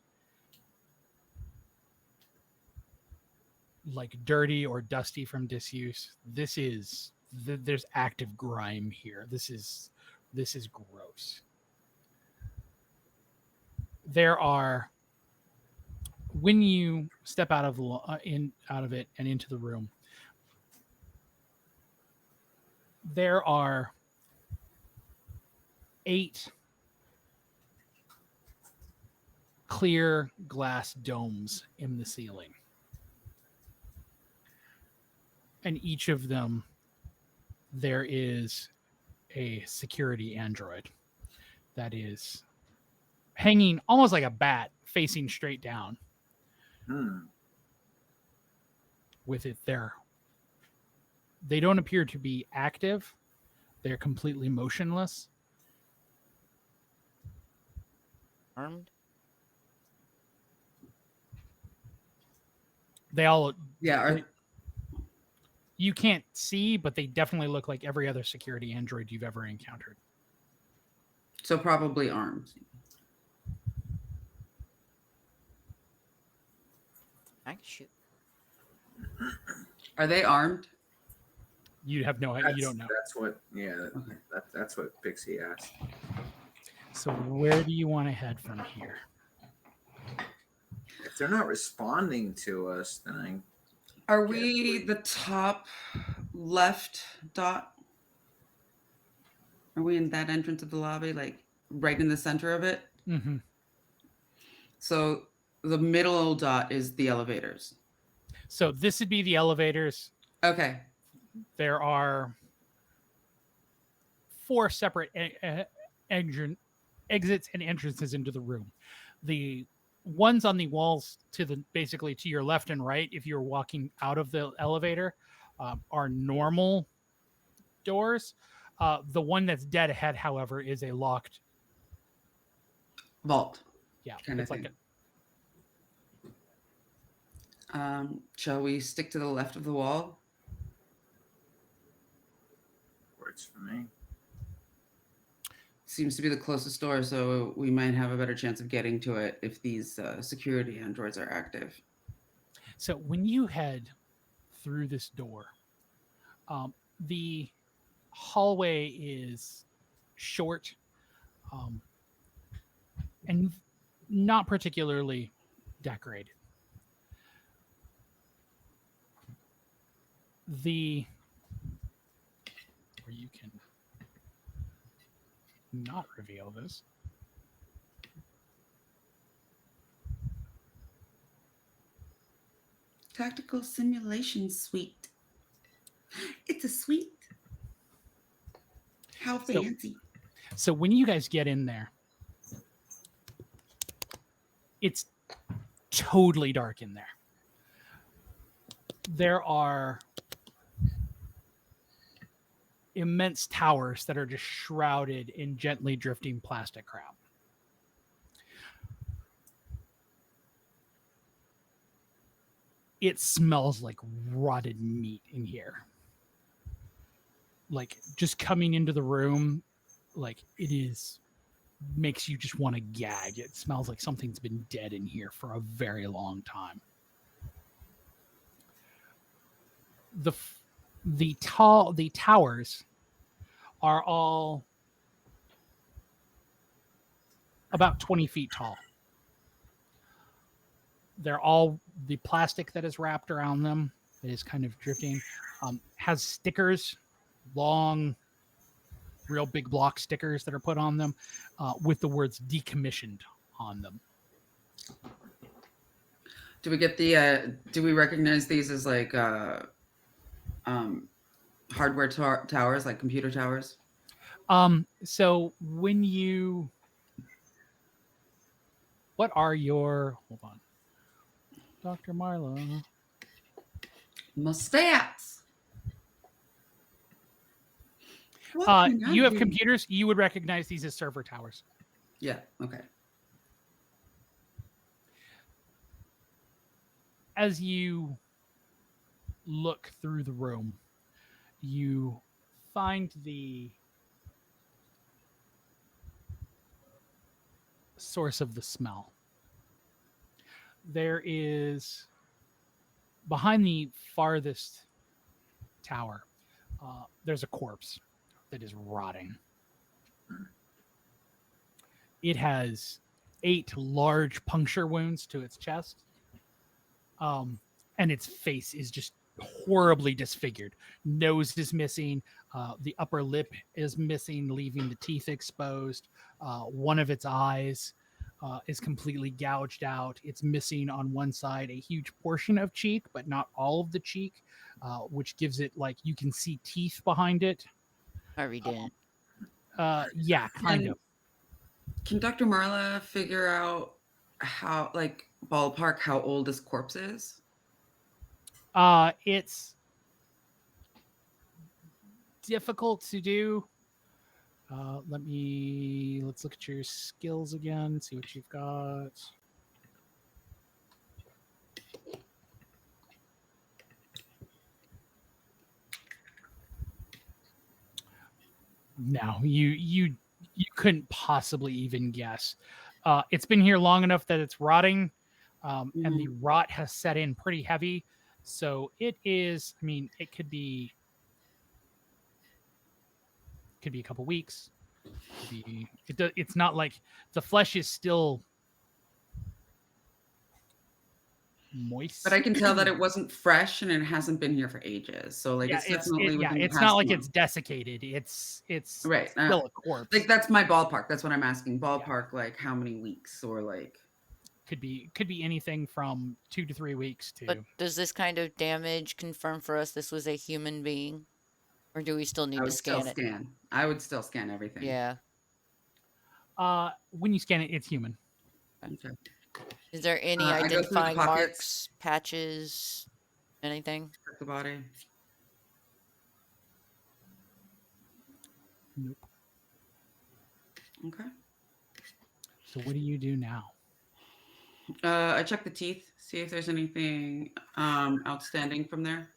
like dirty or dusty from disuse. This is there's active grime here. This is gross. There are, when you step out of it and into the room, there are 8 clear glass domes in the ceiling. And each of them, there is a security android that is hanging almost like a bat, facing straight down with it there. They don't appear to be active. They're completely motionless. Armed? They all, Yeah. you can't see, but they definitely look like every other security android you've ever encountered. So probably armed. I can shoot. Are they armed? You have no idea. You don't know. That's what. Yeah. Okay. That's what Pixie asked. So where do you want to head from here? If they're not responding to us, then Are we the top left dot? Are we in that entrance of the lobby, like right in the center of it? Mm-hmm. So the middle dot is the elevators. So this would be the elevators. Okay. There are 4 separate exits and entrances into the room. The ones on the walls basically to your left and right, if you're walking out of the elevator, are normal doors. The one that's dead ahead, however, is a locked Vault. Yeah, Kinda it's like thing. Shall we stick to the left of the wall? works for me. Seems to be the closest door, so we might have a better chance of getting to it if these security androids are active. So when you head through this door, the hallway is short and not particularly decorated. Where you can not reveal this. Tactical simulation suite. It's a suite. How fancy. So when you guys get in there, it's totally dark in there. There are immense towers that are just shrouded in gently drifting plastic crap. It smells like rotted meat in here. Like, just coming into the room, like, it is makes you just want to gag. It smells like something's been dead in here for a very long time. The towers are all about 20 feet tall. They're all, the plastic that is wrapped around them, that is kind of drifting, has stickers, long, real big block stickers that are put on them with the words decommissioned on them. Do we get the? Do we recognize these as like hardware towers, like computer towers? So when you, what are your? Hold on, Dr. Marla. My stats. You have computers. You would recognize these as server towers. Yeah. Okay. As you look through the room, you find the source of the smell. There is, behind the farthest tower, there's a corpse that is rotting. It has 8 large puncture wounds to its chest. And its face is just horribly disfigured. Nose is missing. The upper lip is missing, leaving the teeth exposed. One of its eyes is completely gouged out. It's missing on one side a huge portion of cheek, but not all of the cheek, which gives it, like, you can see teeth behind it. Harvey didn't. Yeah, kind of. Can Dr. Marla figure out how, like, ballpark, how old this corpse is? It's difficult to do. Let's look at your skills again, see what you've got. No, you couldn't possibly even guess. It's been here long enough that it's rotting, and the rot has set in pretty heavy. So it is, I mean, it could be a couple weeks. It's not like the flesh is still moist. But I can tell that it wasn't fresh and it hasn't been here for ages. So like, yeah, it's definitely within the it's past not like month. it's desiccated. It's right. still a corpse. Like, that's my ballpark. That's what I'm asking. Ballpark, like how many weeks, or like could be anything from 2 to 3 weeks to. But does this kind of damage confirm for us this was a human being? Or do we still need to scan it? I would still scan everything. Yeah. When you scan it, it's human. Okay. Is there any I go through the identifying pockets. marks, patches, anything? Check the body. Nope. Okay. So what do you do now? I check the teeth, see if there's anything outstanding from there.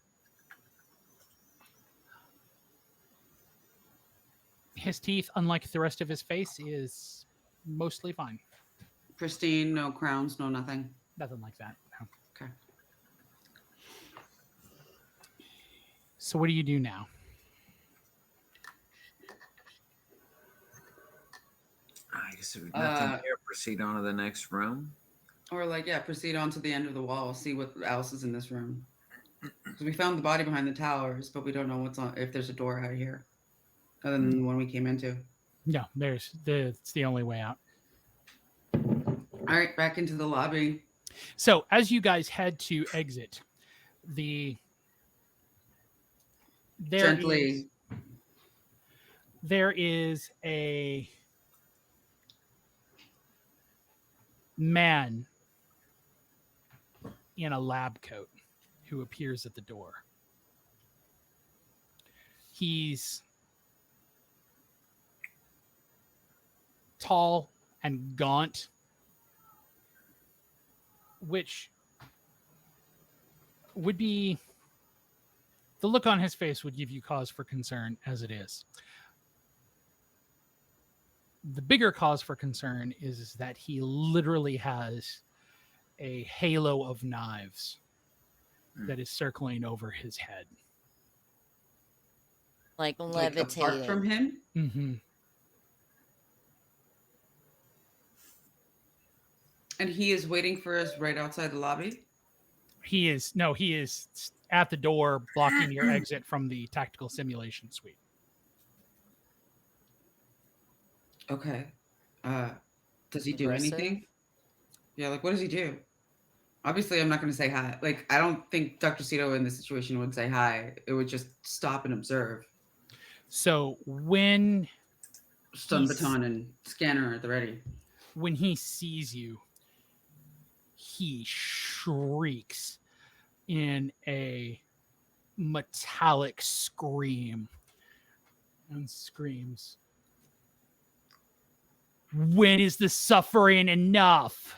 His teeth, unlike the rest of his face, is mostly fine. Pristine, no crowns, no nothing. Nothing like that. No. Okay. So what do you do now? I guess if nothing here, proceed on to the next room. Or like, yeah, proceed on to the end of the wall, see what else is in this room. Because we found the body behind the towers, but we don't know what's on, if there's a door out of here, other than the one we came into. No, it's the only way out. All right, back into the lobby. So as you guys head to exit, there is a man in a lab coat who appears at the door. He's tall and gaunt, which would be the look on his face would give you cause for concern as it is. The bigger cause for concern is that he literally has a halo of knives that is circling over his head. Like Like apart from levitating. him. Mm-hmm. And he is waiting for us right outside the lobby. He is at the door blocking your exit from the tactical simulation suite. Okay. Does he do Aggressive? anything? Yeah, like what does he do? Obviously, I'm not going to say hi. Like, I don't think Dr. Cito in this situation would say hi. It would just stop and observe. So when Stun baton and scanner at the ready. When he sees you, he shrieks in a metallic scream and screams, "When is the suffering enough?"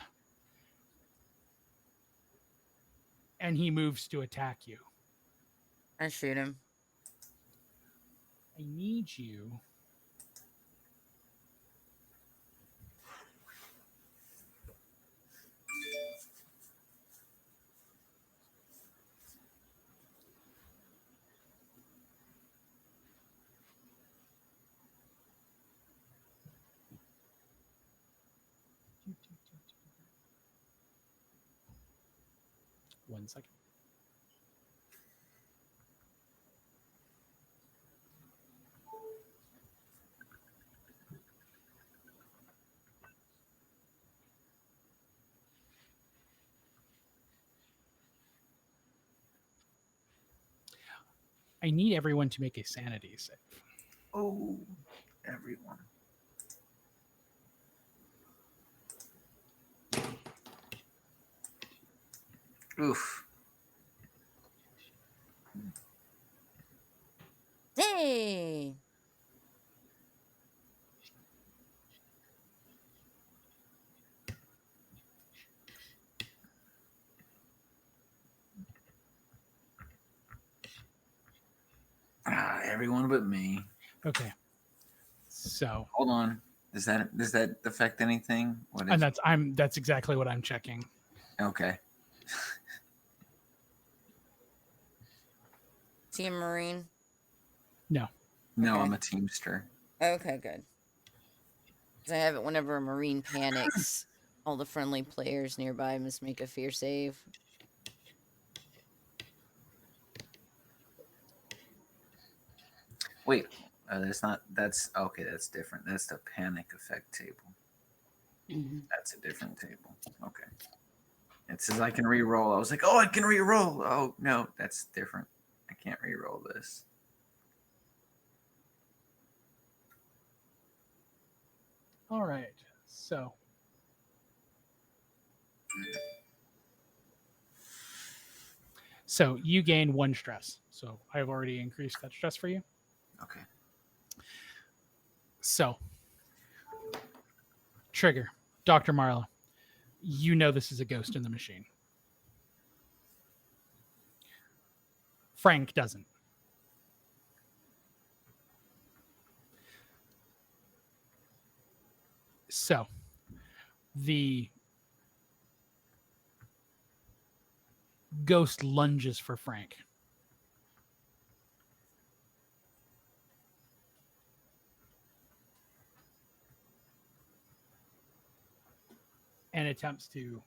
And he moves to attack you. I shoot him. I need you one second. I need everyone to make a sanity save. Oh, everyone. Oof. Hey! Everyone but me. Okay. So Hold on. Does that affect anything? What is? and that's exactly what I'm checking. Okay. Is he a Marine? No. No, Okay. I'm a Teamster. Okay, good. Because I have it whenever a Marine panics, all the friendly players nearby must make a fear save. Wait, that's okay. That's different. That's the panic effect table. Mm-hmm. That's a different table. Okay. It says I can re-roll. I was like, oh, I can re-roll. Oh no, that's different. I can't re-roll this. All right. So you gain 1 stress. So I've already increased that stress for you. Okay. So, trigger, Dr. Marlowe, you know this is a ghost in the machine. Frank doesn't. So, the ghost lunges for Frank. And attempts to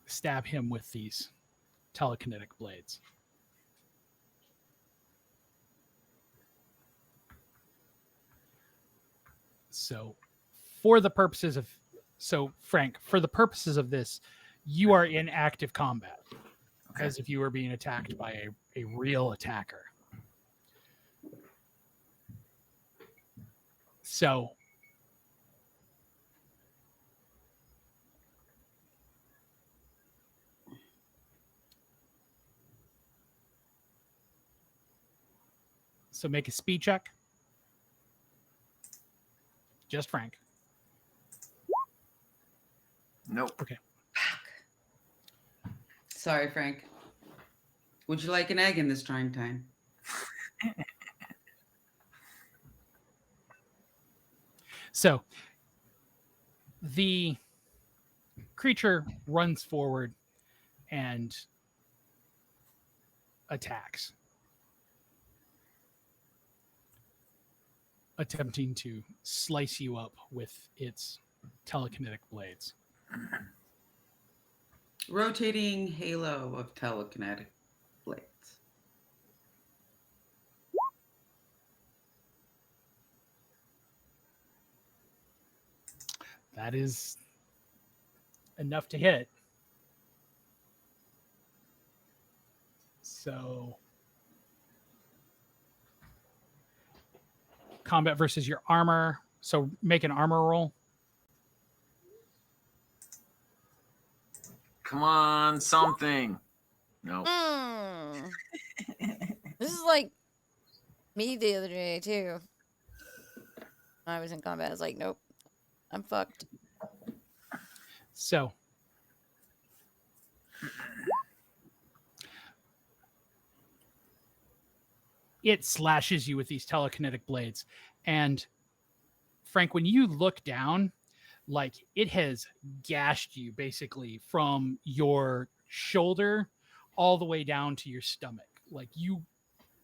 stab him with these telekinetic blades. So, Frank, for the purposes of this, you are in active combat, Okay. as if you were being attacked by a real attacker. So, So make a speed check. Just Frank. Nope. Okay. Sorry, Frank. Would you like an egg in this trying time? So the creature runs forward and attacks, attempting to slice you up with its telekinetic blades. Rotating halo of telekinetic blades. That is enough to hit. So combat versus your armor. So make an armor roll. Come on, something. No. This is like me the other day too. I was in combat. I was like, nope, I'm fucked. So it slashes you with these telekinetic blades. And Frank, when you look down, like it has gashed you basically from your shoulder all the way down to your stomach. Like you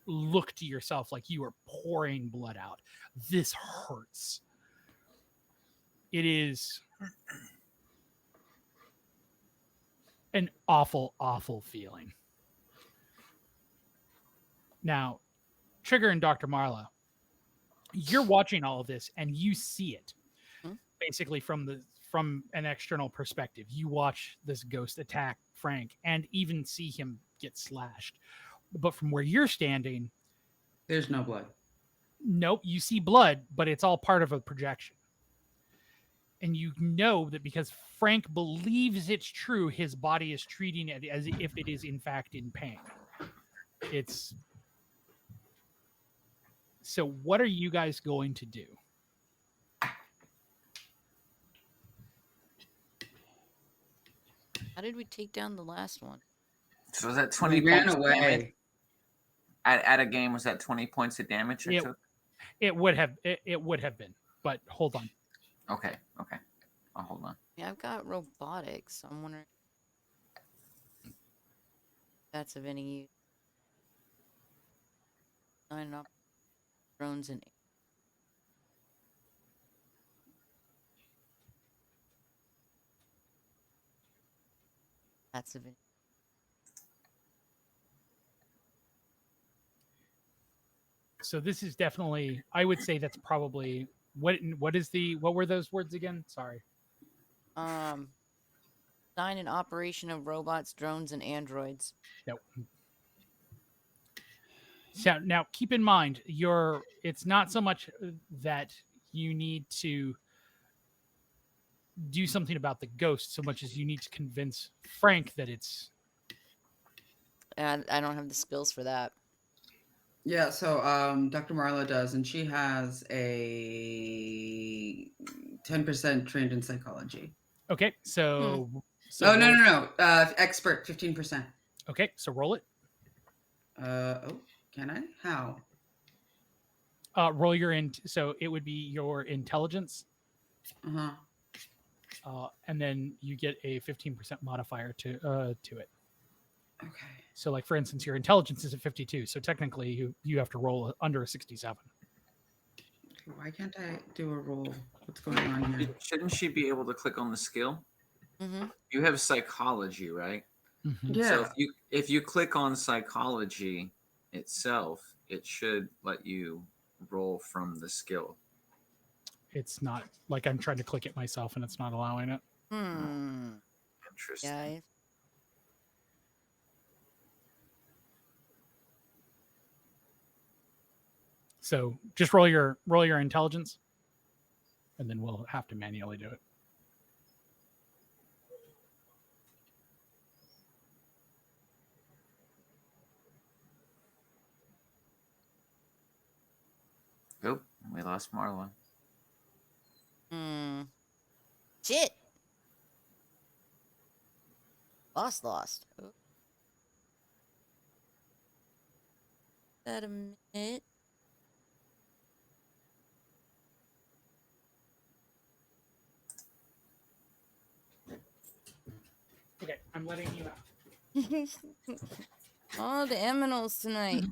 look to yourself like you are pouring blood out. This hurts. It is an awful, awful feeling. Now, Trigger and Dr. Marla, you're watching all of this and you see it basically from an external perspective. You watch this ghost attack Frank and even see him get slashed. But from where you're standing, there's no blood. Nope, you see blood, but it's all part of a projection. And you know that because Frank believes it's true, his body is treating it as if it is in fact in pain. It's so what are you guys going to do? How did we take down the last one? So was that 20 We ran points away. damage? At a game, was that 20 points of damage it took? It would have been, but hold on. Okay. I'll hold on. Yeah, I've got robotics. So I'm wondering if that's of any use. Signing up drones and that's of any. So this is definitely, I would say that's probably what were those words again? Sorry. Design and operation of robots, drones, and androids. Nope. So now keep in mind, it's not so much that you need to do something about the ghost so much as you need to convince Frank that it's. And I don't have the skills for that. Yeah, so Dr. Marla does, and she has a 10% trained in psychology. Okay, so no. Expert, 15%. Okay, so roll it. Can I? How? Roll so it would be your intelligence. And then you get a 15% modifier to it. Okay. So, like for instance, your intelligence is a 52. So technically, you have to roll under a 67. Why can't I do a roll? What's going on here? Shouldn't she be able to click on the skill? Mm-hmm. You have psychology, right? Mm-hmm. Yeah. So if you click on psychology itself, it should let you roll from the skill. It's not like I'm trying to click it myself and it's not allowing it. Interesting. Yeah. So just roll your intelligence, and then we'll have to manually do it. Nope, we lost Marla. Shit. Lost. Oh. That a minute. Okay, I'm letting you out. Oh, the Eminals tonight.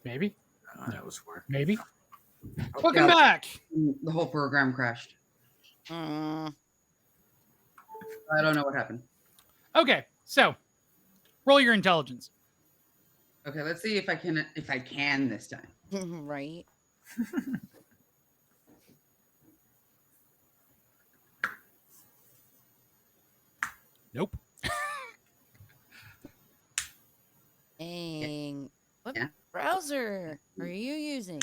Maybe. That was working. Maybe. Oh, Welcome yeah, back. the whole program crashed. Mm. I don't know what happened. Okay, so roll your intelligence. Okay, let's see if I can this time. Right. Nope. Dang. What Yeah. browser are you using?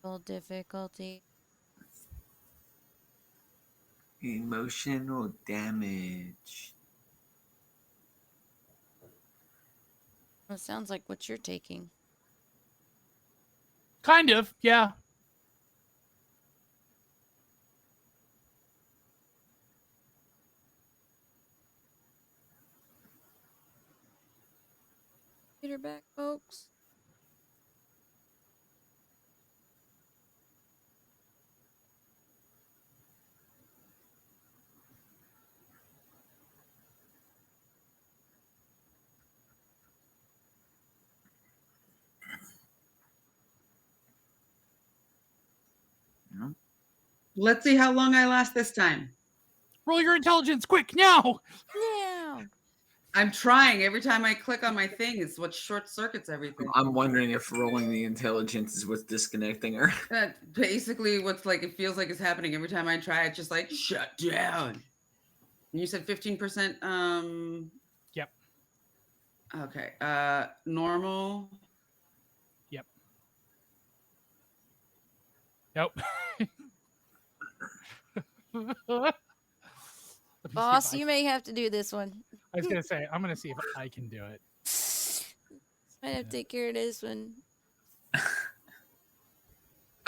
Full difficulty. Emotional damage. Well, it sounds like what you're taking. Kind of, yeah. Get her back, folks. Nope. Let's see how long I last this time. Roll your intelligence, quick now. Now. I'm trying. Every time I click on my thing, it's what short circuits everything. I'm wondering if rolling the intelligence is what's disconnecting her. That's basically what's like it feels like is happening every time I try. It's just like shut down. And you said 15%. Yep. Okay. Normal. Yep. Nope. Boss, you may have to do this one. I was gonna say I'm gonna see if I can do it. Might have to take care of this one.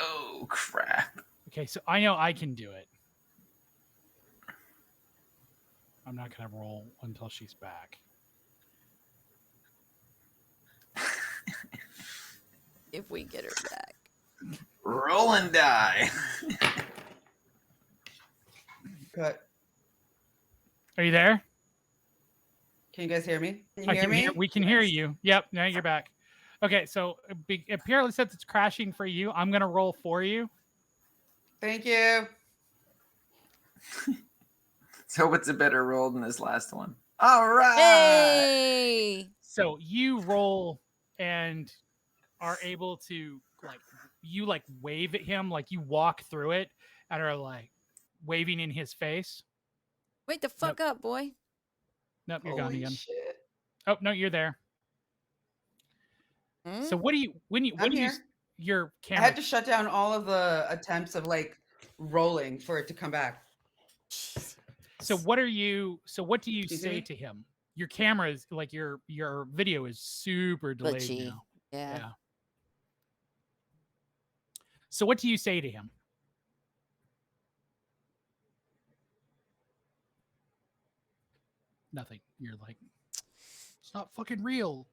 Oh crap. Okay, so I know I can do it. I'm not gonna roll until she's back. If we get her back. Roll and die. Cut. Are you there? Can you guys hear me? Can you I hear can me? hear, we can hear you. Yep, now you're back. Okay, so apparently since it's crashing for you, I'm gonna roll for you. Thank you. So it's a better roll than this last one. All right. Hey! So you roll and are able to like wave at him, like you walk through it and are like waving in his face. Wake the fuck up, boy. Nope, you're gone Holy again. shit. Oh no, you're there. So what do you your I camera? had to shut down all of the attempts of like rolling for it to come back. So what do you you see say me? to him? Your camera is like your video is super delayed Glitchy. now. Yeah. So what do you say to him? Nothing. You're like, it's not fucking real.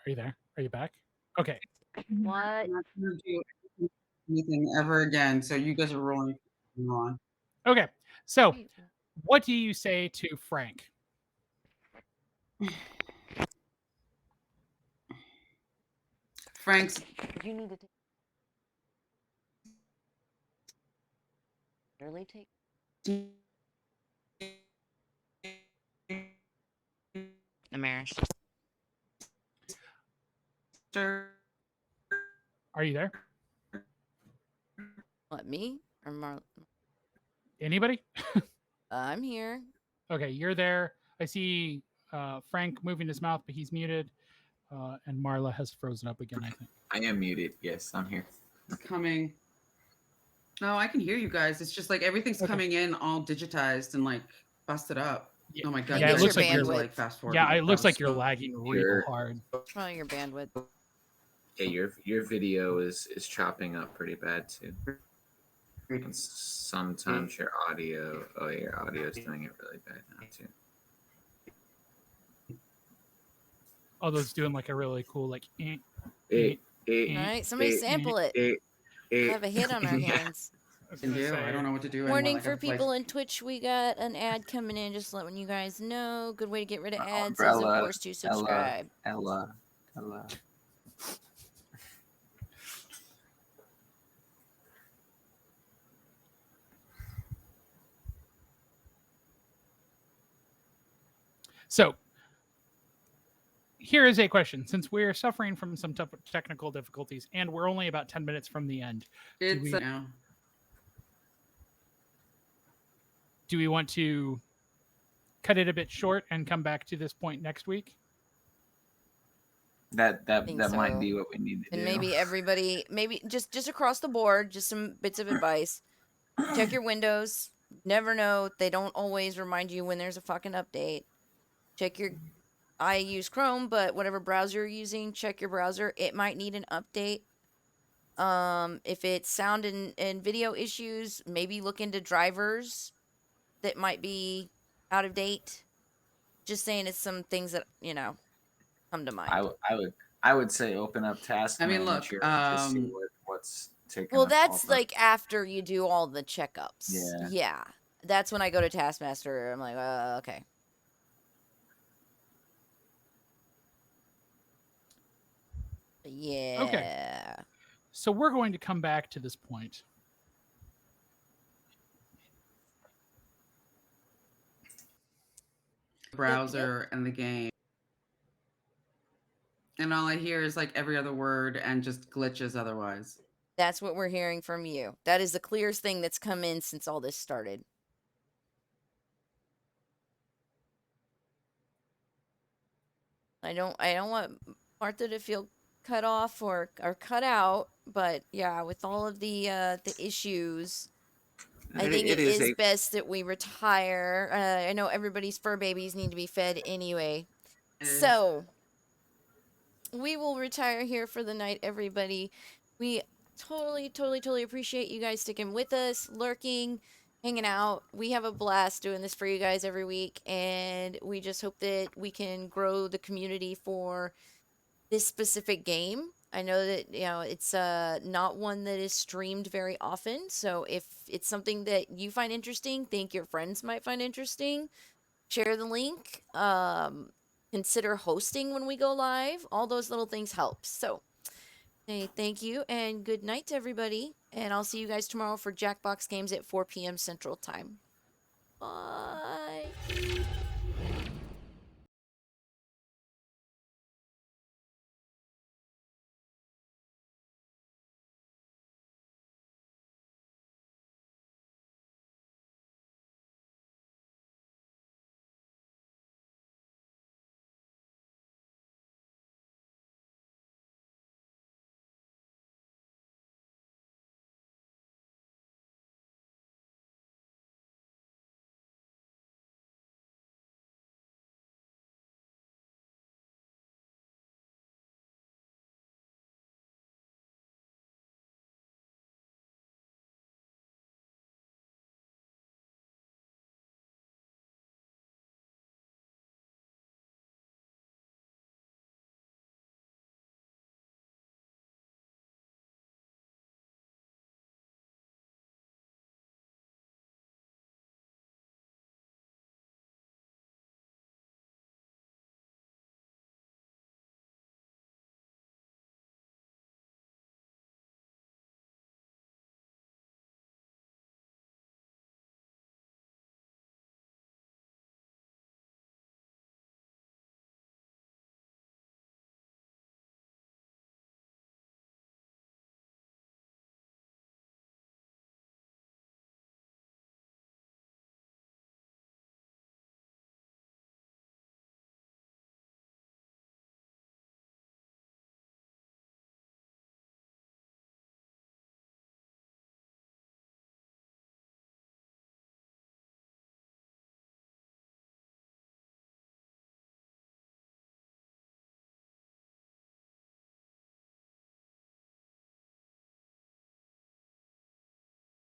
Are you there? Are you back? Okay. What? I'm not gonna do anything ever again. So you guys are rolling on. Okay. So what do you say to Frank? Frank's You need to take. Literally take. Amaris. Are you there? What, me or Mar? Anybody? I'm here. Okay, you're there. I see Frank moving his mouth, but he's muted. And Marla has frozen up again, I think. I am muted. Yes, I'm here. coming. No, I can hear you guys. It's just like everything's Okay. coming in all digitized and like busted up. Yeah. Oh my god! Yeah, it you looks guys like have you're- to, like fast forward. Yeah, me. it That looks was like you're so- lagging real You're- hard. Probably your bandwidth. Yeah, your video is chopping up pretty bad too. And sometimes your audio. Oh, your audio is doing it really bad now too. Although it's doing like a really cool like. All All right, somebody sample it. We have a hit on our Yeah. hands. Can do. I don't know what to do. Warning anymore. for Like, I'm, people like, in Twitch, we got an ad coming in. Just letting you guys know. Good way to get rid of ads is, of Umbrella, course, to subscribe. Ella. So here is a question. Since we're suffering from some technical difficulties and we're only about 10 minutes from the end, It's we- now. do we want to cut it a bit short and come back to this point next week? That think might so. be what we need to And do. maybe everybody, maybe just across the board, just some bits of advice. Check your windows. Never know. They don't always remind you when there's a fucking update. Check your... I use Chrome, but whatever browser you're using, check your browser. It might need an update. If it's sound and video issues, maybe look into drivers that might be out of date. Just saying, it's some things that, you know, come to mind. I would say open up Task I mean, look, Manager and just see what's taking. Well, up that's all the- like after you do all the checkups. Yeah. Yeah. That's when I go to Taskmaster. I'm like, okay. Yeah. So we're going to come back to this point. browser and the game. And all I hear is like every other word and just glitches otherwise. That's what we're hearing from you. That is the clearest thing that's come in since all this started. I don't want Martha to feel cut off or cut out, but yeah, with all of the issues, I think it is best that we retire. I know everybody's fur babies need to be fed anyway. So we will retire here for the night, everybody. We totally appreciate you guys sticking with us, lurking, hanging out. We have a blast doing this for you guys every week, and we just hope that we can grow the community for this specific game. I know that, you know, it's not one that is streamed very often, so if it's something that you find interesting, think your friends might find interesting, share the link. Consider hosting when we go live. All those little things help. So, hey, thank you and good night to everybody. And I'll see you guys tomorrow for Jackbox Games at 4 p.m. Central Time. Bye.